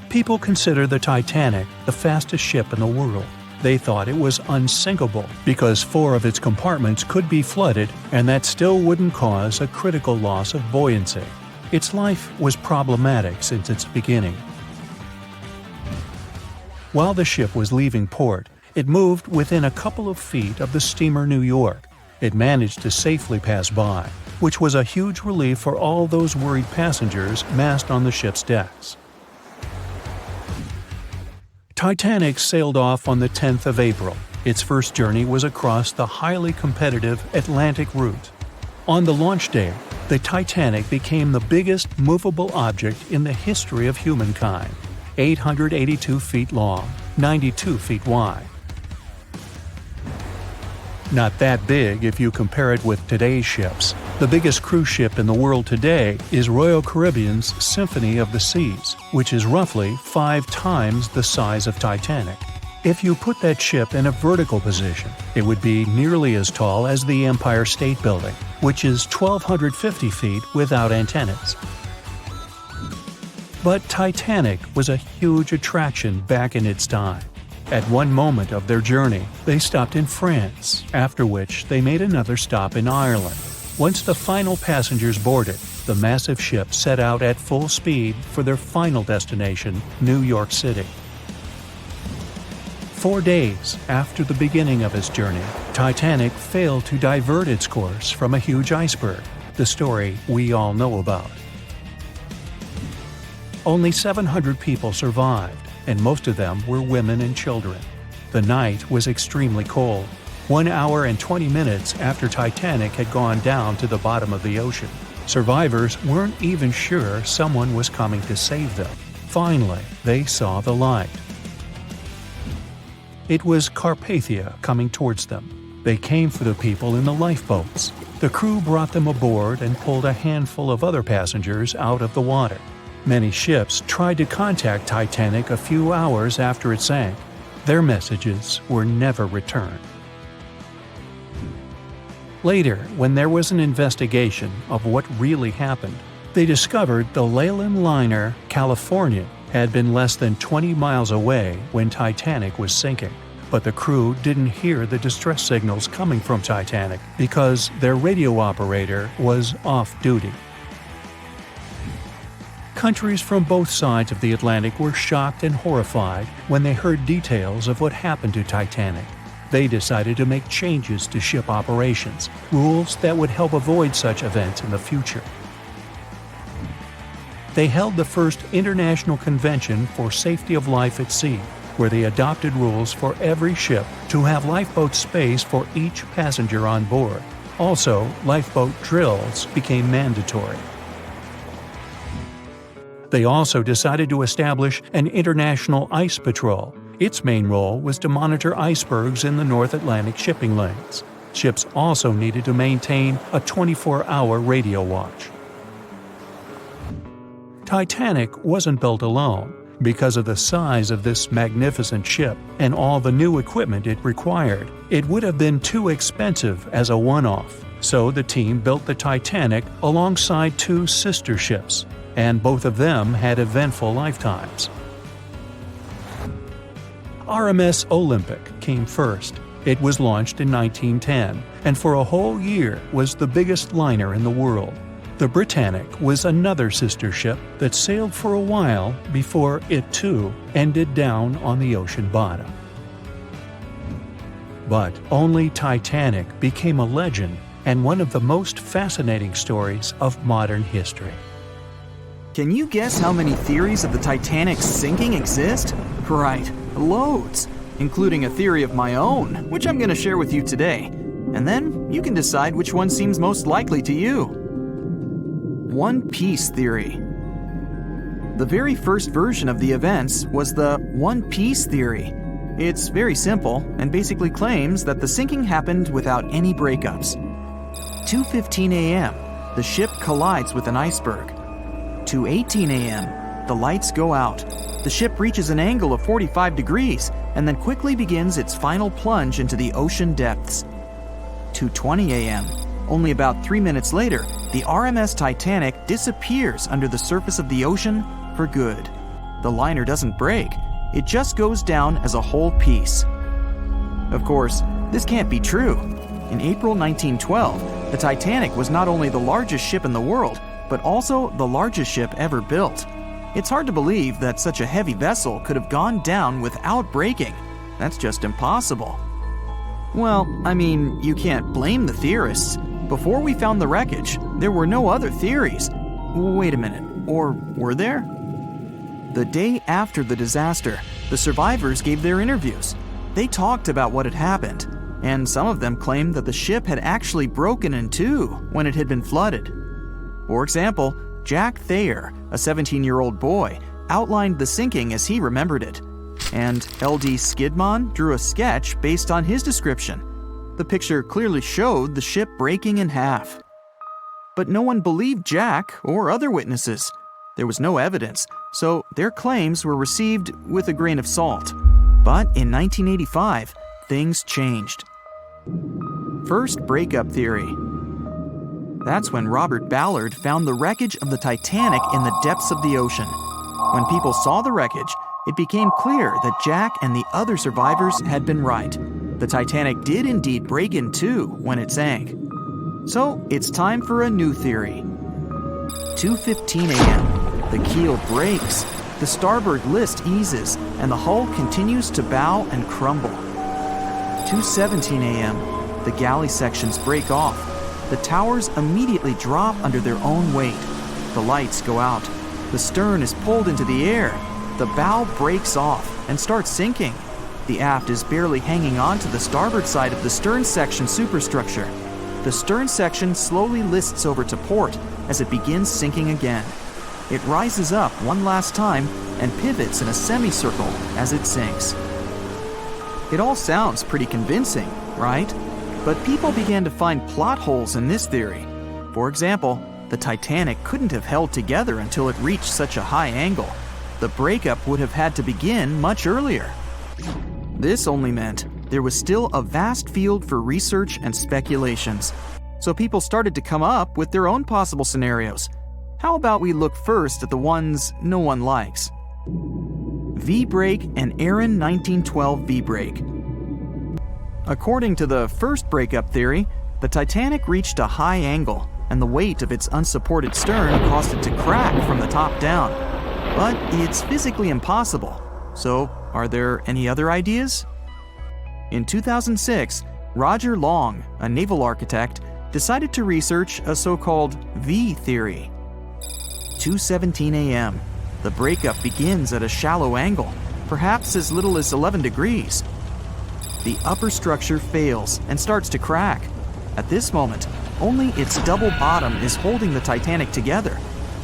People consider the Titanic the fastest ship in the world. They thought it was unsinkable because 4 of its compartments could be flooded, and that still wouldn't cause a critical loss of buoyancy. Its life was problematic since its beginning. While the ship was leaving port, it moved within a couple of feet of the steamer New York. It managed to safely pass by, which was a huge relief for all those worried passengers massed on the ship's decks. Titanic sailed off on the 10th of April. Its first journey was across the highly competitive Atlantic route. On the launch day, the Titanic became the biggest movable object in the history of humankind, 882 feet long, 92 feet wide. Not that big if you compare it with today's ships. The biggest cruise ship in the world today is Royal Caribbean's Symphony of the Seas, which is roughly 5 times the size of Titanic. If you put that ship in a vertical position, it would be nearly as tall as the Empire State Building, which is 1,250 feet without antennas. But Titanic was a huge attraction back in its time. At one moment of their journey, they stopped in France, after which they made another stop in Ireland. Once the final passengers boarded, the massive ship set out at full speed for their final destination, New York City. 4 days after the beginning of its journey, Titanic failed to divert its course from a huge iceberg, the story we all know about. Only 700 people survived, and most of them were women and children. The night was extremely cold. 1 hour and 20 minutes after Titanic had gone down to the bottom of the ocean. Survivors weren't even sure someone was coming to save them. Finally, they saw the light. It was Carpathia coming towards them. They came for the people in the lifeboats. The crew brought them aboard and pulled a handful of other passengers out of the water. Many ships tried to contact Titanic a few hours after it sank. Their messages were never returned. Later, when there was an investigation of what really happened, they discovered the Leyland liner California had been less than 20 miles away when Titanic was sinking. But the crew didn't hear the distress signals coming from Titanic because their radio operator was off duty. Countries from both sides of the Atlantic were shocked and horrified when they heard details of what happened to Titanic. They decided to make changes to ship operations, rules that would help avoid such events in the future. They held the first International Convention for Safety of Life at Sea, where they adopted rules for every ship to have lifeboat space for each passenger on board. Also, lifeboat drills became mandatory. They also decided to establish an international ice patrol. Its main role was to monitor icebergs in the North Atlantic shipping lanes. Ships also needed to maintain a 24-hour radio watch. Titanic wasn't built alone. Because of the size of this magnificent ship and all the new equipment it required, it would have been too expensive as a one-off. So the team built the Titanic alongside two sister ships, and both of them had eventful lifetimes. RMS Olympic came first. It was launched in 1910, and for a whole year was the biggest liner in the world. The Britannic was another sister ship that sailed for a while before it too ended down on the ocean bottom. But only Titanic became a legend and one of the most fascinating stories of modern history. Can you guess how many theories of the Titanic's sinking exist? Right, loads, including a theory of my own, which I'm going to share with you today. And then you can decide which one seems most likely to you. One Piece theory. The very first version of the events was the One Piece theory. It's very simple and basically claims that the sinking happened without any breakups. 2:15 a.m., the ship collides with an iceberg. 2:18 a.m., the lights go out. The ship reaches an angle of 45 degrees and then quickly begins its final plunge into the ocean depths. 2:20 a.m., only about 3 minutes later, the RMS Titanic disappears under the surface of the ocean for good. The liner doesn't break, it just goes down as a whole piece. Of course, this can't be true. In April 1912, the Titanic was not only the largest ship in the world, but also the largest ship ever built. It's hard to believe that such a heavy vessel could have gone down without breaking. That's just impossible. Well, I mean, you can't blame the theorists. Before we found the wreckage, there were no other theories. Wait a minute, or were there? The day after the disaster, the survivors gave their interviews. They talked about what had happened, and some of them claimed that the ship had actually broken in two when it had been flooded. For example, Jack Thayer, a 17-year-old boy, outlined the sinking as he remembered it, and L.D. Skidmon drew a sketch based on his description. The picture clearly showed the ship breaking in half. But no one believed Jack or other witnesses. There was no evidence, so their claims were received with a grain of salt. But in 1985, things changed. First breakup theory. That's when Robert Ballard found the wreckage of the Titanic in the depths of the ocean. When people saw the wreckage, it became clear that Jack and the other survivors had been right. The Titanic did indeed break in two when it sank. So it's time for a new theory. 2:15 a.m., the keel breaks, the starboard list eases, and the hull continues to bow and crumble. 2:17 a.m., the galley sections break off. The towers immediately drop under their own weight. The lights go out. The stern is pulled into the air. The bow breaks off and starts sinking. The aft is barely hanging on to the starboard side of the stern section superstructure. The stern section slowly lists over to port as it begins sinking again. It rises up one last time and pivots in a semicircle as it sinks. It all sounds pretty convincing, right? But people began to find plot holes in this theory. For example, the Titanic couldn't have held together until it reached such a high angle. The breakup would have had to begin much earlier. This only meant there was still a vast field for research and speculations. So people started to come up with their own possible scenarios. How about we look first at the ones no one likes? V-brake and Aaron 1912 V-brake. According to the first breakup theory, the Titanic reached a high angle, and the weight of its unsupported stern caused it to crack from the top down. But it's physically impossible. So, are there any other ideas? In 2006, Roger Long, a naval architect, decided to research a so-called V theory. 2:17 a.m. The breakup begins at a shallow angle, perhaps as little as 11 degrees. The upper structure fails and starts to crack. At this moment, only its double bottom is holding the Titanic together,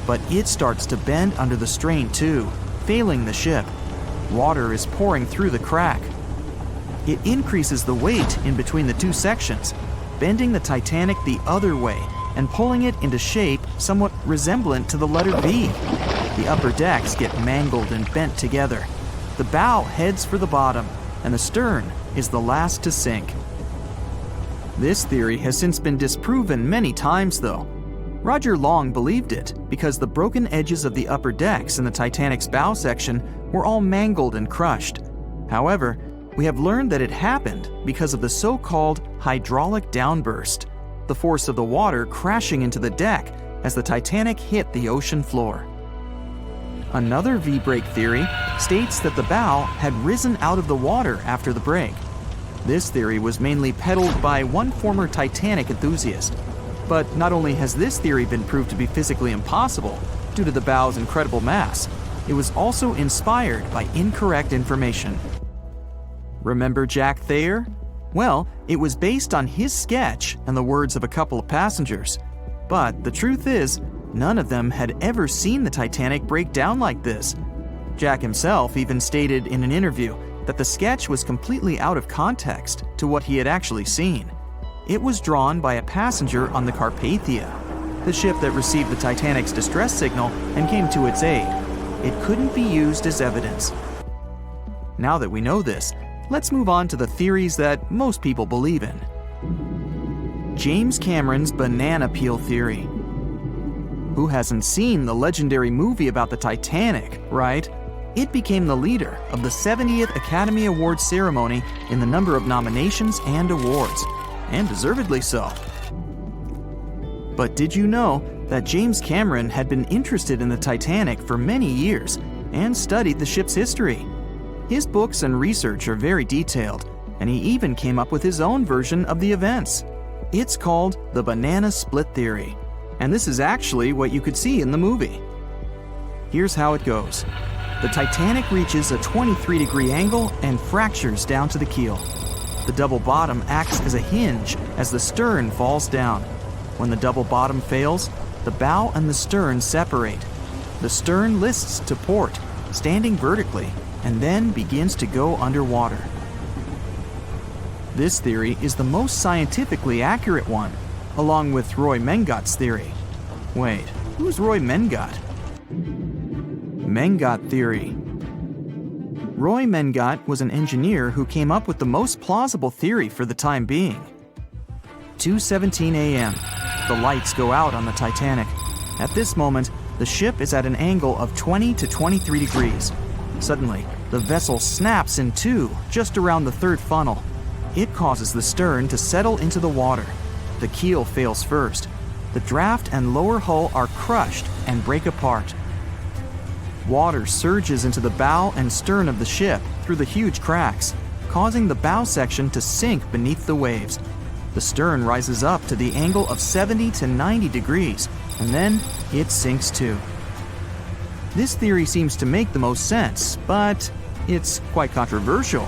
but it starts to bend under the strain too, failing the ship. Water is pouring through the crack. It increases the weight in between the two sections, bending the Titanic the other way and pulling it into shape somewhat resemblant to the letter V. The upper decks get mangled and bent together. The bow heads for the bottom, and the stern is the last to sink. This theory has since been disproven many times, though. Roger Long believed it because the broken edges of the upper decks in the Titanic's bow section were all mangled and crushed. However, we have learned that it happened because of the so-called hydraulic downburst, the force of the water crashing into the deck as the Titanic hit the ocean floor. Another V-brake theory states that the bow had risen out of the water after the break. This theory was mainly peddled by one former Titanic enthusiast. But not only has this theory been proved to be physically impossible due to the bow's incredible mass, it was also inspired by incorrect information. Remember Jack Thayer? Well, it was based on his sketch and the words of a couple of passengers. But the truth is, none of them had ever seen the Titanic break down like this. Jack himself even stated in an interview that the sketch was completely out of context to what he had actually seen. It was drawn by a passenger on the Carpathia, the ship that received the Titanic's distress signal and came to its aid. It couldn't be used as evidence. Now that we know this, let's move on to the theories that most people believe in. James Cameron's banana peel theory. Who hasn't seen the legendary movie about the Titanic, right? It became the leader of the 70th Academy Awards ceremony in the number of nominations and awards, and deservedly so. But did you know that James Cameron had been interested in the Titanic for many years and studied the ship's history? His books and research are very detailed, and he even came up with his own version of the events. It's called the banana split theory, and this is actually what you could see in the movie. Here's how it goes. The Titanic reaches a 23-degree angle and fractures down to the keel. The double bottom acts as a hinge as the stern falls down. When the double bottom fails, the bow and the stern separate. The stern lists to port, standing vertically, and then begins to go underwater. This theory is the most scientifically accurate one, along with Roy Mengott's theory. Wait, who's Roy Mengott? Mengott theory. Roy Mengott was an engineer who came up with the most plausible theory for the time being. 2:17 a.m. The lights go out on the Titanic. At this moment, the ship is at an angle of 20 to 23 degrees. Suddenly, the vessel snaps in two just around the third funnel. It causes the stern to settle into the water. The keel fails first. The draft and lower hull are crushed and break apart. Water surges into the bow and stern of the ship through the huge cracks, causing the bow section to sink beneath the waves. The stern rises up to the angle of 70 to 90 degrees, and then it sinks too. This theory seems to make the most sense, but it's quite controversial.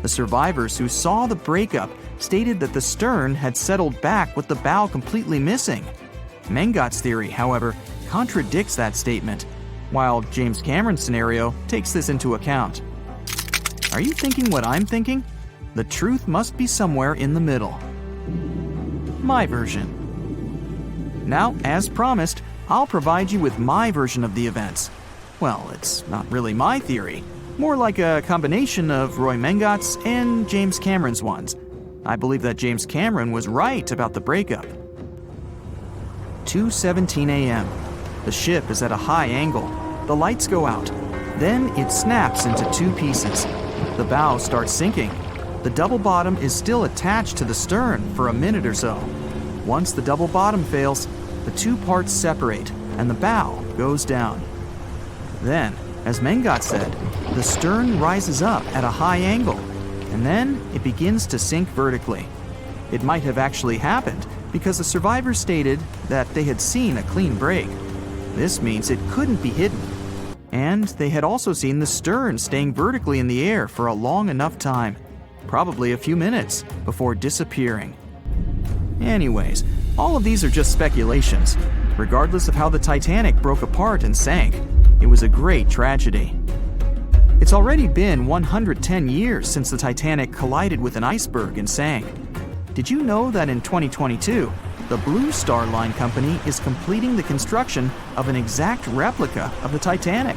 The survivors who saw the breakup stated that the stern had settled back with the bow completely missing. Mengat's theory, however, contradicts that statement, while James Cameron's scenario takes this into account. Are you thinking what I'm thinking? The truth must be somewhere in the middle. My version. Now, as promised, I'll provide you with my version of the events. Well, it's not really my theory, more like a combination of Roy Mengat's and James Cameron's ones. I believe that James Cameron was right about the breakup. 2:17 a.m. The ship is at a high angle. The lights go out. Then it snaps into two pieces. The bow starts sinking. The double bottom is still attached to the stern for a minute or so. Once the double bottom fails, the two parts separate and the bow goes down. Then, as Mengat said, the stern rises up at a high angle, and then it begins to sink vertically. It might have actually happened because the survivors stated that they had seen a clean break. This means it couldn't be hidden. And they had also seen the stern staying vertically in the air for a long enough time, probably a few minutes, before disappearing. Anyways, all of these are just speculations. Regardless of how the Titanic broke apart and sank, it was a great tragedy. It's already been 110 years since the Titanic collided with an iceberg and sank. Did you know that in 2022, the Blue Star Line Company is completing the construction of an exact replica of the Titanic?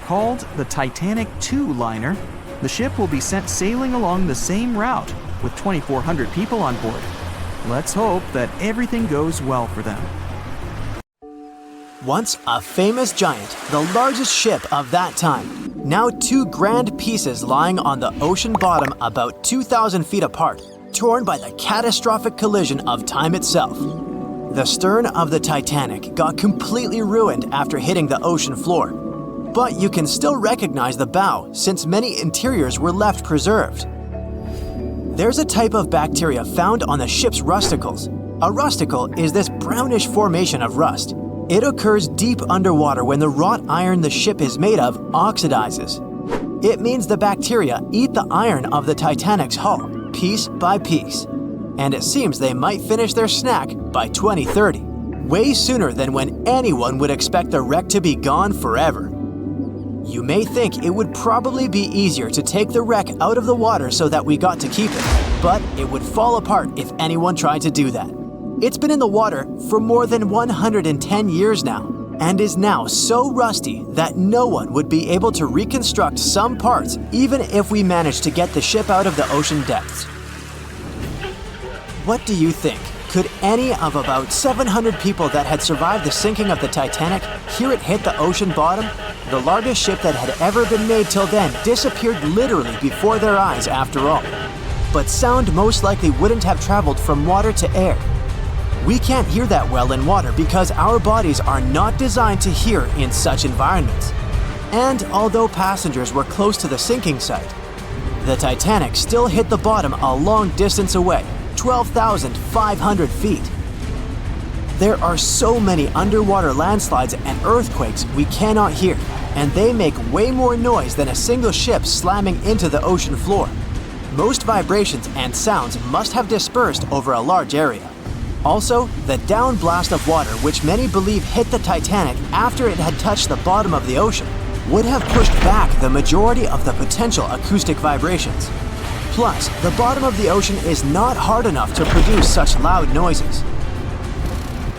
Called the Titanic II liner, the ship will be sent sailing along the same route with 2,400 people on board. Let's hope that everything goes well for them. Once a famous giant, the largest ship of that time, now two grand pieces lying on the ocean bottom about 2,000 feet apart, torn by the catastrophic collision of time itself. The stern of the Titanic got completely ruined after hitting the ocean floor, but you can still recognize the bow since many interiors were left preserved. There's a type of bacteria found on the ship's rusticles. A rusticle is this brownish formation of rust. It occurs deep underwater when the wrought iron the ship is made of oxidizes. It means the bacteria eat the iron of the Titanic's hull, piece by piece. And it seems they might finish their snack by 2030, way sooner than when anyone would expect the wreck to be gone forever. You may think it would probably be easier to take the wreck out of the water so that we got to keep it, but it would fall apart if anyone tried to do that. It's been in the water for more than 110 years now, and is now so rusty that no one would be able to reconstruct some parts even if we managed to get the ship out of the ocean depths. What do you think? Could any of about 700 people that had survived the sinking of the Titanic hear it hit the ocean bottom? The largest ship that had ever been made till then disappeared literally before their eyes after all. But sound most likely wouldn't have traveled from water to air. We can't hear that well in water because our bodies are not designed to hear in such environments. And although passengers were close to the sinking site, the Titanic still hit the bottom a long distance away, 12,500 feet. There are so many underwater landslides and earthquakes we cannot hear, and they make way more noise than a single ship slamming into the ocean floor. Most vibrations and sounds must have dispersed over a large area. Also, the downblast of water, which many believe hit the Titanic after it had touched the bottom of the ocean, would have pushed back the majority of the potential acoustic vibrations. Plus, the bottom of the ocean is not hard enough to produce such loud noises.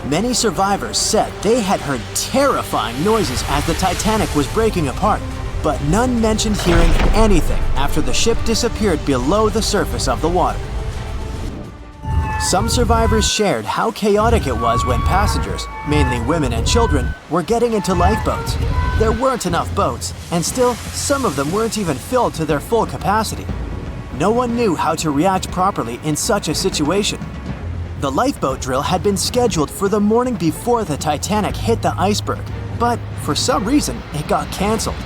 Many survivors said they had heard terrifying noises as the Titanic was breaking apart, but none mentioned hearing anything after the ship disappeared below the surface of the water. Some survivors shared how chaotic it was when passengers, mainly women and children, were getting into lifeboats. There weren't enough boats, and still, some of them weren't even filled to their full capacity. No one knew how to react properly in such a situation. The lifeboat drill had been scheduled for the morning before the Titanic hit the iceberg, but for some reason, it got canceled.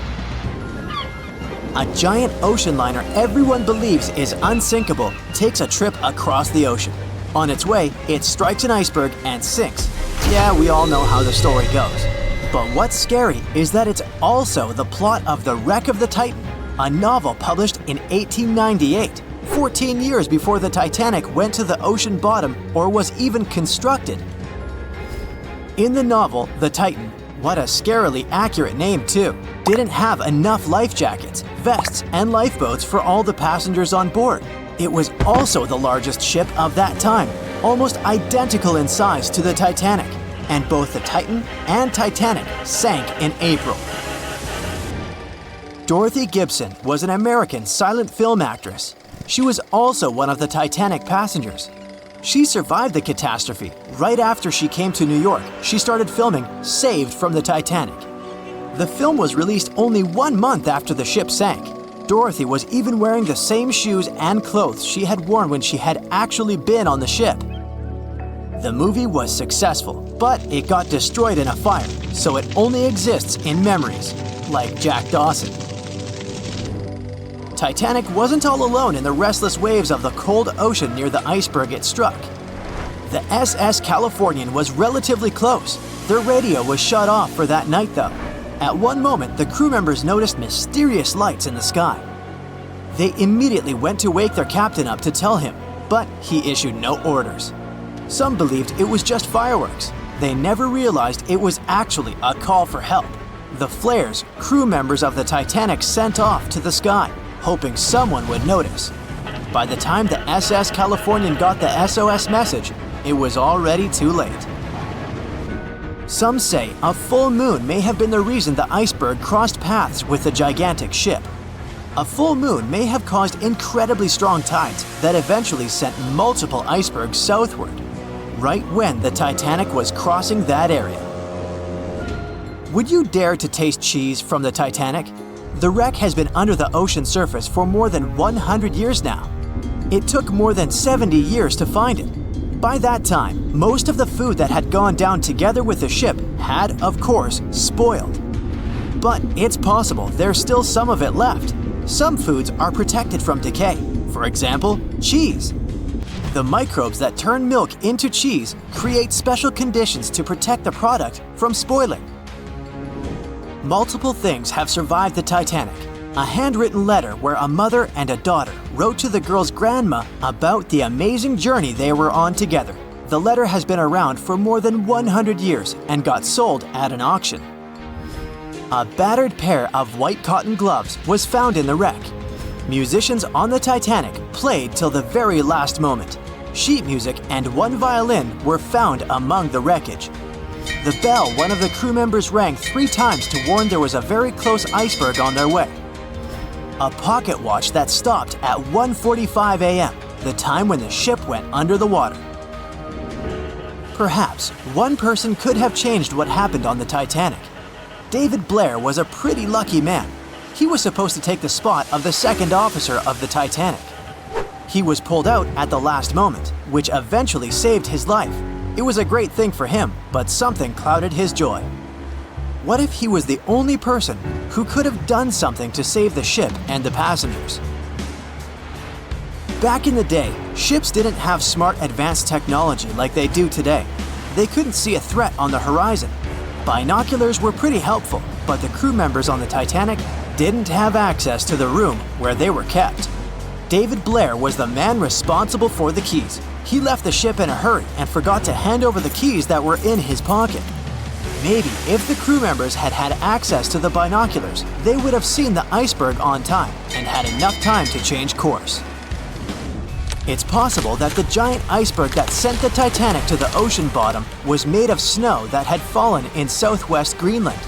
A giant ocean liner everyone believes is unsinkable takes a trip across the ocean. On its way, it strikes an iceberg and sinks. Yeah, we all know how the story goes. But what's scary is that it's also the plot of The Wreck of the Titan. a novel published in 1898, 14 years before the Titanic went to the ocean bottom or was even constructed. In the novel, the Titan, what a scarily accurate name too, didn't have enough life jackets, vests, and lifeboats for all the passengers on board. It was also the largest ship of that time, almost identical in size to the Titanic, and both the Titan and Titanic sank in April. Dorothy Gibson was an American silent film actress. She was also one of the Titanic passengers. She survived the catastrophe. Right after she came to New York, she started filming Saved from the Titanic. The film was released only 1 month after the ship sank. Dorothy was even wearing the same shoes and clothes she had worn when she had actually been on the ship. The movie was successful, but it got destroyed in a fire, so it only exists in memories, like Jack Dawson. Titanic wasn't all alone in the restless waves of the cold ocean near the iceberg it struck. The SS Californian was relatively close. Their radio was shut off for that night though. At one moment, the crew members noticed mysterious lights in the sky. They immediately went to wake their captain up to tell him, but he issued no orders. Some believed it was just fireworks. They never realized it was actually a call for help. The flares crew members of the Titanic sent off to the sky, hoping someone would notice. By the time the SS Californian got the SOS message, it was already too late. Some say a full moon may have been the reason the iceberg crossed paths with the gigantic ship. A full moon may have caused incredibly strong tides that eventually sent multiple icebergs southward, right when the Titanic was crossing that area. Would you dare to taste cheese from the Titanic? The wreck has been under the ocean surface for more than 100 years now. It took more than 70 years to find it. By that time, most of the food that had gone down together with the ship had, of course, spoiled. But it's possible there's still some of it left. Some foods are protected from decay. For example, cheese. The microbes that turn milk into cheese create special conditions to protect the product from spoiling. Multiple things have survived the Titanic. A handwritten letter where a mother and a daughter wrote to the girl's grandma about the amazing journey they were on together. The letter has been around for more than 100 years and got sold at an auction. A battered pair of white cotton gloves was found in the wreck. Musicians on the Titanic played till the very last moment. Sheet music and one violin were found among the wreckage. The bell one of the crew members rang 3 times to warn there was a very close iceberg on their way. A pocket watch that stopped at 1:45 a.m., the time when the ship went under the water. Perhaps one person could have changed what happened on the Titanic. David Blair was a pretty lucky man. He was supposed to take the spot of the second officer of the Titanic. He was pulled out at the last moment, which eventually saved his life. It was a great thing for him, but something clouded his joy. What if he was the only person who could have done something to save the ship and the passengers? Back in the day, ships didn't have smart advanced technology like they do today. They couldn't see a threat on the horizon. Binoculars were pretty helpful, but the crew members on the Titanic didn't have access to the room where they were kept. David Blair was the man responsible for the keys. He left the ship in a hurry and forgot to hand over the keys that were in his pocket. Maybe if the crew members had had access to the binoculars, they would have seen the iceberg on time and had enough time to change course. It's possible that the giant iceberg that sent the Titanic to the ocean bottom was made of snow that had fallen in southwest Greenland.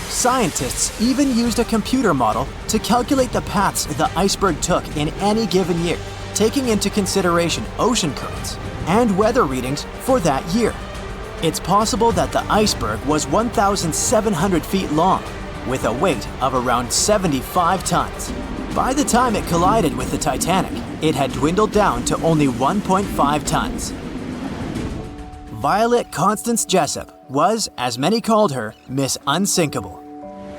Scientists even used a computer model to calculate the paths the iceberg took in any given year, taking into consideration ocean currents and weather readings for that year. It's possible that the iceberg was 1,700 feet long, with a weight of around 75 tons. By the time it collided with the Titanic, it had dwindled down to only 1.5 tons. Violet Constance Jessup was, as many called her, Miss Unsinkable.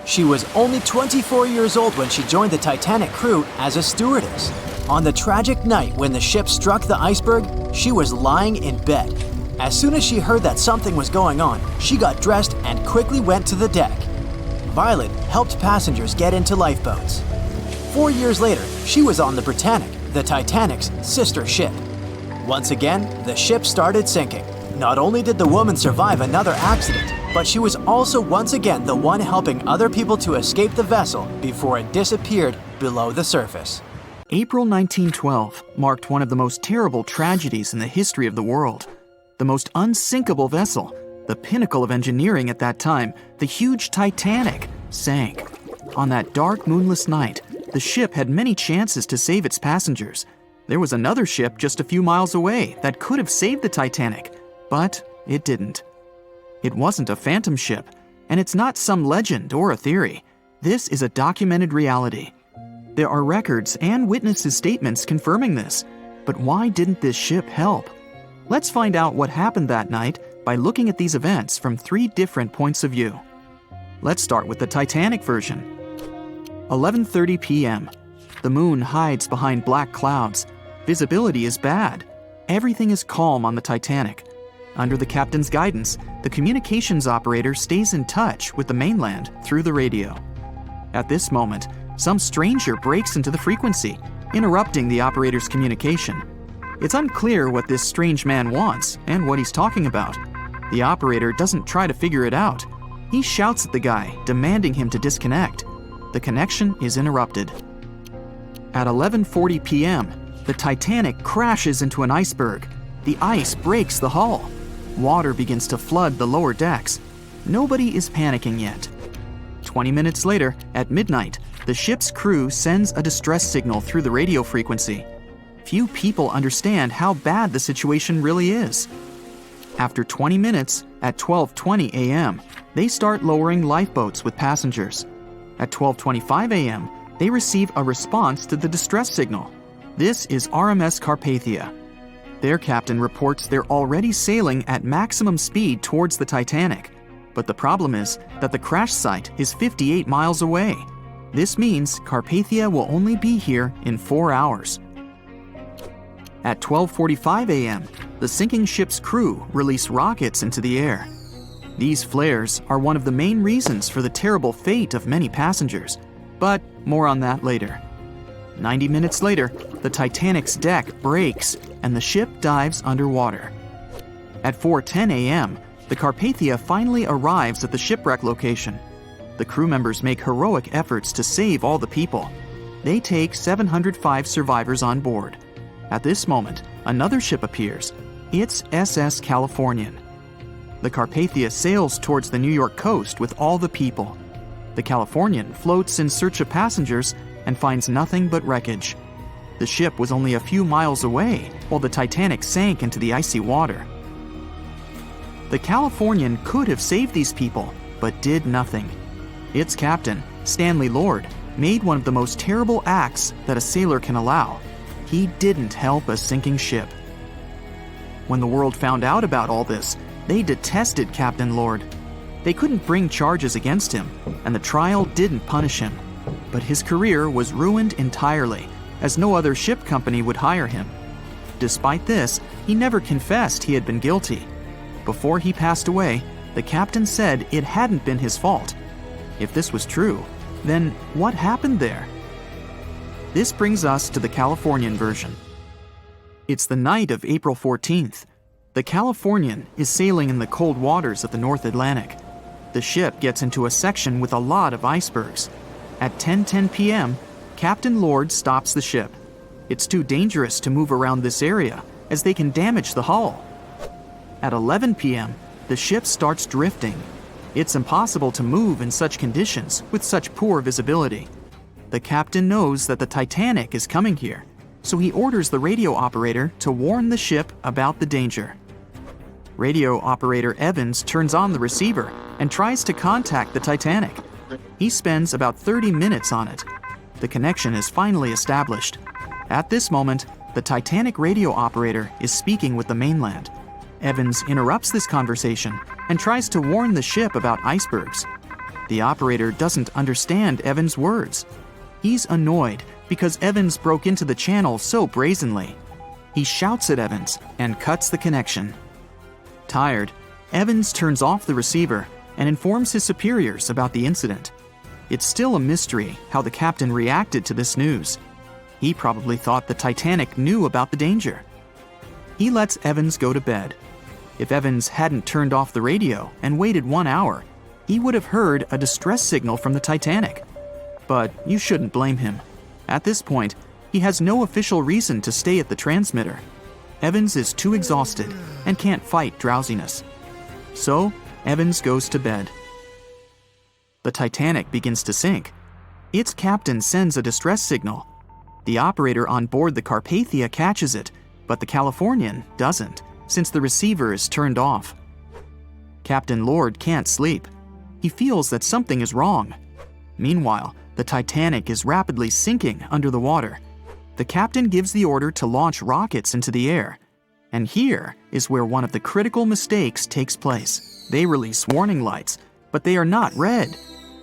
She was only 24 years old when she joined the Titanic crew as a stewardess. On the tragic night when the ship struck the iceberg, she was lying in bed. As soon as she heard that something was going on, she got dressed and quickly went to the deck. Violet helped passengers get into lifeboats. 4 years later, she was on the Britannic, the Titanic's sister ship. Once again, the ship started sinking. Not only did the woman survive another accident, but she was also once again the one helping other people to escape the vessel before it disappeared below the surface. April 1912 marked one of the most terrible tragedies in the history of the world. The most unsinkable vessel, the pinnacle of engineering at that time, the huge Titanic, sank. On that dark, moonless night, the ship had many chances to save its passengers. There was another ship just a few miles away that could have saved the Titanic, but it didn't. It wasn't a phantom ship, and it's not some legend or a theory. This is a documented reality. There are records and witnesses' statements confirming this, but why didn't this ship help? Let's find out what happened that night by looking at these events from 3 different points of view. Let's start with the Titanic version. 11:30 p.m. The moon hides behind black clouds. Visibility is bad. Everything is calm on the Titanic. Under the captain's guidance, the communications operator stays in touch with the mainland through the radio. At this moment, some stranger breaks into the frequency, interrupting the operator's communication. It's unclear what this strange man wants and what he's talking about. The operator doesn't try to figure it out. He shouts at the guy, demanding him to disconnect. The connection is interrupted. At 11:40 p.m., the Titanic crashes into an iceberg. The ice breaks the hull. Water begins to flood the lower decks. Nobody is panicking yet. 20 minutes later, at midnight, the ship's crew sends a distress signal through the radio frequency. Few people understand how bad the situation really is. After 20 minutes, at 12:20 a.m., they start lowering lifeboats with passengers. At 12:25 a.m., they receive a response to the distress signal. This is RMS Carpathia. Their captain reports they're already sailing at maximum speed towards the Titanic. But the problem is that the crash site is 58 miles away. This means Carpathia will only be here in 4 hours. At 12:45 a.m., the sinking ship's crew release rockets into the air. These flares are one of the main reasons for the terrible fate of many passengers, but more on that later. 90 minutes later, the Titanic's deck breaks and the ship dives underwater. At 4:10 a.m., the Carpathia finally arrives at the shipwreck location. The crew members make heroic efforts to save all the people. They take 705 survivors on board. At this moment, another ship appears. It's SS Californian. The Carpathia sails towards the New York coast with all the people. The Californian floats in search of passengers and finds nothing but wreckage. The ship was only a few miles away while the Titanic sank into the icy water. The Californian could have saved these people, but did nothing. Its captain, Stanley Lord, made one of the most terrible acts that a sailor can allow. He didn't help a sinking ship. When the world found out about all this, they detested Captain Lord. They couldn't bring charges against him, and the trial didn't punish him. But his career was ruined entirely, as no other ship company would hire him. Despite this, he never confessed he had been guilty. Before he passed away, the captain said it hadn't been his fault. If this was true, then what happened there? This brings us to the Californian version. It's the night of April 14th. The Californian is sailing in the cold waters of the North Atlantic. The ship gets into a section with a lot of icebergs. At 10:10 p.m., Captain Lord stops the ship. It's too dangerous to move around this area, as they can damage the hull. At 11 p.m., the ship starts drifting. It's impossible to move in such conditions with such poor visibility. The captain knows that the Titanic is coming here, so he orders the radio operator to warn the ship about the danger. Radio operator Evans turns on the receiver and tries to contact the Titanic. He spends about 30 minutes on it. The connection is finally established. At this moment, the Titanic radio operator is speaking with the mainland. Evans interrupts this conversation and tries to warn the ship about icebergs. The operator doesn't understand Evans' words. He's annoyed because Evans broke into the channel so brazenly. He shouts at Evans and cuts the connection. Tired, Evans turns off the receiver and informs his superiors about the incident. It's still a mystery how the captain reacted to this news. He probably thought the Titanic knew about the danger. He lets Evans go to bed. If Evans hadn't turned off the radio and waited 1 hour, he would have heard a distress signal from the Titanic. But you shouldn't blame him. At this point, he has no official reason to stay at the transmitter. Evans is too exhausted and can't fight drowsiness. So, Evans goes to bed. The Titanic begins to sink. Its captain sends a distress signal. The operator on board the Carpathia catches it, but the Californian doesn't, since the receiver is turned off. Captain Lord can't sleep. He feels that something is wrong. Meanwhile, the Titanic is rapidly sinking under the water. The captain gives the order to launch rockets into the air. And here is where one of the critical mistakes takes place. They release warning lights, but they are not red.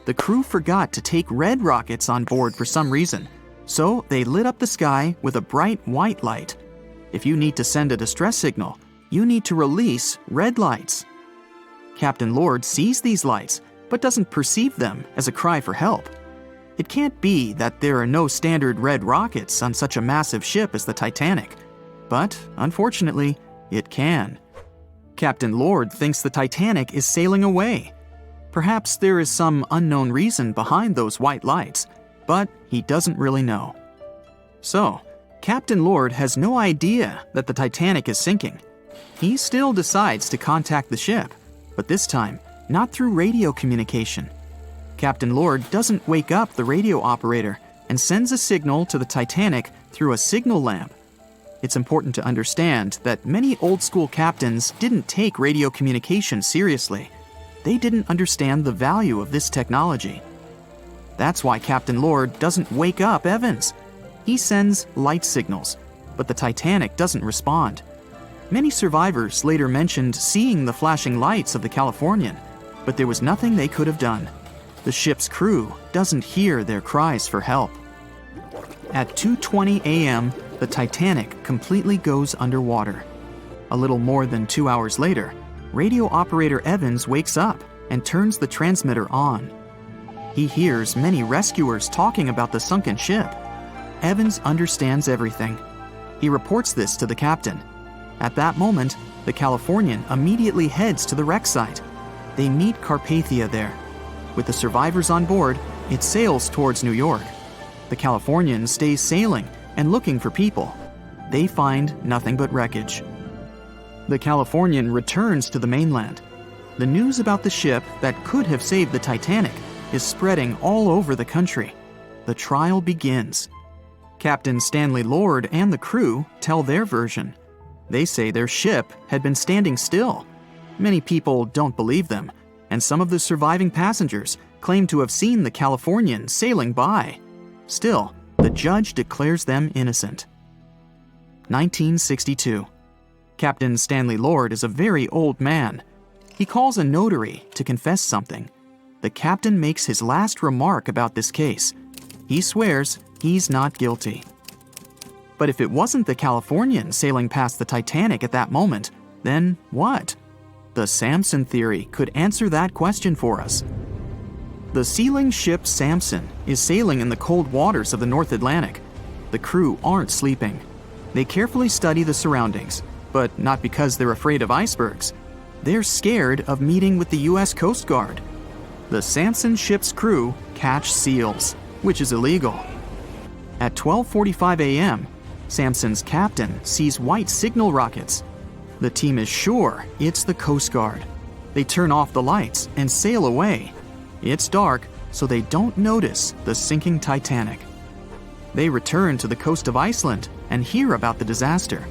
The crew forgot to take red rockets on board for some reason, so they lit up the sky with a bright white light. If you need to send a distress signal, you need to release red lights. Captain Lord sees these lights, but doesn't perceive them as a cry for help. It can't be that there are no standard red rockets on such a massive ship as the Titanic. But, unfortunately, it can. Captain Lord thinks the Titanic is sailing away. Perhaps there is some unknown reason behind those white lights, but he doesn't really know. So, Captain Lord has no idea that the Titanic is sinking. He still decides to contact the ship, but this time, not through radio communication. Captain Lord doesn't wake up the radio operator and sends a signal to the Titanic through a signal lamp. It's important to understand that many old-school captains didn't take radio communication seriously. They didn't understand the value of this technology. That's why Captain Lord doesn't wake up Evans. He sends light signals, but the Titanic doesn't respond. Many survivors later mentioned seeing the flashing lights of the Californian, but there was nothing they could have done. The ship's crew doesn't hear their cries for help. At 2:20 a.m., the Titanic completely goes underwater. A little more than 2 hours later, radio operator Evans wakes up and turns the transmitter on. He hears many rescuers talking about the sunken ship. Evans understands everything. He reports this to the captain. At that moment, the Californian immediately heads to the wreck site. They meet Carpathia there. With the survivors on board, it sails towards New York. The Californian stays sailing and looking for people. They find nothing but wreckage. The Californian returns to the mainland. The news about the ship that could have saved the Titanic is spreading all over the country. The trial begins. Captain Stanley Lord and the crew tell their version. They say their ship had been standing still. Many people don't believe them, and some of the surviving passengers claim to have seen the Californian sailing by. Still, the judge declares them innocent. 1962. Captain Stanley Lord is a very old man. He calls a notary to confess something. The captain makes his last remark about this case. He swears he's not guilty. But if it wasn't the Californian sailing past the Titanic at that moment, then what? The Samson theory could answer that question for us. The sealing ship Samson is sailing in the cold waters of the North Atlantic. The crew aren't sleeping. They carefully study the surroundings, but not because they're afraid of icebergs. They're scared of meeting with the U.S. Coast Guard. The Samson ship's crew catch seals, which is illegal. At 12:45 a.m., Samson's captain sees white signal rockets. The team is sure it's the Coast Guard. They turn off the lights and sail away. It's dark, so they don't notice the sinking Titanic. They return to the coast of Iceland and hear about the disaster.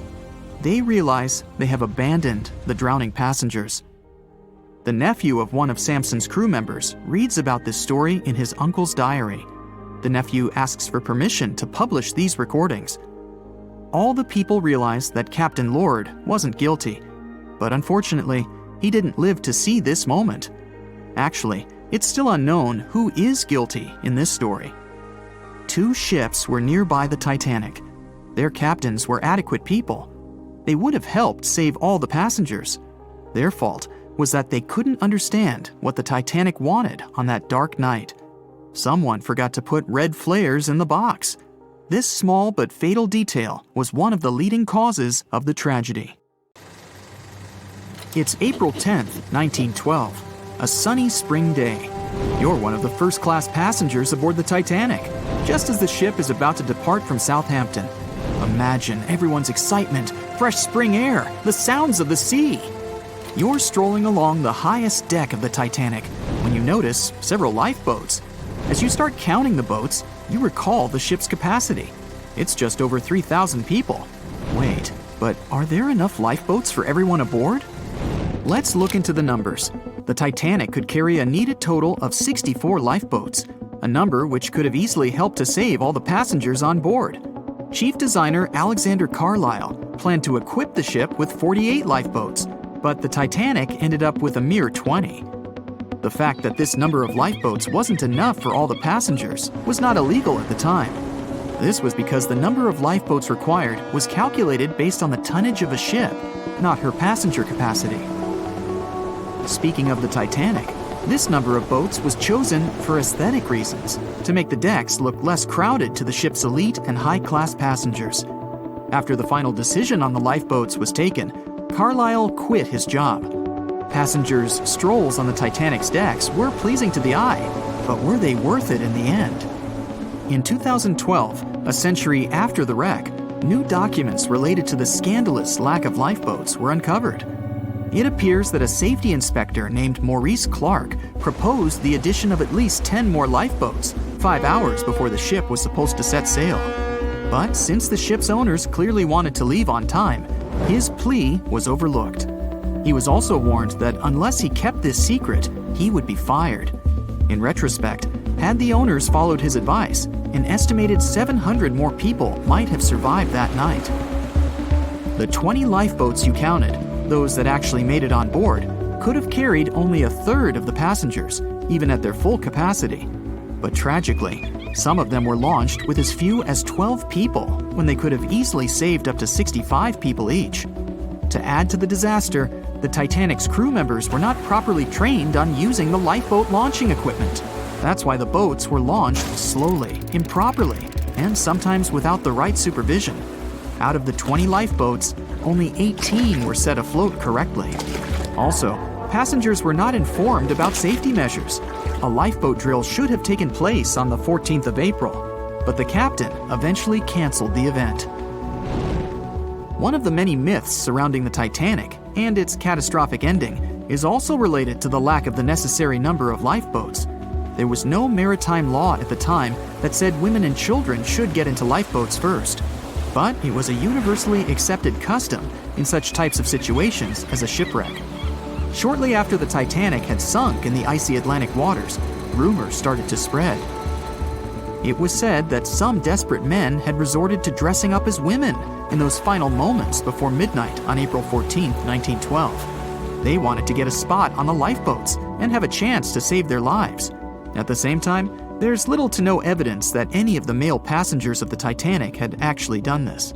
They realize they have abandoned the drowning passengers. The nephew of one of Samson's crew members reads about this story in his uncle's diary. The nephew asks for permission to publish these recordings. All the people realize that Captain Lord wasn't guilty, but unfortunately, he didn't live to see this moment. Actually, it's still unknown who is guilty in this story. 2 ships were nearby the Titanic. Their captains were adequate people. They would have helped save all the passengers. Their fault was that they couldn't understand what the Titanic wanted on that dark night. Someone forgot to put red flares in the box. This small but fatal detail was one of the leading causes of the tragedy. It's April 10th, 1912, a sunny spring day. You're one of the first-class passengers aboard the Titanic, just as the ship is about to depart from Southampton. Imagine everyone's excitement, fresh spring air, the sounds of the sea. You're strolling along the highest deck of the Titanic when you notice several lifeboats. As you start counting the boats, you recall the ship's capacity. It's just over 3,000 people. Wait, but are there enough lifeboats for everyone aboard? Let's look into the numbers. The Titanic could carry a needed total of 64 lifeboats, a number which could have easily helped to save all the passengers on board. Chief designer Alexander Carlisle planned to equip the ship with 48 lifeboats, but the Titanic ended up with a mere 20. The fact that this number of lifeboats wasn't enough for all the passengers was not illegal at the time. This was because the number of lifeboats required was calculated based on the tonnage of a ship, not her passenger capacity. Speaking of the Titanic, this number of boats was chosen for aesthetic reasons, to make the decks look less crowded to the ship's elite and high-class passengers. After the final decision on the lifeboats was taken, Carlisle quit his job. Passengers' strolls on the Titanic's decks were pleasing to the eye, but were they worth it in the end? In 2012, a century after the wreck, new documents related to the scandalous lack of lifeboats were uncovered. It appears that a safety inspector named Maurice Clark proposed the addition of at least 10 more lifeboats, 5 hours before the ship was supposed to set sail. But since the ship's owners clearly wanted to leave on time, his plea was overlooked. He was also warned that unless he kept this secret, he would be fired. In retrospect, had the owners followed his advice, an estimated 700 more people might have survived that night. The 20 lifeboats you counted, those that actually made it on board, could have carried only a third of the passengers, even at their full capacity. But tragically, some of them were launched with as few as 12 people when they could have easily saved up to 65 people each. To add to the disaster, the Titanic's crew members were not properly trained on using the lifeboat launching equipment. That's why the boats were launched slowly, improperly, and sometimes without the right supervision. Out of the 20 lifeboats, only 18 were set afloat correctly. Also, passengers were not informed about safety measures. A lifeboat drill should have taken place on the 14th of April, but the captain eventually canceled the event. One of the many myths surrounding the Titanic and its catastrophic ending is also related to the lack of the necessary number of lifeboats. There was no maritime law at the time that said women and children should get into lifeboats first. But it was a universally accepted custom in such types of situations as a shipwreck. Shortly after the Titanic had sunk in the icy Atlantic waters, rumors started to spread. It was said that some desperate men had resorted to dressing up as women in those final moments before midnight on April 14, 1912. They wanted to get a spot on the lifeboats and have a chance to save their lives. At the same time, there's little to no evidence that any of the male passengers of the Titanic had actually done this.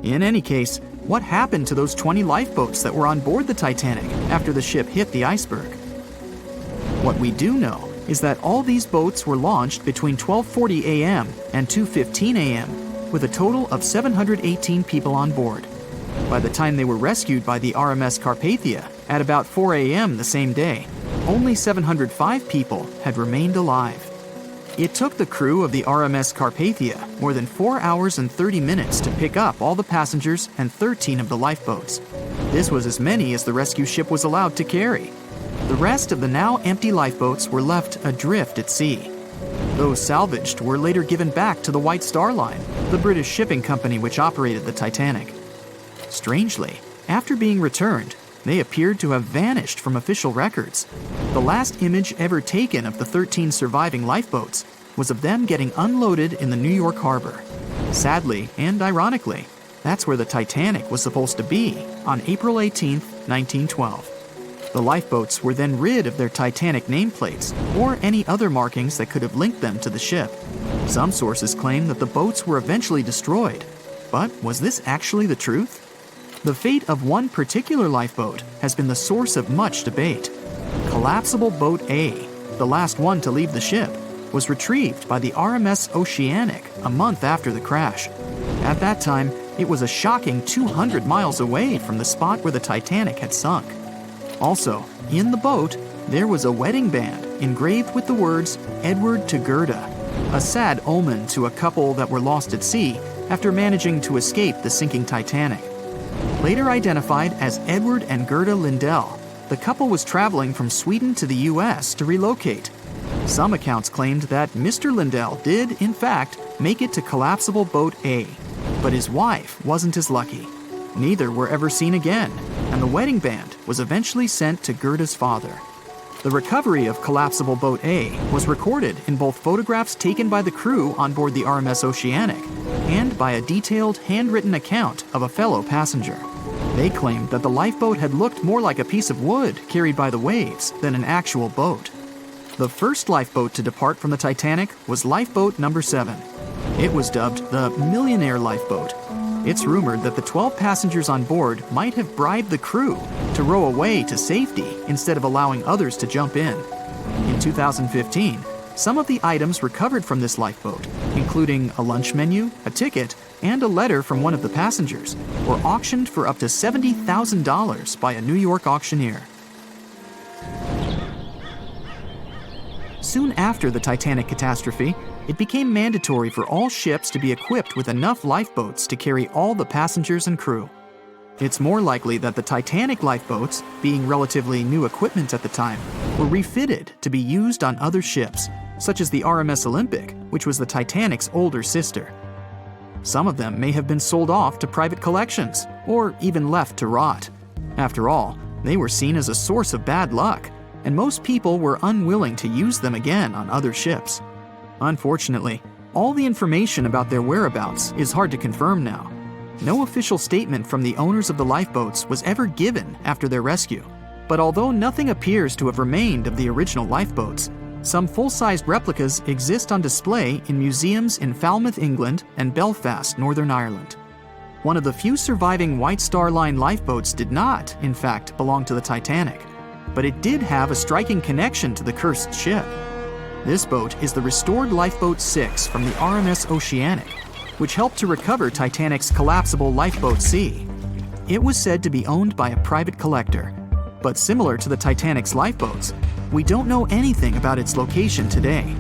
In any case, what happened to those 20 lifeboats that were on board the Titanic after the ship hit the iceberg? What we do know is that all these boats were launched between 12:40 a.m. and 2:15 a.m. with a total of 718 people on board. By the time they were rescued by the RMS Carpathia at about 4 a.m. the same day, only 705 people had remained alive. It took the crew of the RMS Carpathia more than 4 hours and 30 minutes to pick up all the passengers and 13 of the lifeboats. This was as many as the rescue ship was allowed to carry. The rest of the now empty lifeboats were left adrift at sea. Those salvaged were later given back to the White Star Line, the British shipping company which operated the Titanic. Strangely, after being returned, they appeared to have vanished from official records. The last image ever taken of the 13 surviving lifeboats was of them getting unloaded in the New York harbor. Sadly, and ironically, that's where the Titanic was supposed to be on April 18, 1912. The lifeboats were then rid of their Titanic nameplates or any other markings that could have linked them to the ship. Some sources claim that the boats were eventually destroyed. But was this actually the truth? The fate of one particular lifeboat has been the source of much debate. Collapsible Boat A. the last one to leave the ship, was retrieved by the RMS Oceanic a month after the crash. At that time, it was a shocking 200 miles away from the spot where the Titanic had sunk. Also, in the boat, there was a wedding band engraved with the words "Edward to Gerda," a sad omen to a couple that were lost at sea after managing to escape the sinking Titanic. Later identified as Edward and Gerda Lindell, the couple was traveling from Sweden to the US to relocate. Some accounts claimed that Mr. Lindell did, in fact, make it to collapsible boat A, but his wife wasn't as lucky. Neither were ever seen again, and the wedding band was eventually sent to Gerda's father. The recovery of collapsible boat A was recorded in both photographs taken by the crew on board the RMS Oceanic and by a detailed handwritten account of a fellow passenger. They claimed that the lifeboat had looked more like a piece of wood carried by the waves than an actual boat. The first lifeboat to depart from the Titanic was Lifeboat number 7. It was dubbed the Millionaire Lifeboat. It's rumored that the 12 passengers on board might have bribed the crew to row away to safety instead of allowing others to jump in. In 2015, some of the items recovered from this lifeboat, including a lunch menu, a ticket, and a letter from one of the passengers, were auctioned for up to $70,000 by a New York auctioneer. Soon after the Titanic catastrophe, it became mandatory for all ships to be equipped with enough lifeboats to carry all the passengers and crew. It's more likely that the Titanic lifeboats, being relatively new equipment at the time, were refitted to be used on other ships, such as the RMS Olympic, which was the Titanic's older sister. Some of them may have been sold off to private collections, or even left to rot. After all, they were seen as a source of bad luck, and most people were unwilling to use them again on other ships. Unfortunately, all the information about their whereabouts is hard to confirm now. No official statement from the owners of the lifeboats was ever given after their rescue. But although nothing appears to have remained of the original lifeboats, some full-sized replicas exist on display in museums in Falmouth, England, and Belfast, Northern Ireland. One of the few surviving White Star Line lifeboats did not, in fact, belong to the Titanic, but it did have a striking connection to the cursed ship. This boat is the restored Lifeboat 6 from the RMS Oceanic, which helped to recover Titanic's collapsible Lifeboat C. It was said to be owned by a private collector, but similar to the Titanic's lifeboats, we don't know anything about its location today.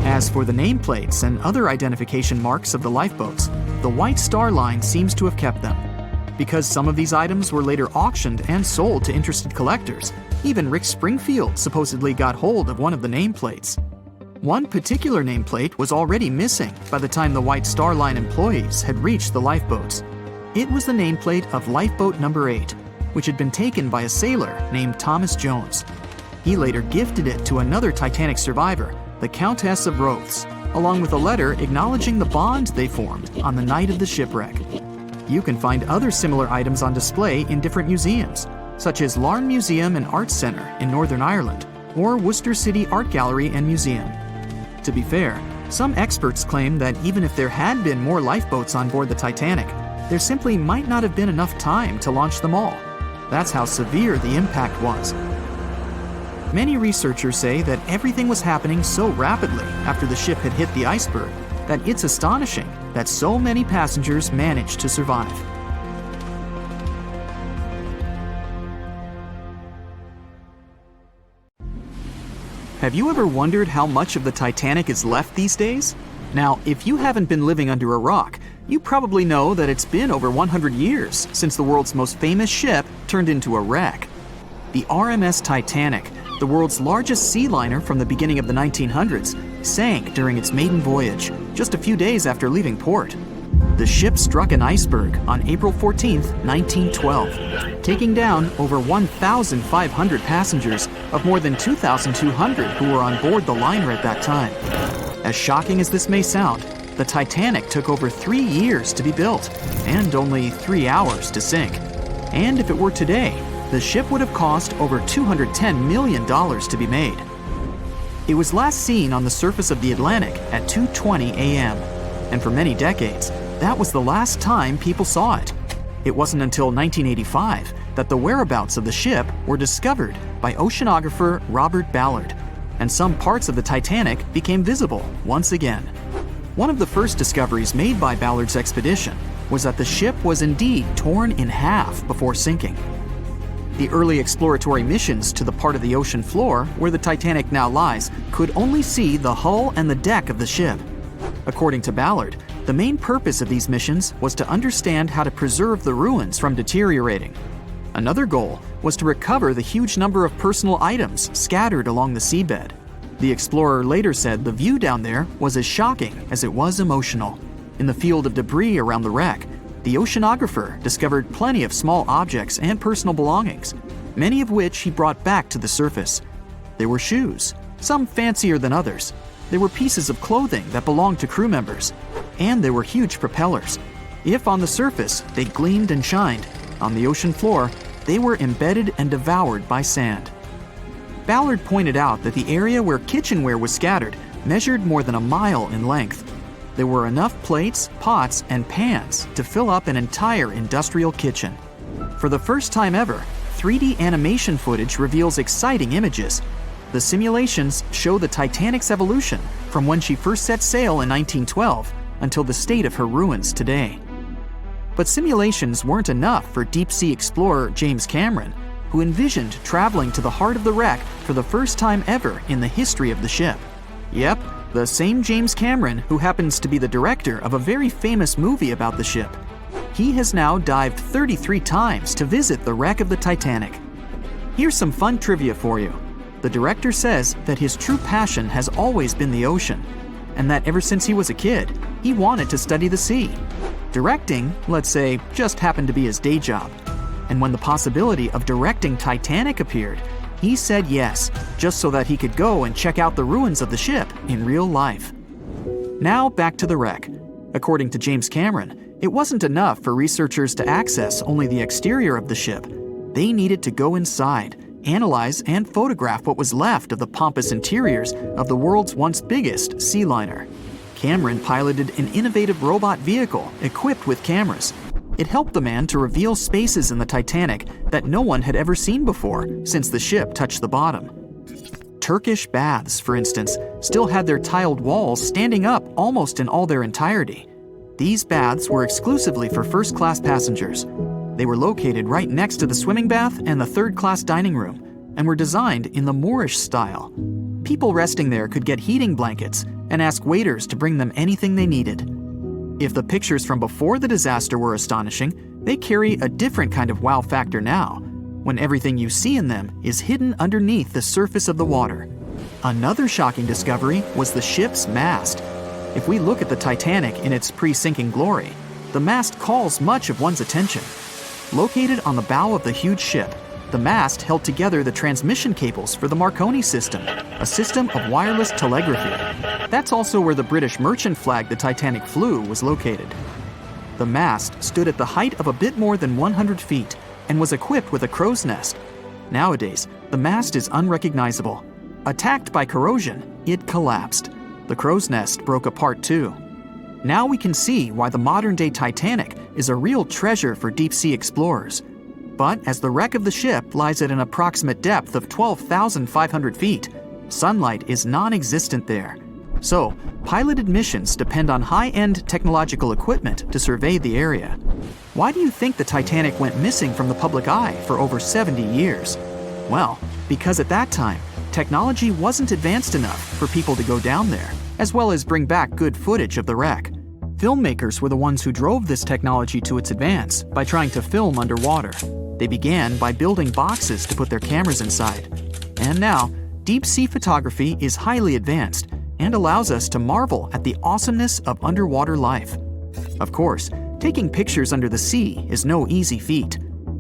As for the nameplates and other identification marks of the lifeboats, the White Star Line seems to have kept them. Because some of these items were later auctioned and sold to interested collectors, even Rick Springfield supposedly got hold of one of the nameplates. One particular nameplate was already missing by the time the White Star Line employees had reached the lifeboats. It was the nameplate of Lifeboat number 8, which had been taken by a sailor named Thomas Jones. He later gifted it to another Titanic survivor, the Countess of Rothes, along with a letter acknowledging the bond they formed on the night of the shipwreck. You can find other similar items on display in different museums, such as Larne Museum and Arts Centre in Northern Ireland, or Worcester City Art Gallery and Museum. To be fair, some experts claim that even if there had been more lifeboats on board the Titanic, there simply might not have been enough time to launch them all. That's how severe the impact was. Many researchers say that everything was happening so rapidly after the ship had hit the iceberg that it's astonishing that so many passengers managed to survive. Have you ever wondered how much of the Titanic is left these days? Now, if you haven't been living under a rock, you probably know that it's been over 100 years since the world's most famous ship turned into a wreck. The RMS Titanic, the world's largest sea liner from the beginning of the 1900s, sank during its maiden voyage, just a few days after leaving port. The ship struck an iceberg on April 14, 1912, taking down over 1,500 passengers of more than 2,200 who were on board the liner at that time. As shocking as this may sound, the Titanic took over 3 years to be built and only 3 hours to sink. And if it were today, the ship would have cost over $210 million to be made. It was last seen on the surface of the Atlantic at 2:20 a.m., and for many decades, that was the last time people saw it. It wasn't until 1985 that the whereabouts of the ship were discovered by oceanographer Robert Ballard, and some parts of the Titanic became visible once again. One of the first discoveries made by Ballard's expedition was that the ship was indeed torn in half before sinking. The early exploratory missions to the part of the ocean floor where the Titanic now lies could only see the hull and the deck of the ship. According to Ballard, the main purpose of these missions was to understand how to preserve the ruins from deteriorating. Another goal was to recover the huge number of personal items scattered along the seabed. The explorer later said the view down there was as shocking as it was emotional. In the field of debris around the wreck, the oceanographer discovered plenty of small objects and personal belongings, many of which he brought back to the surface. There were shoes, some fancier than others. There were pieces of clothing that belonged to crew members, and there were huge propellers. If on the surface they gleamed and shined, on the ocean floor they were embedded and devoured by sand. Ballard pointed out that the area where kitchenware was scattered measured more than a mile in length. There were enough plates, pots, and pans to fill up an entire industrial kitchen. For the first time ever, 3D animation footage reveals exciting images. The simulations show the Titanic's evolution from when she first set sail in 1912 until the state of her ruins today. But simulations weren't enough for deep-sea explorer James Cameron, who envisioned traveling to the heart of the wreck for the first time ever in the history of the ship. Yep, the same James Cameron who happens to be the director of a very famous movie about the ship. He has now dived 33 times to visit the wreck of the Titanic. Here's some fun trivia for you. The director says that his true passion has always been the ocean, and that ever since he was a kid, he wanted to study the sea. Directing, let's say, just happened to be his day job. And when the possibility of directing Titanic appeared, he said yes, just so that he could go and check out the ruins of the ship in real life. Now back to the wreck. According to James Cameron, it wasn't enough for researchers to access only the exterior of the ship. They needed to go inside, analyze and photograph what was left of the pompous interiors of the world's once biggest sea liner. Cameron piloted an innovative robot vehicle equipped with cameras. It helped the man to reveal spaces in the Titanic that no one had ever seen before since the ship touched the bottom. Turkish baths, for instance, still had their tiled walls standing up almost in all their entirety. These baths were exclusively for first-class passengers. They were located right next to the swimming bath and the third-class dining room, and were designed in the Moorish style. People resting there could get heating blankets and ask waiters to bring them anything they needed. If the pictures from before the disaster were astonishing, they carry a different kind of wow factor now, when everything you see in them is hidden underneath the surface of the water. Another shocking discovery was the ship's mast. If we look at the Titanic in its pre-sinking glory, the mast calls much of one's attention. Located on the bow of the huge ship, the mast held together the transmission cables for the Marconi system, a system of wireless telegraphy. That's also where the British merchant flag the Titanic flew was located. The mast stood at the height of a bit more than 100 feet and was equipped with a crow's nest. Nowadays, the mast is unrecognizable. Attacked by corrosion, it collapsed. The crow's nest broke apart too. Now we can see why the modern-day Titanic is a real treasure for deep-sea explorers. But as the wreck of the ship lies at an approximate depth of 12,500 feet, sunlight is non-existent there. So, piloted missions depend on high-end technological equipment to survey the area. Why do you think the Titanic went missing from the public eye for over 70 years? Well, because at that time, technology wasn't advanced enough for people to go down there, as well as bring back good footage of the wreck. Filmmakers were the ones who drove this technology to its advance by trying to film underwater. They began by building boxes to put their cameras inside. And now, deep-sea photography is highly advanced and allows us to marvel at the awesomeness of underwater life. Of course, taking pictures under the sea is no easy feat.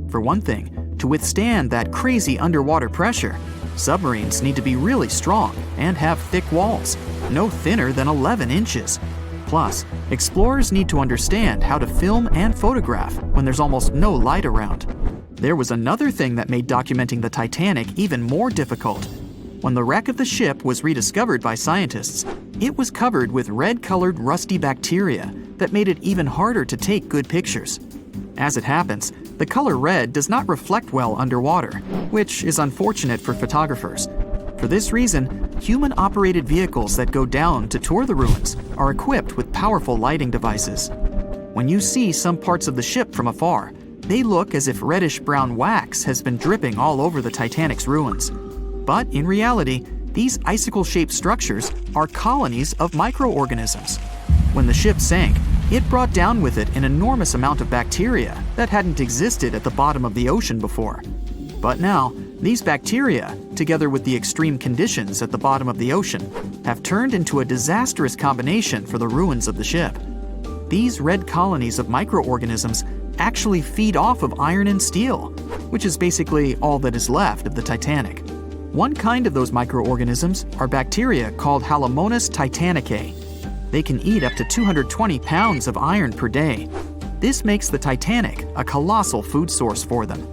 For one thing, to withstand that crazy underwater pressure, submarines need to be really strong and have thick walls, no thinner than 11 inches. Plus, explorers need to understand how to film and photograph when there's almost no light around. There was another thing that made documenting the Titanic even more difficult. When the wreck of the ship was rediscovered by scientists, it was covered with red-colored rusty bacteria that made it even harder to take good pictures. As it happens, the color red does not reflect well underwater, which is unfortunate for photographers. For this reason, human-operated vehicles that go down to tour the ruins are equipped with powerful lighting devices. When you see some parts of the ship from afar, they look as if reddish-brown wax has been dripping all over the Titanic's ruins. But in reality, these icicle-shaped structures are colonies of microorganisms. When the ship sank, it brought down with it an enormous amount of bacteria that hadn't existed at the bottom of the ocean before. But now, these bacteria, together with the extreme conditions at the bottom of the ocean, have turned into a disastrous combination for the ruins of the ship. These red colonies of microorganisms actually feed off of iron and steel, which is basically all that is left of the Titanic. One kind of those microorganisms are bacteria called Halomonas titanicae. They can eat up to 220 pounds of iron per day. This makes the Titanic a colossal food source for them.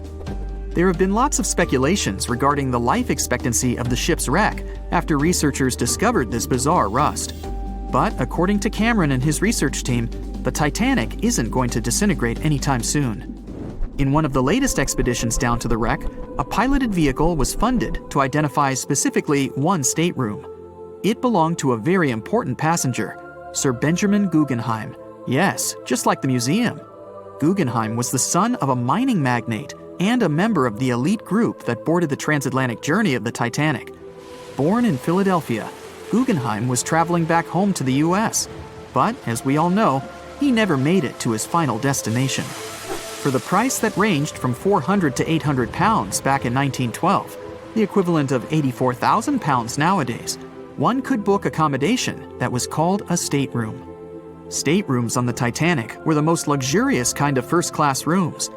There have been lots of speculations regarding the life expectancy of the ship's wreck after researchers discovered this bizarre rust. But according to Cameron and his research team, the Titanic isn't going to disintegrate anytime soon. In one of the latest expeditions down to the wreck, a piloted vehicle was funded to identify specifically one stateroom. It belonged to a very important passenger, Sir Benjamin Guggenheim. Yes, just like the museum. Guggenheim was the son of a mining magnate and a member of the elite group that boarded the transatlantic journey of the Titanic. Born in Philadelphia, Guggenheim was traveling back home to the US. But, as we all know, he never made it to his final destination. For the price that ranged from 400 to 800 pounds back in 1912, the equivalent of 84,000 pounds nowadays, one could book accommodation that was called a stateroom. Staterooms on the Titanic were the most luxurious kind of first-class rooms.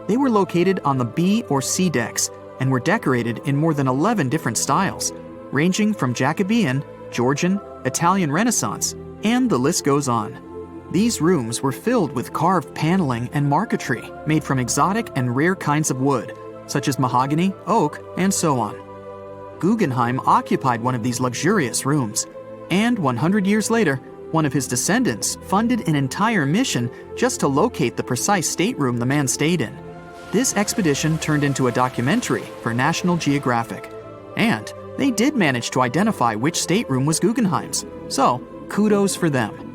They were located on the B or C decks and were decorated in more than 11 different styles, ranging from Jacobean, Georgian, Italian Renaissance, and the list goes on. These rooms were filled with carved paneling and marquetry made from exotic and rare kinds of wood, such as mahogany, oak, and so on. Guggenheim occupied one of these luxurious rooms, and 100 years later, one of his descendants funded an entire mission just to locate the precise stateroom the man stayed in. This expedition turned into a documentary for National Geographic, and they did manage to identify which stateroom was Guggenheim's, so kudos for them.